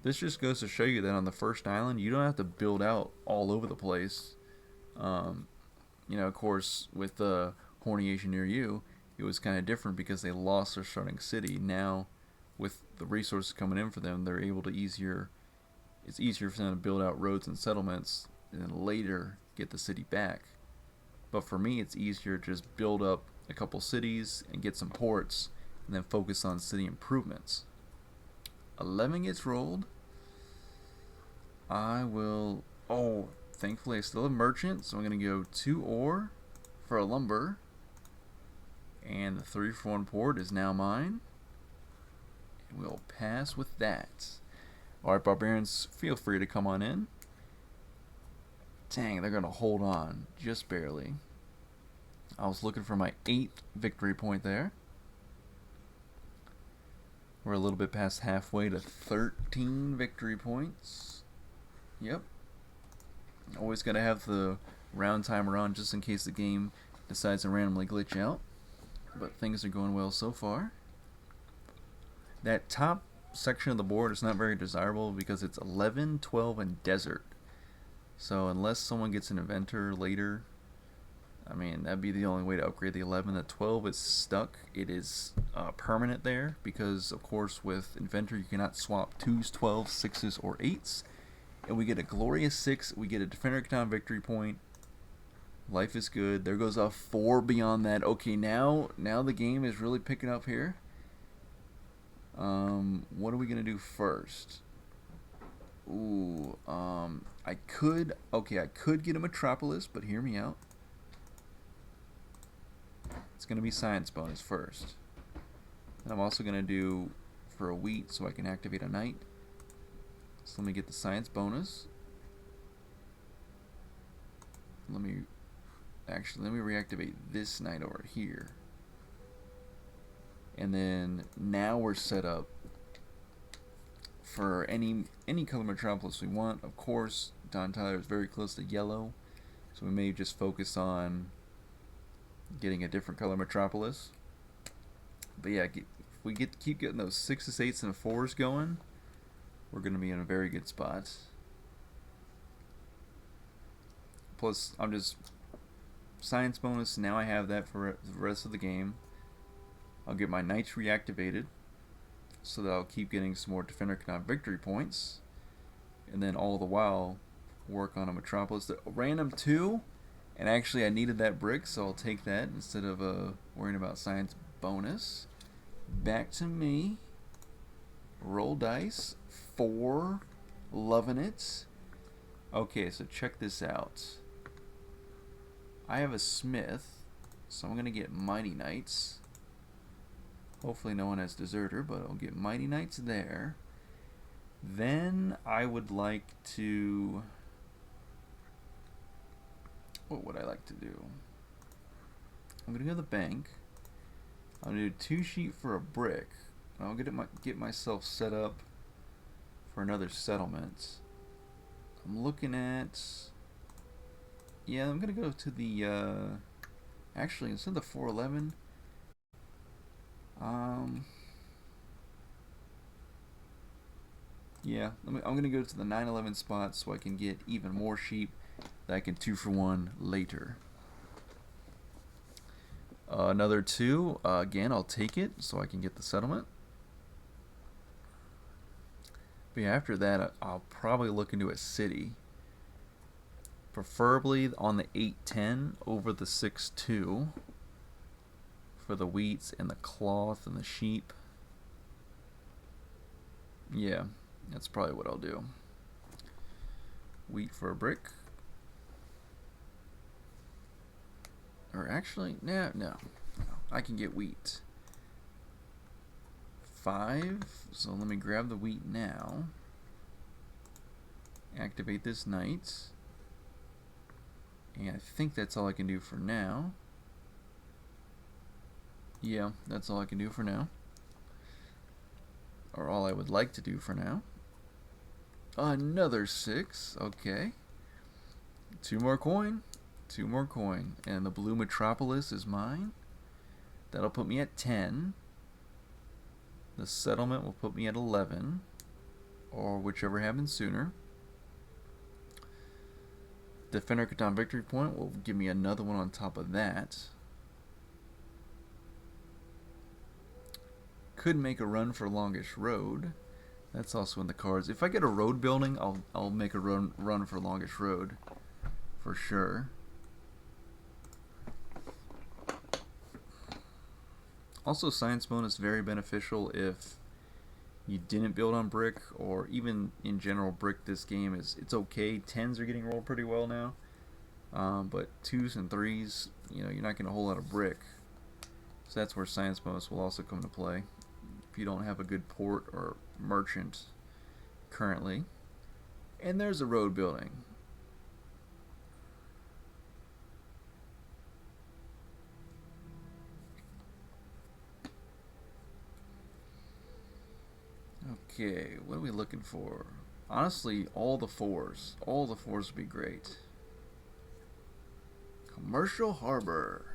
This just goes to show you that on the first island, you don't have to build out all over the place. You know, of course, with the Horny Asian near you, it was kind of different because they lost their starting city. Now, with the resources coming in for them, they're able to it's easier for them to build out roads and settlements and then later get the city back. But for me, it's easier to just build up a couple cities and get some ports and then focus on city improvements. 11 gets rolled. I will... Oh, thankfully I still have merchant, so I'm going to go 2 ore for a lumber. And the 3 for 1 port is now mine. And we'll pass with that. Alright, barbarians, feel free to come on in. Dang, they're going to hold on just barely. I was looking for my 8th victory point there. We're a little bit past halfway to 13 victory points. Yep. Always got to have the round timer on just in case the game decides to randomly glitch out. But things are going well so far. That top section of the board is not very desirable because it's 11, 12, and desert. So unless someone gets an inventor later, I mean, that'd be the only way to upgrade the 11. The 12 is stuck. It is permanent there because, of course, with Inventor, you cannot swap 2s, 12s, 6s, or 8s. And we get a glorious 6. We get a Defender of Catan victory point. Life is good. There goes a 4 beyond that. Okay, now the game is really picking up here. What are we going to do first? Ooh, I could get a Metropolis, but hear me out. It's going to be science bonus first. And I'm also going to do for a wheat so I can activate a knight. So let me get the science bonus. Let me reactivate this knight over here. And then now we're set up for any color Metropolis we want. Of course, Don Tyler is very close to yellow, so we may just focus on getting a different color Metropolis. But yeah, if we keep getting those 6s, 8s, and 4s going, we're going to be in a very good spot. Plus, I'm just science bonus. Now I have that for the rest of the game. I'll get my knights reactivated so that I'll keep getting some more Defender Catan victory points, and then all the while work on a Metropolis. The random 2. And actually, I needed that brick, so I'll take that instead of worrying about science bonus. Back to me. Roll dice. 4. Loving it. Okay, so check this out. I have a smith, so I'm going to get Mighty Knights. Hopefully no one has Deserter, but I'll get Mighty Knights there. Then I would like to... What would I like to do? I'm gonna go to the bank. I'll do 2 sheep for a brick. I'll get myself set up for another settlement. I'm looking at... Yeah, I'm gonna go to the... Actually, instead of the 411... Yeah, I'm gonna go to the 911 spot so I can get even more sheep that I can 2 for 1 later. Another 2. Again, I'll take it so I can get the settlement. But yeah, after that, I'll probably look into a city. Preferably on the 810 over the 6-2 for the wheats and the cloth and the sheep. Yeah, that's probably what I'll do. Wheat for a brick. Or actually, no. I can get wheat. 5. So let me grab the wheat now. Activate this knight. And I think that's all I can do for now. Yeah, that's all I can do for now. or all I would like to do for now. Another 6. Okay. 2 more coin. 2 more coin. And the blue metropolis is mine. That'll put me at 10. The settlement will put me at 11. Or whichever happens sooner. Defender Catan victory point will give me another one on top of that. Could make a run for longest road. That's also in the cards. If I get a road building, I'll make a run for longest road, for sure. Also, science bonus very beneficial if you didn't build on brick, or even in general, brick this game it's okay. 10s are getting rolled pretty well now, but 2s and 3s, you're not getting a whole lot of brick. So that's where science bonus will also come into play if you don't have a good port or merchant currently. And there's a road building. Okay, what are we looking for? Honestly, all the 4s. All the 4s would be great. Commercial Harbor.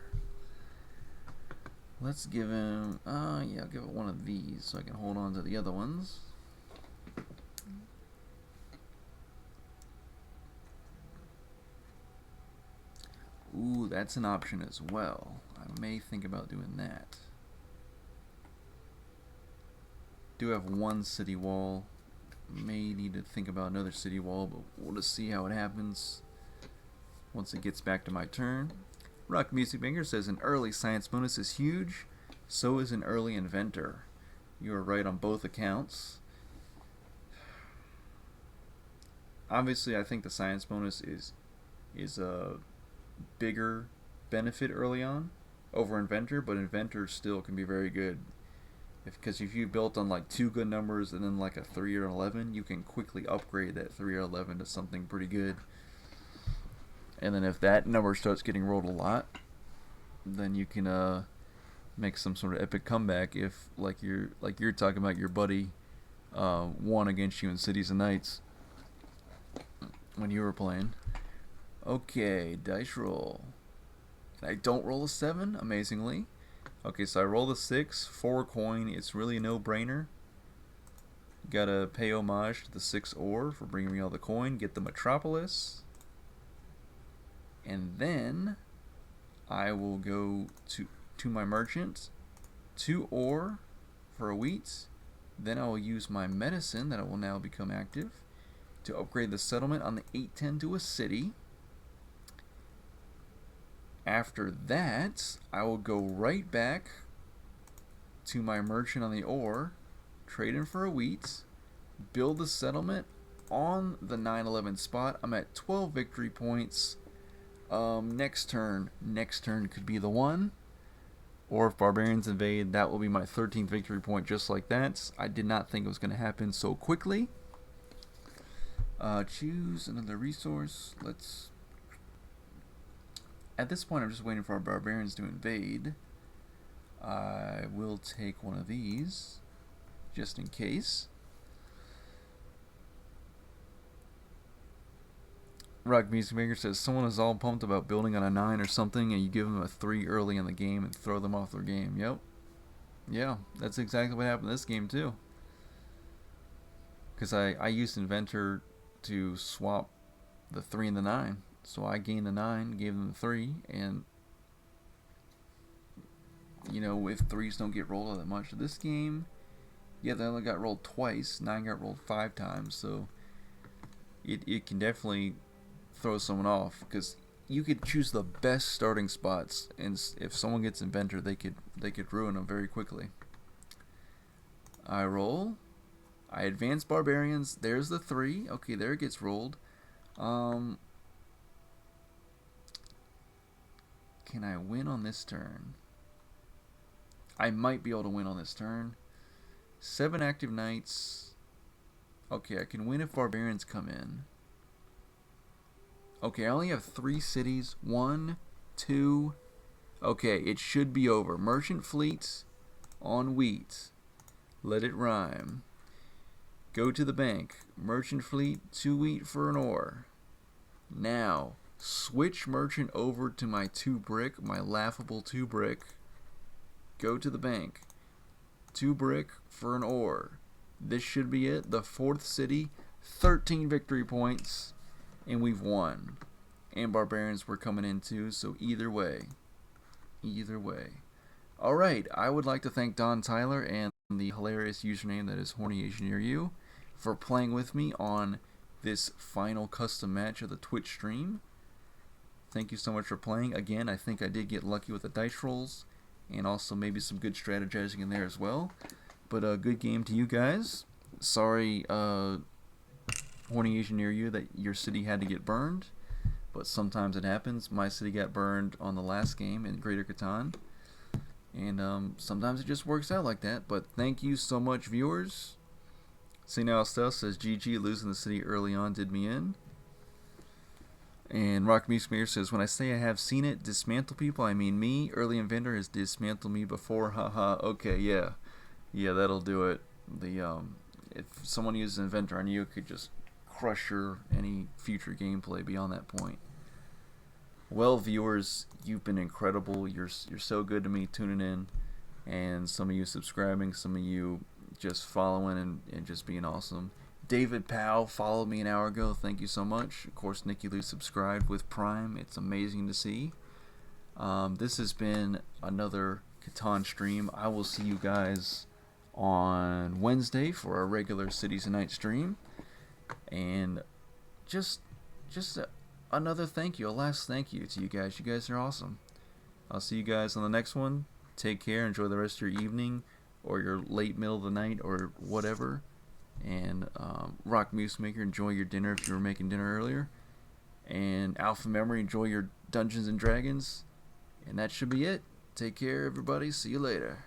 Let's give him, yeah, I'll give it one of these so I can hold on to the other ones. Ooh, that's an option as well. I may think about doing that. Do have one city wall. May need to think about another city wall, but we'll just see how it happens once it gets back to my turn. Rock Music Maker says an early science bonus is huge, so is an early inventor. You are right on both accounts. Obviously, I think the science bonus is a bigger benefit early on over inventor, but inventor still can be very good. Because if you built on like 2 good numbers and then like a 3 or 11, you can quickly upgrade that 3 or 11 to something pretty good. And then if that number starts getting rolled a lot, then you can make some sort of epic comeback. If like you're talking about your buddy won against you in Cities and Knights when you were playing. Okay, dice roll. I don't roll a 7, amazingly. Okay, so I roll the 6, 4 coin. It's really a no-brainer. Gotta pay homage to the 6 ore for bringing me all the coin. Get the metropolis. And then I will go to my merchant, 2 ore for a wheat. Then I will use my medicine that will now become active to upgrade the settlement on the 810 to a city. After that, I will go right back to my merchant on the ore, trade in for a wheat, build the settlement on the 911 spot. I'm at 12 victory points. Next turn could be the one, or if barbarians invade, that will be my 13th victory point, just like that. I did not think it was going to happen so quickly. Choose another resource. At this point, I'm just waiting for our barbarians to invade. I will take one of these, just in case. Rock Music Maker says someone is all pumped about building on a 9 or something, and you give them a 3 early in the game and throw them off their game. Yep. Yeah, that's exactly what happened in this game too. Because I used Inventor to swap the 3 and the 9. So I gained the 9, gave them the 3, and if 3s don't get rolled all that much. This game, yeah, they only got rolled twice. 9 got rolled 5 times, so it can definitely throw someone off, because you could choose the best starting spots, and if someone gets Inventor, they could ruin them very quickly. I roll. I advance barbarians. There's the 3. Okay, there it gets rolled. Can I win on this turn? I might be able to win on this turn. 7 active knights. Okay, I can win if barbarians come in. Okay, I only have 3 cities. 1, 2. Okay, it should be over. Merchant fleets on wheat. Let it rhyme. Go to the bank. Merchant fleet, 2 wheat for an ore. Now, switch merchant over to my 2 brick, my laughable 2 brick. Go to the bank. 2 brick for an ore. This should be it. The 4th city, 13 victory points, and we've won. And barbarians were coming in too, so either way. Either way. Alright, I would like to thank Don Tyler and the hilarious username that is HornyAsianNearYou for playing with me on this final custom match of the Twitch stream. Thank you so much for playing. Again, I think I did get lucky with the dice rolls, and also maybe some good strategizing in there as well. But a good game to you guys. Sorry, HornyAsianNearYou, that your city had to get burned, but sometimes it happens. My city got burned on the last game in Greater Catan, and sometimes it just works out like that. But thank you so much, viewers. St. Alistair says, GG, losing the city early on did me in. And Rock Meesmear says, when I say I have seen it dismantle people, I mean me. Early Inventor has dismantled me before. Haha. Okay, yeah. Yeah, that'll do it. If someone uses Inventor on you, it could just crush your any future gameplay beyond that point. Well, viewers, you've been incredible. You're so good to me tuning in, and some of you subscribing, some of you just following and just being awesome. David Powell followed me an hour ago. Thank you so much. Of course, Nikki Lou subscribed with Prime. It's amazing to see. This has been another Catan stream. I will see you guys on Wednesday for our regular Cities and Night stream. And just another thank you, a last thank you to you guys. You guys are awesome. I'll see you guys on the next one. Take care. Enjoy the rest of your evening or your late middle of the night or whatever. And Rock Moose Maker, enjoy your dinner if you were making dinner earlier. And Alpha Memory, enjoy your Dungeons and Dragons. And that should be it. Take care, everybody. See you later.